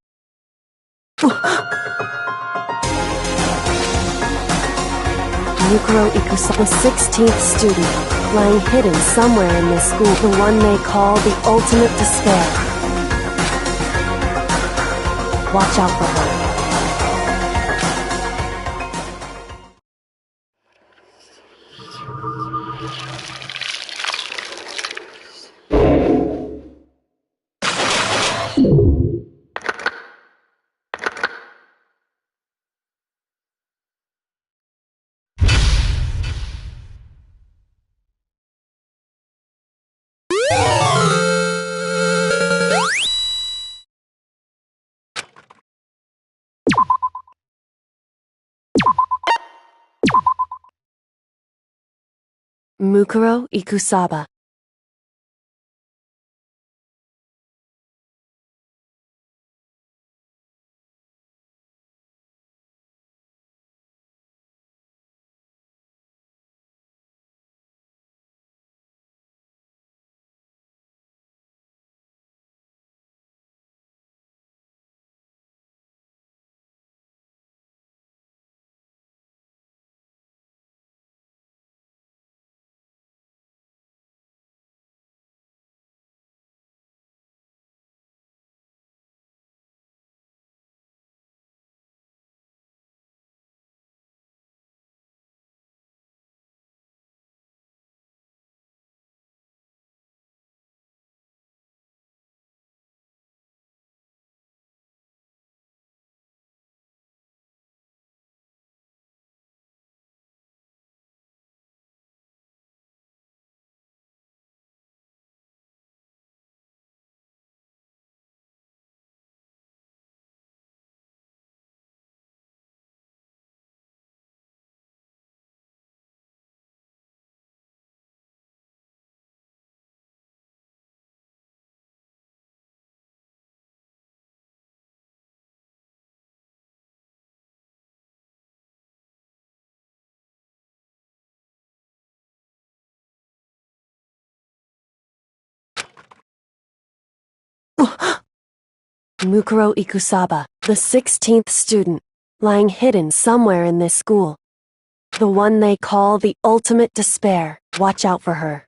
Mukuro Ikusaba, the 16th student, lying hidden somewhere in this school, the one they call the ultimate despair. Watch out for her. Mukuro Ikusaba. Mukuro Ikusaba, the 16th student, lying hidden somewhere in this school. The one they call the ultimate despair. Watch out for her.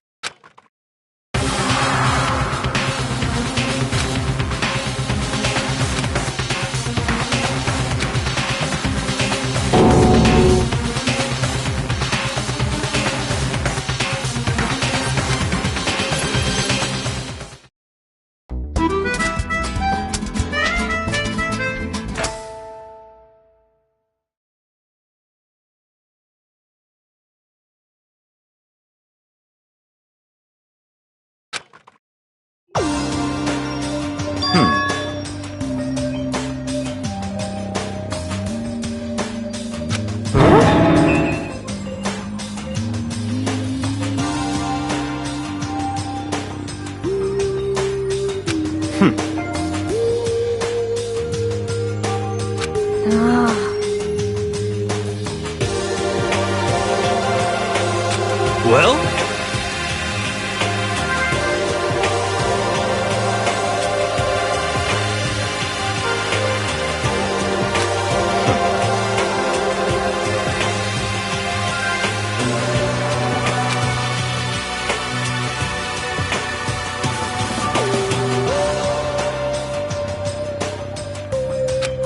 Well?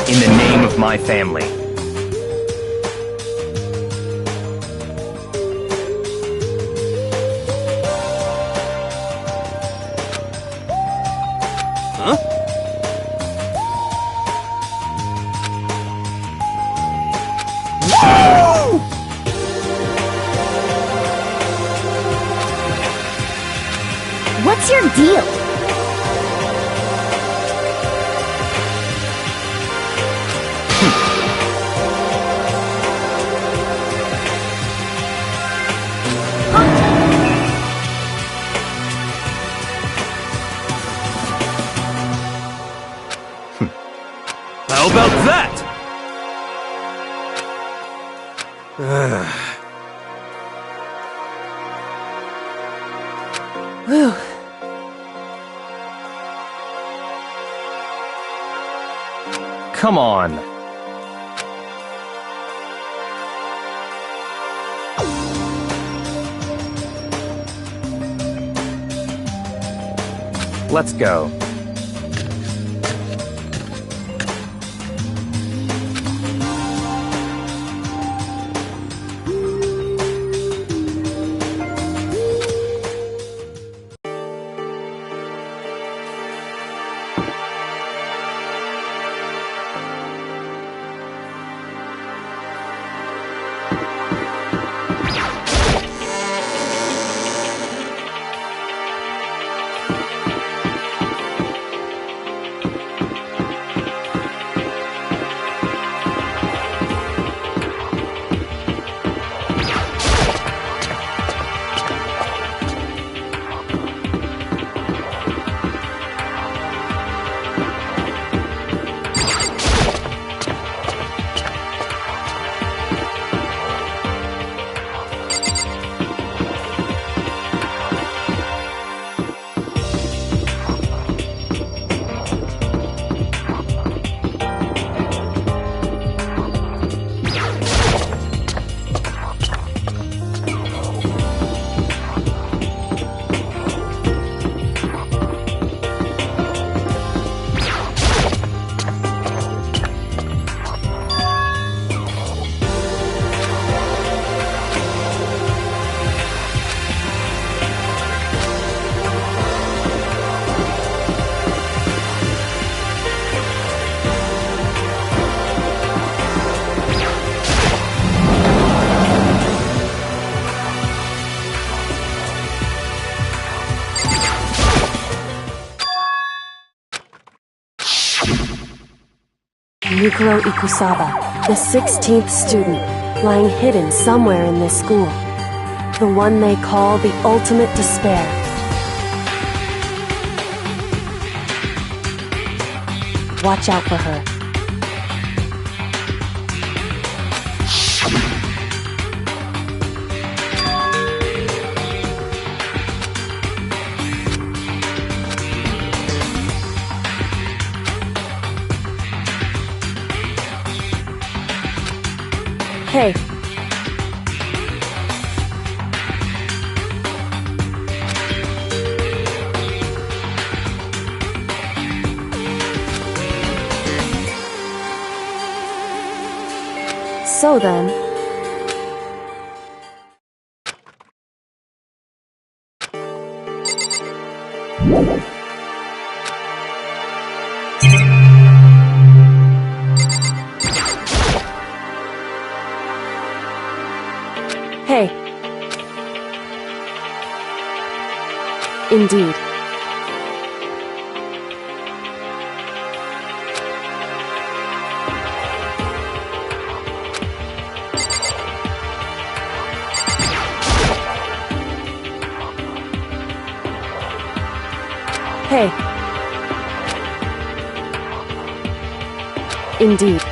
In the name of my family. Huh? Whoa! What's your deal? How about that? Whew. Come on. Let's go. Mikuro Ikusaba, the 16th student, lying hidden somewhere in this school. The one they call the ultimate despair. Watch out for her. Hey. So then... Hey. Indeed. Hey. Indeed.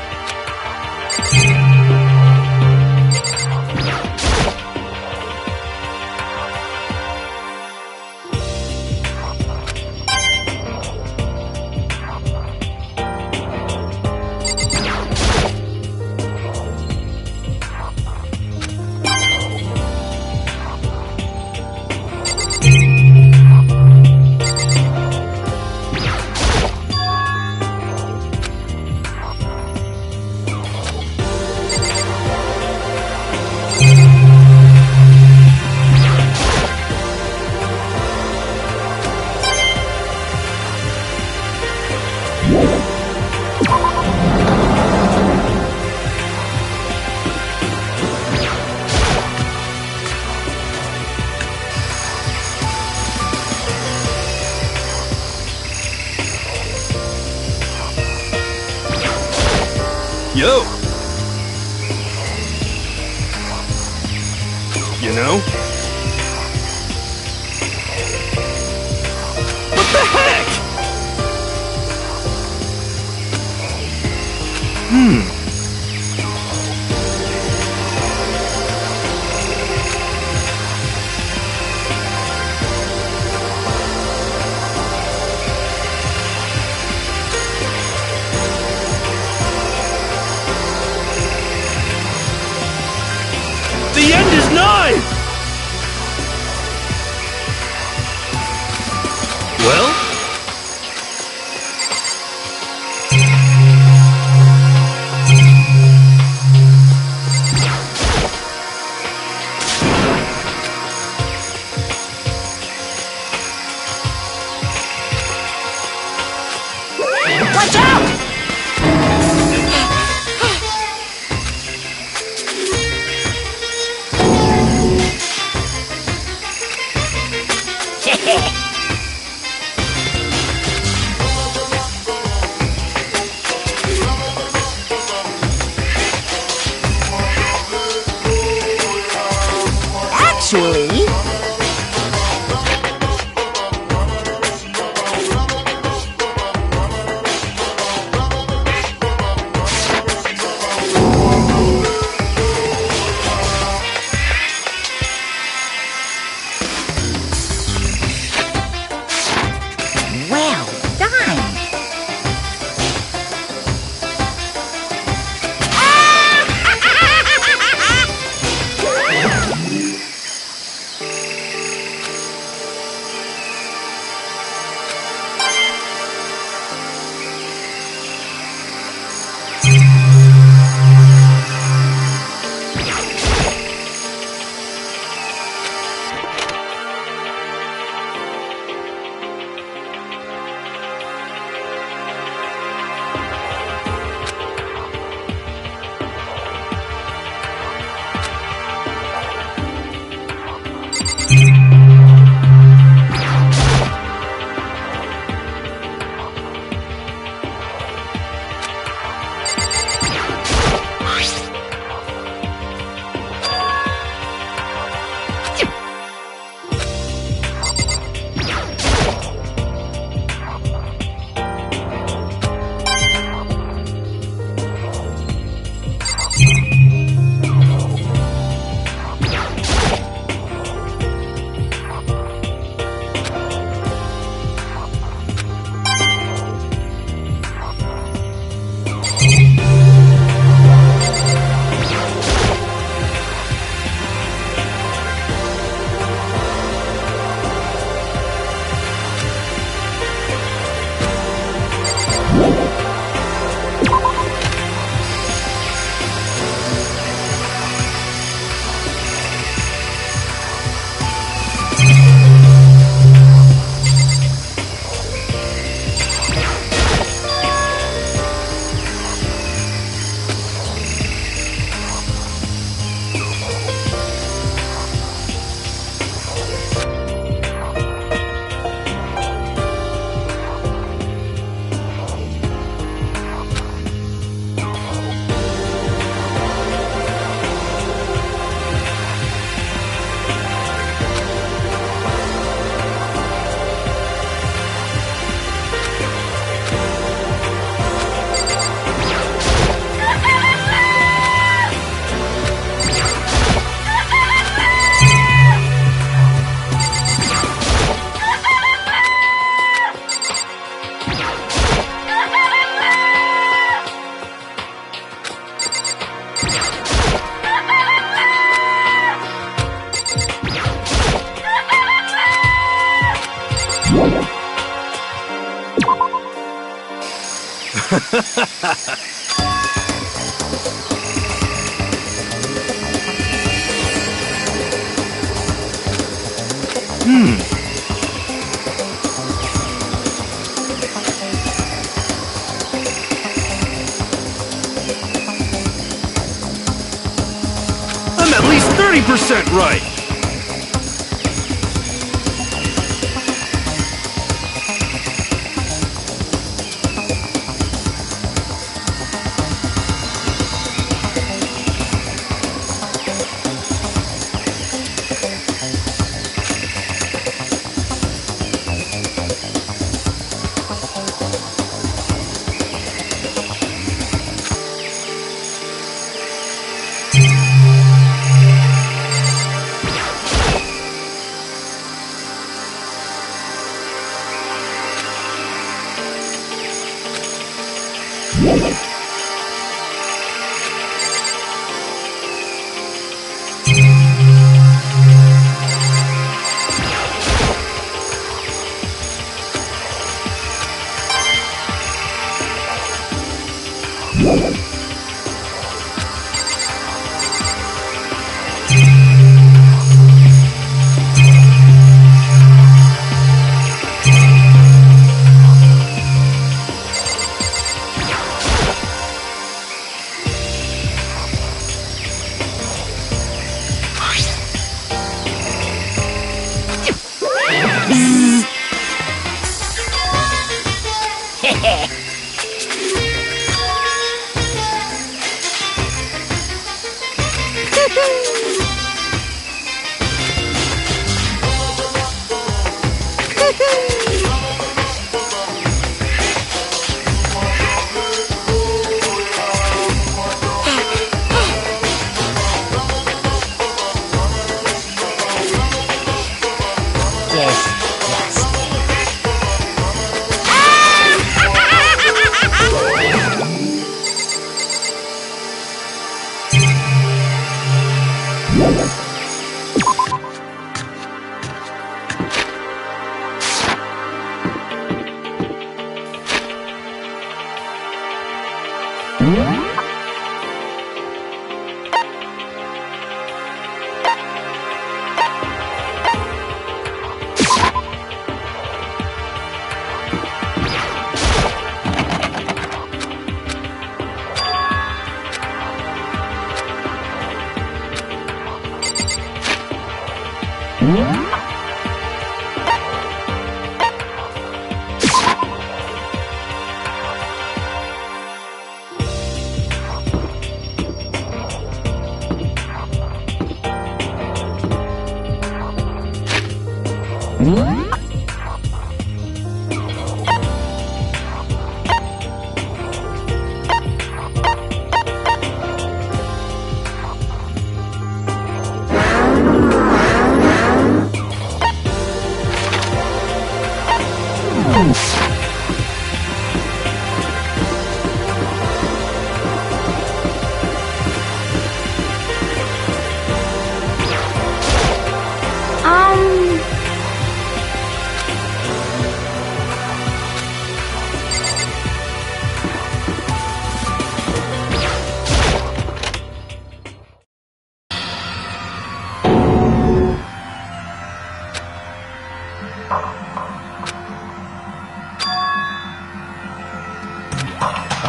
Yo! You know? What the heck?! The end is nigh! Well? Watch out! Actually... Well done! I'm at least 30% right!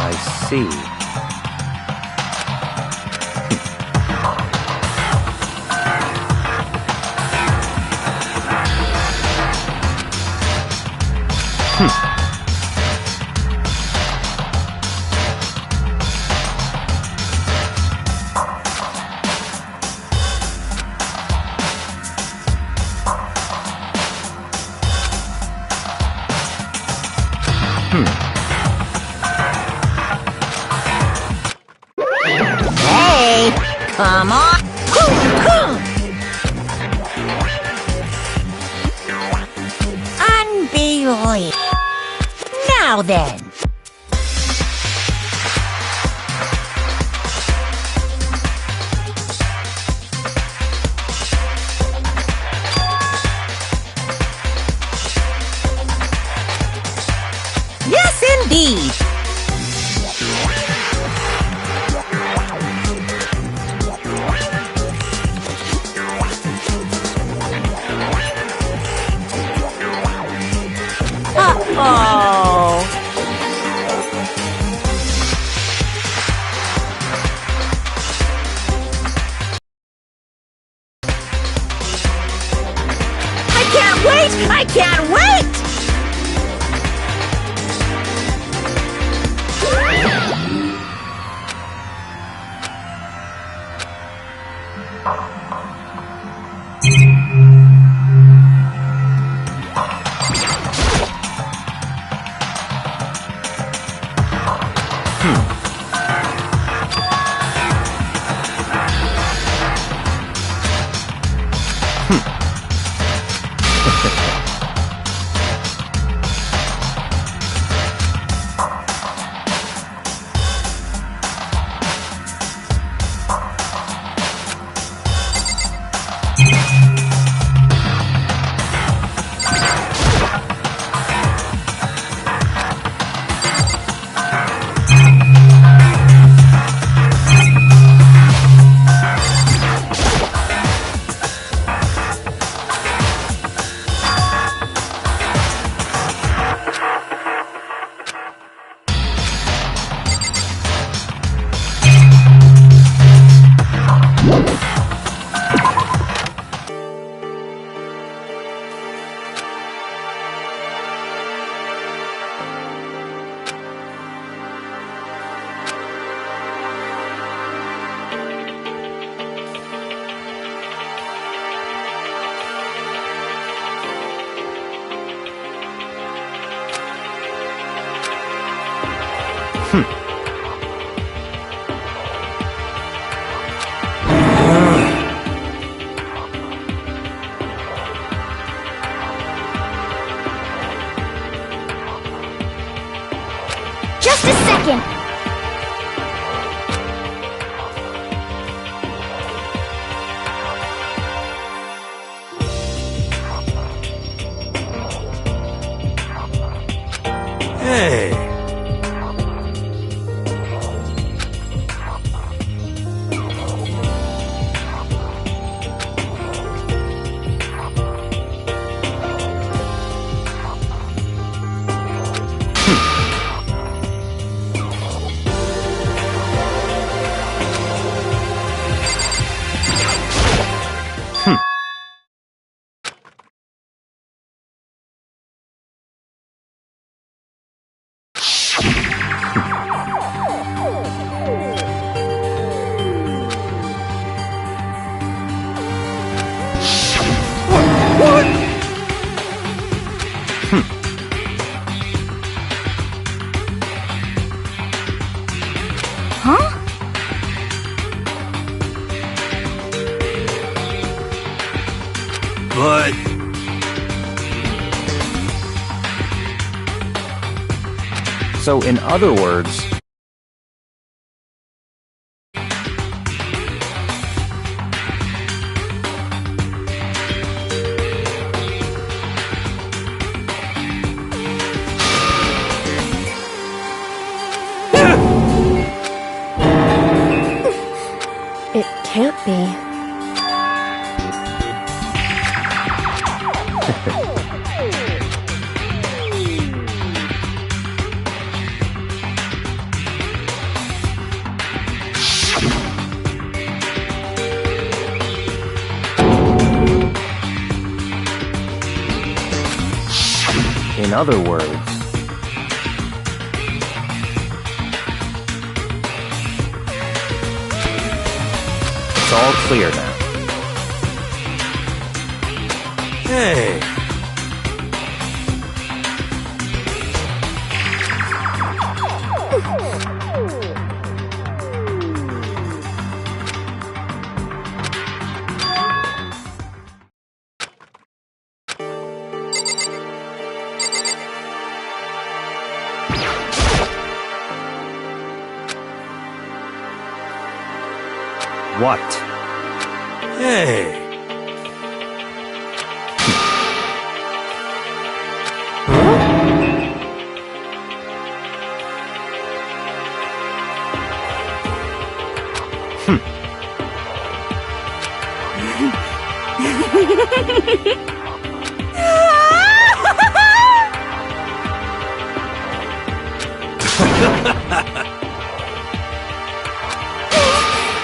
I see. Hey, come on. Unbelievable. Now then. Yes, indeed. can't wait! Just a second. Hey. But... So, in other words, It can't be. in other words, it's all clear now. Hey. What? Hey.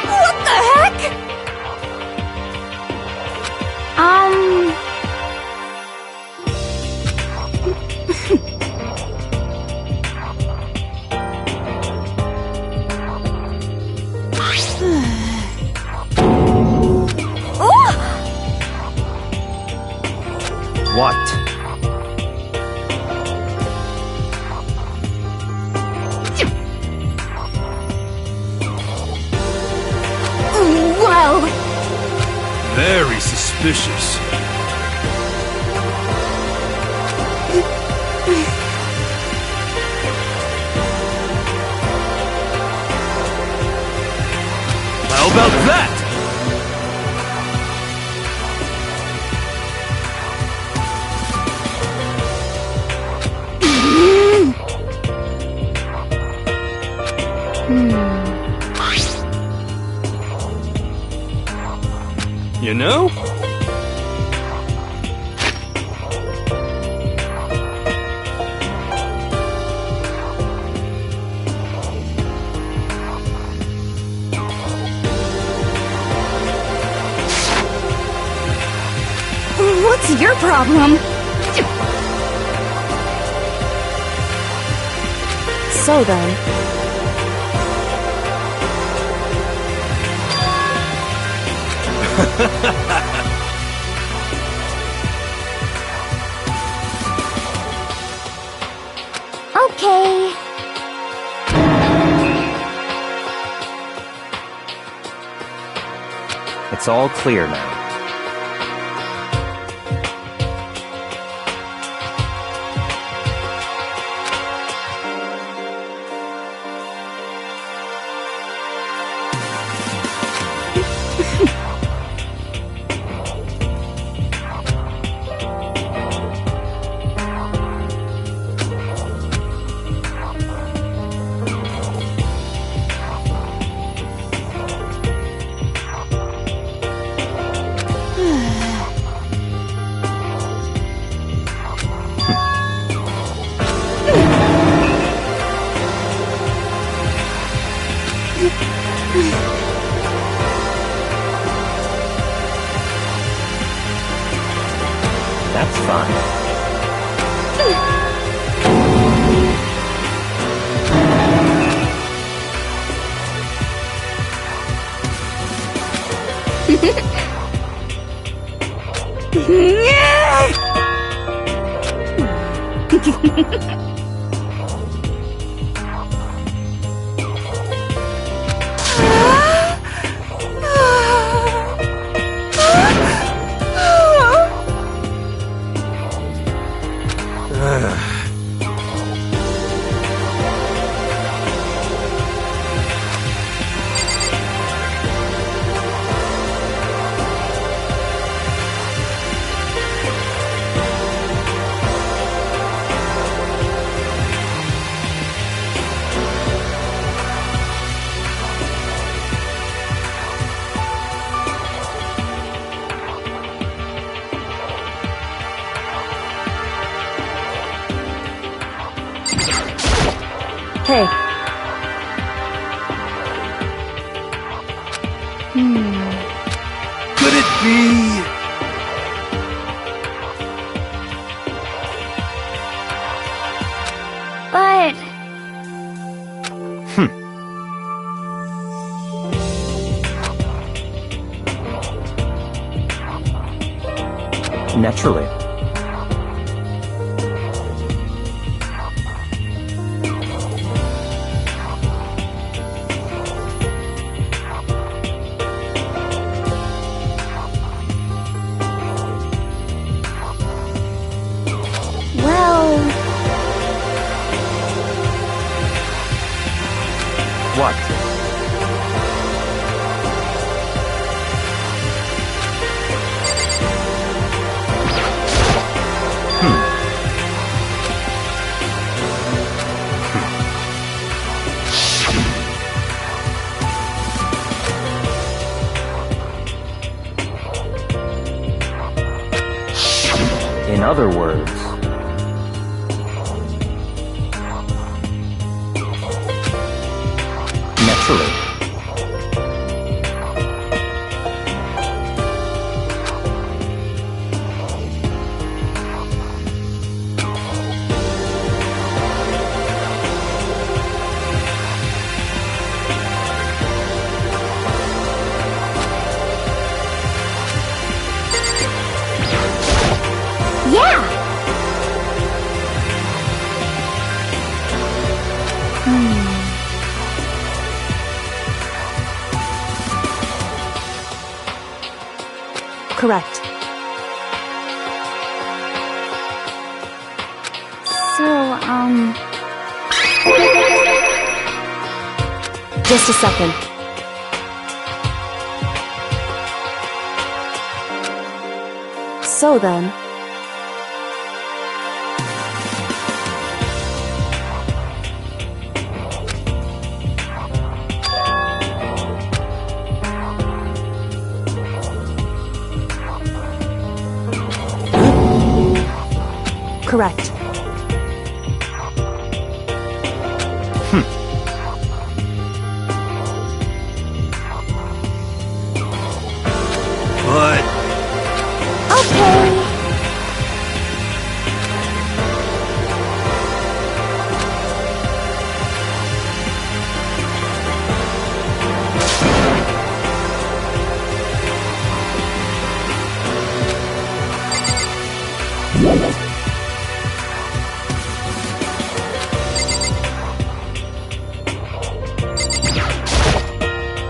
What the heck? What? Well, Very suspicious. How about that? You know? what's your problem? So then, Okay. It's all clear now. That's fun. hey, Could it be? But Naturally. well, What? In other words, naturally. Correct. So, Just a second. So then... Correct. But... Okay.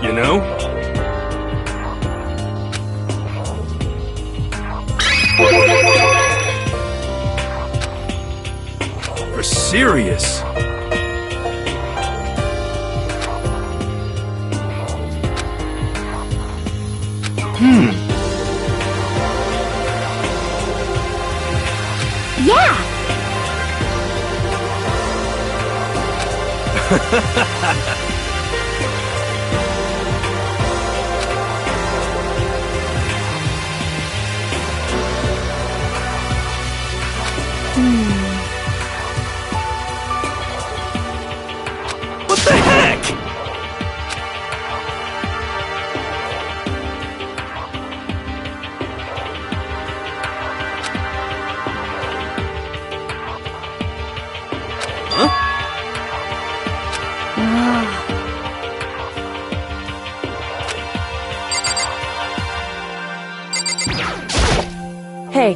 You know? For serious. Yeah. What the heck? Hey.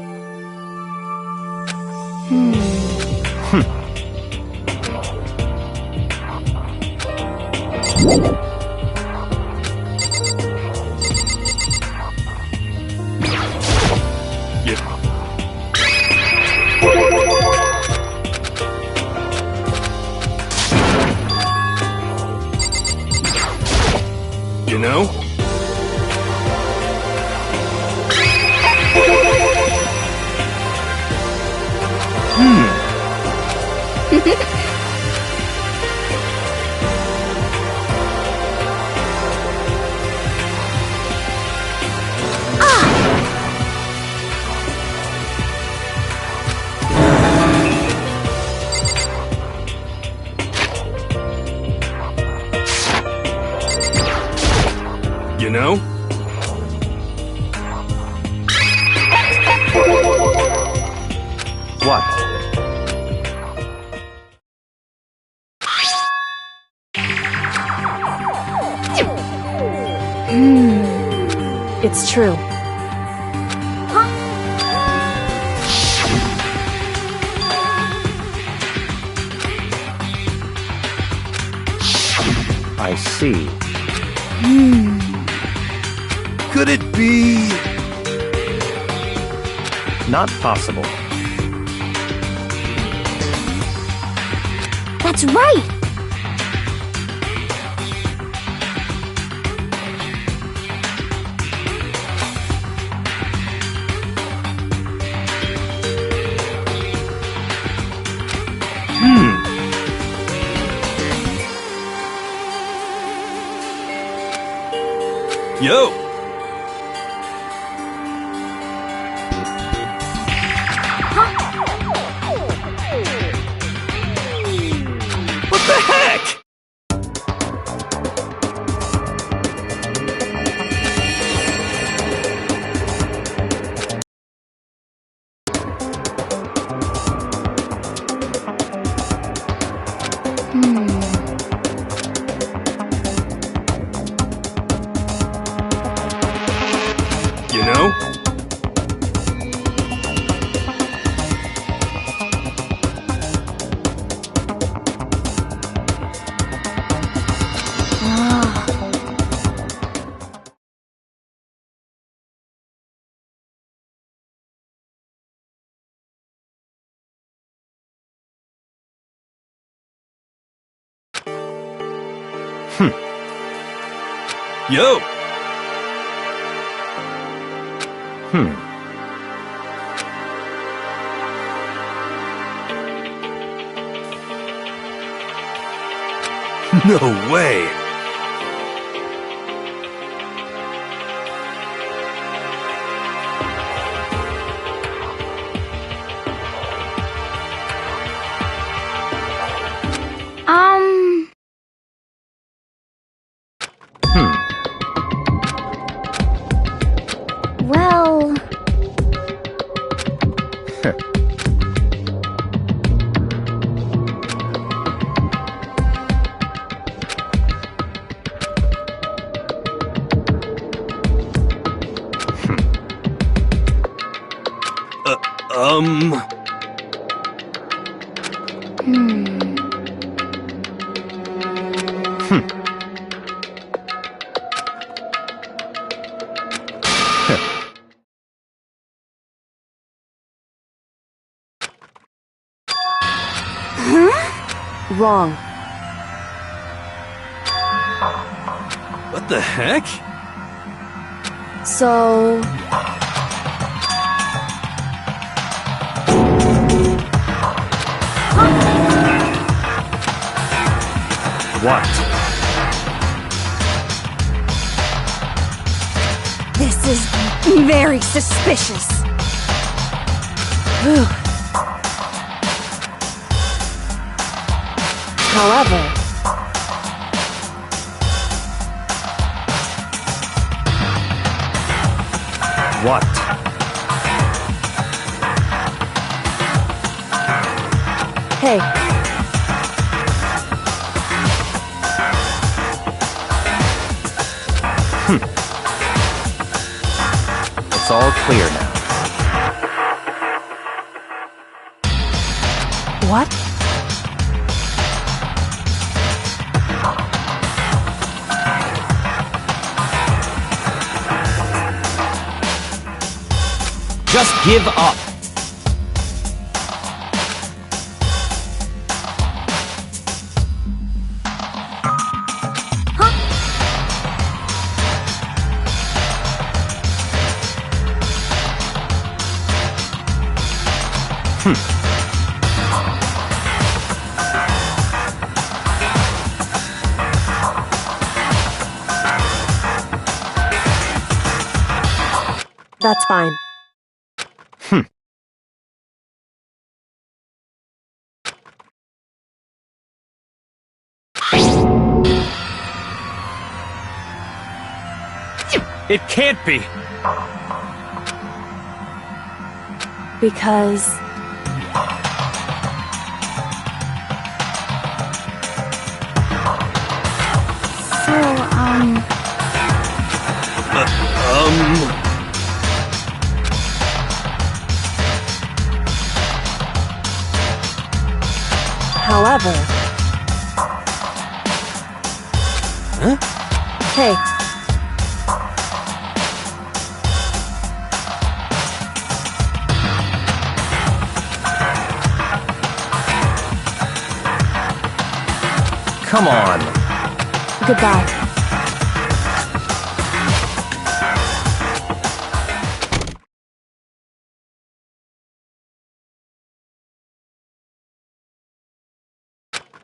You know? You know? What? It's true. I see. Could it be... Not possible. That's right. Yo! What the heck? Yo! No way! Well... Wrong. What the heck? So... What? This is very suspicious. However... What? Hey, It's all clear now. what? Just give up. That's fine. It can't be. Because... However... Huh? Hey, Come on. goodbye.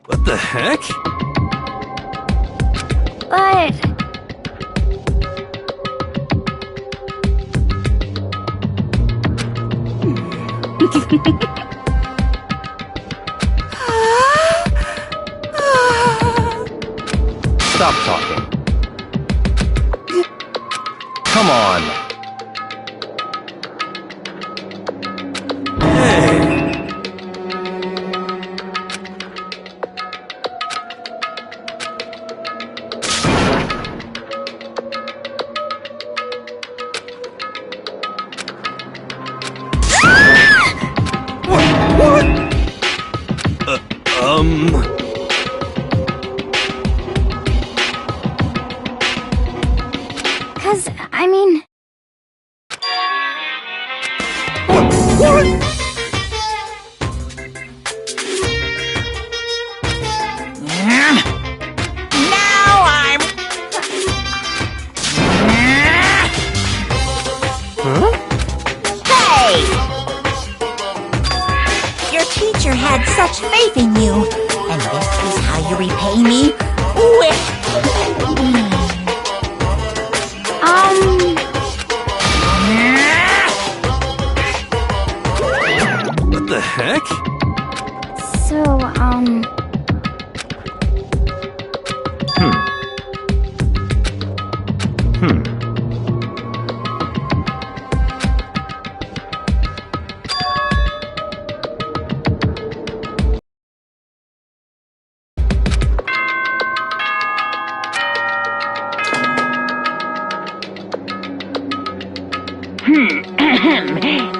What the heck? But... Stop talking. Come on. Hey! Cause, I mean... Now I'm... such faith in you. And this is how you repay me? What the heck? So,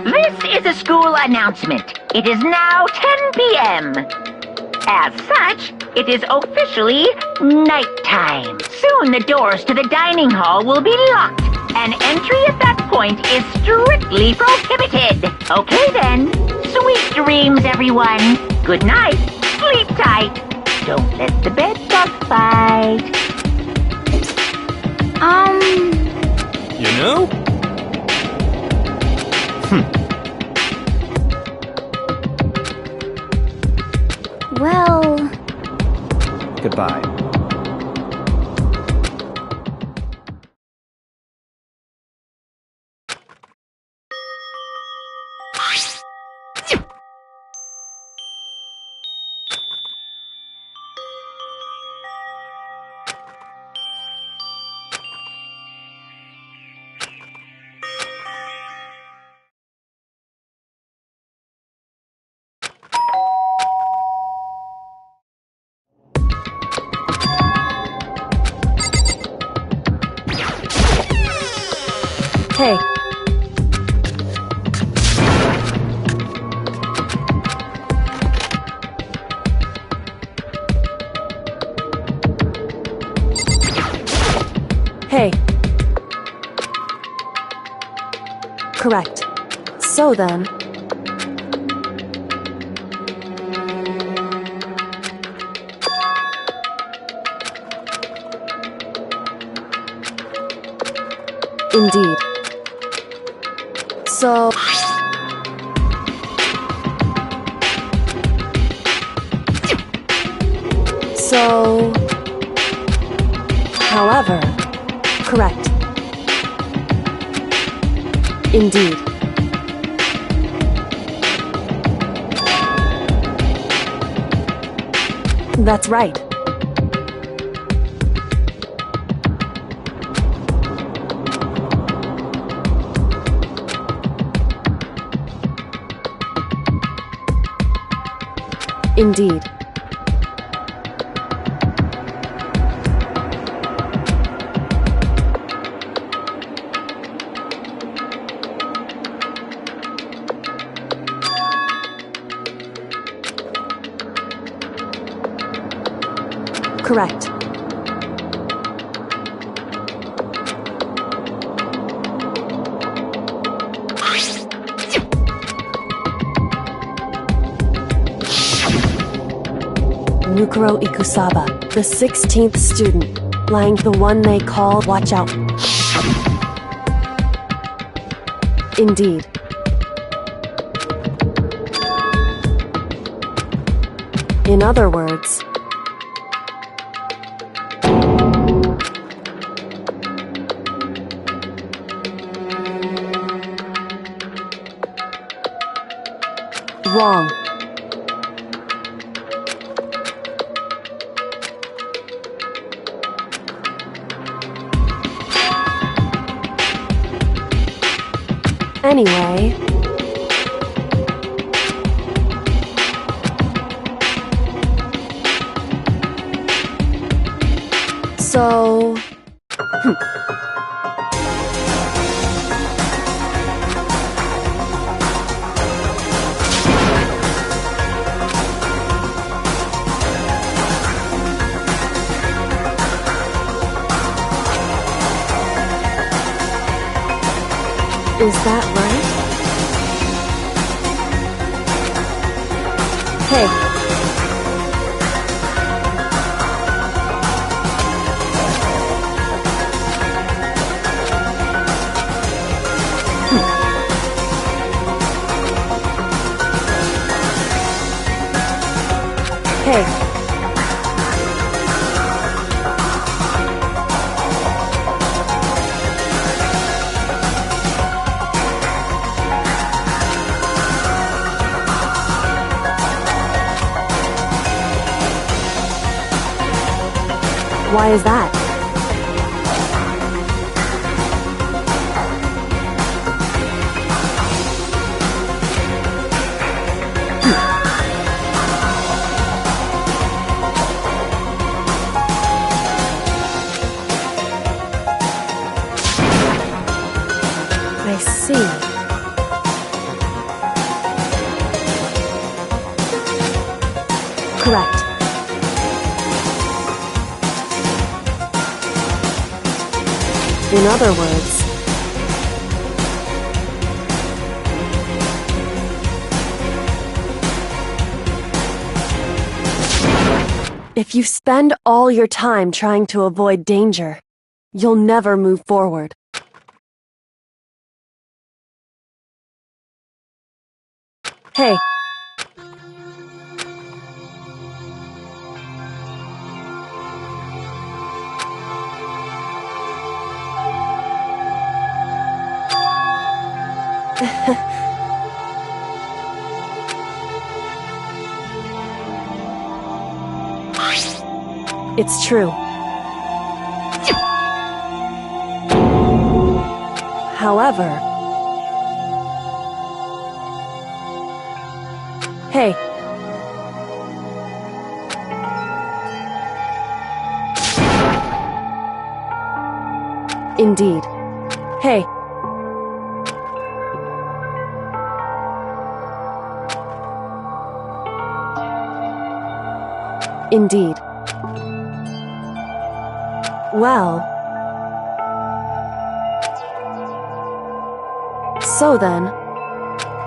This is a school announcement. It is now 10 p.m. As such, it is officially nighttime. Soon the doors to the dining hall will be locked, and entry at that point is strictly prohibited. Okay then. Sweet dreams, everyone. Good night. Sleep tight. Don't let the bed bug bite. You know? well... Goodbye. Hey. Hey. Correct. So then... Indeed. So... However... Correct. Indeed. That's right. Indeed. Correct. Nukuro Ikusaba, the 16th student, lying the one they call Watch Out. Indeed. In other words... Wrong. Anyway... So... Is that right? Hey. Why is that? I see. Correct. In other words, if you spend all your time trying to avoid danger, you'll never move forward. Hey. It's true. However... Hey. Indeed. Hey. Indeed. Well... So then,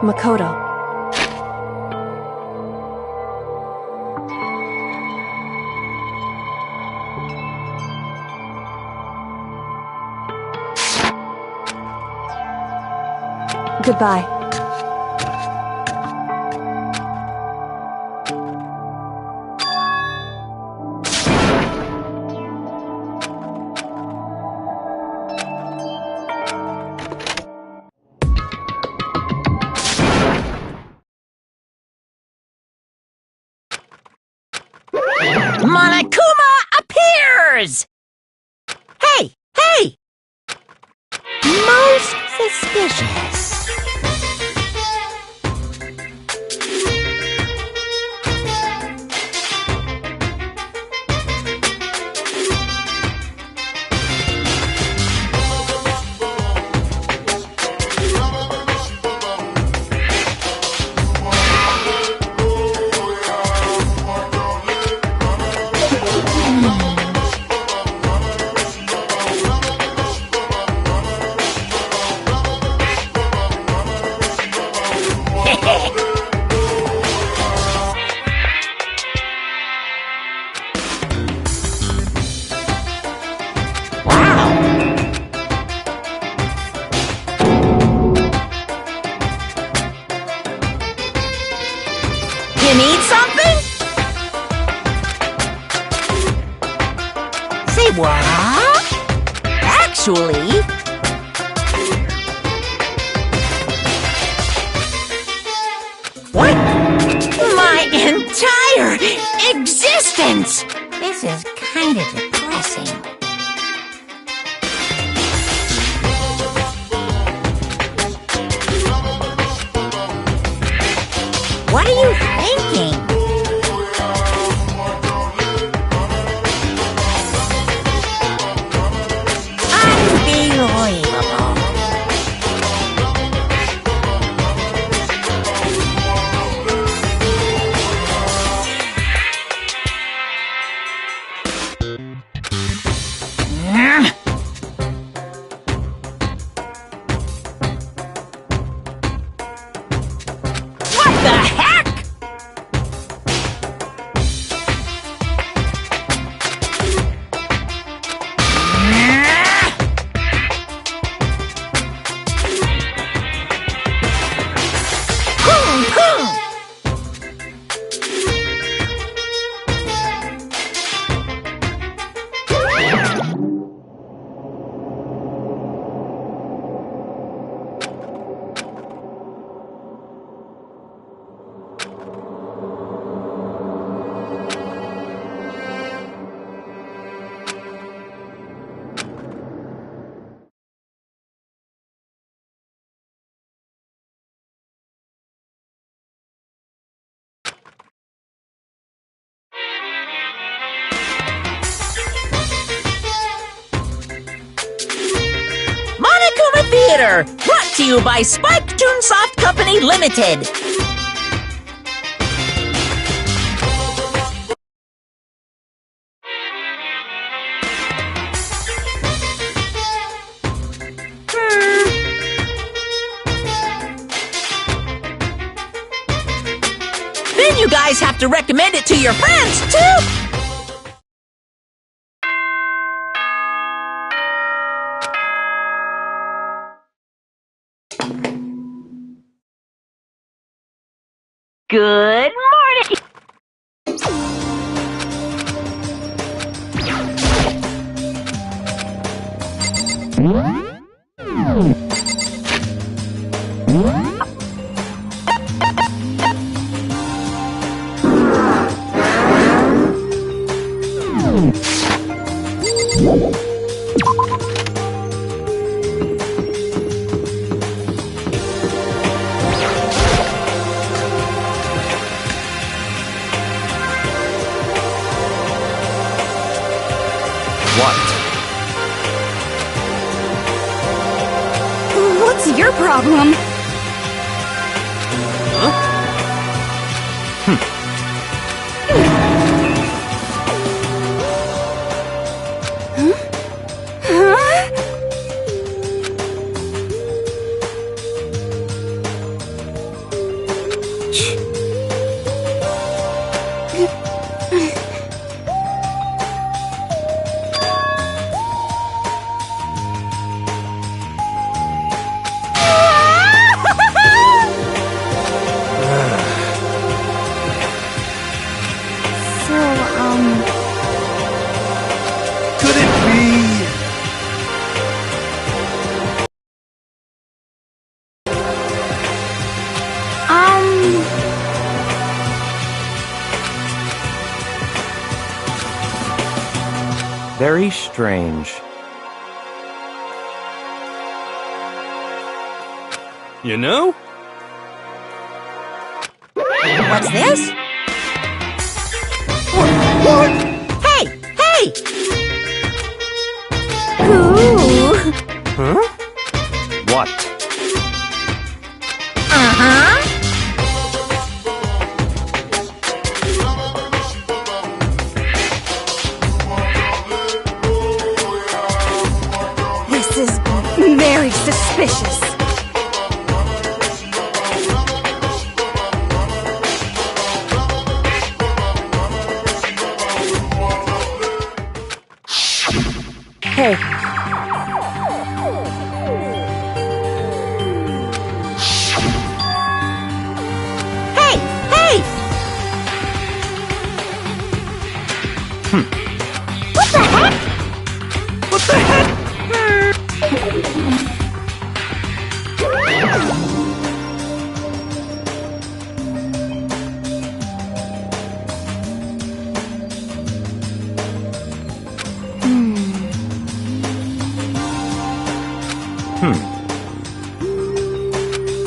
Makoto. Goodbye. Monokuma appears! Hey! Hey! Most suspicious. You need something? Say what? Actually... What? My entire existence! This is kind of depressing. What are you thinking? Unbelievable. What the heck? Theater, brought to you by Spike Toonsoft Company Limited. Then you guys have to recommend it to your friends, too! Good morning! What's your problem? Could it be? Very strange. You know? What's this? What? Hey! Hey! Ooh. Huh? What? Uh-huh. This is very suspicious. Hey, Hey! Hey! What the heck?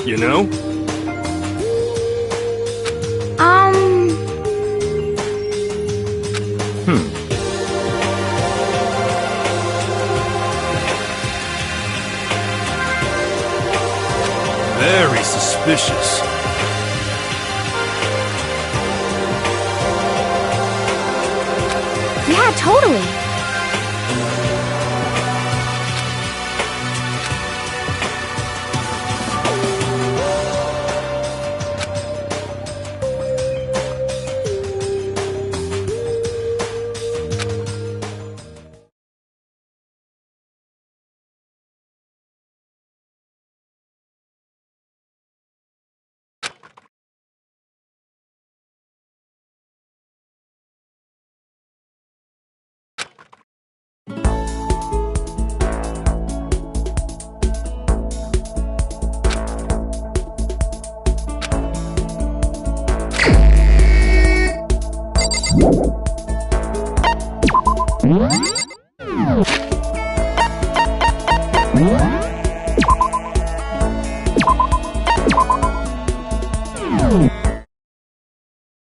You know? Very suspicious. Yeah, totally.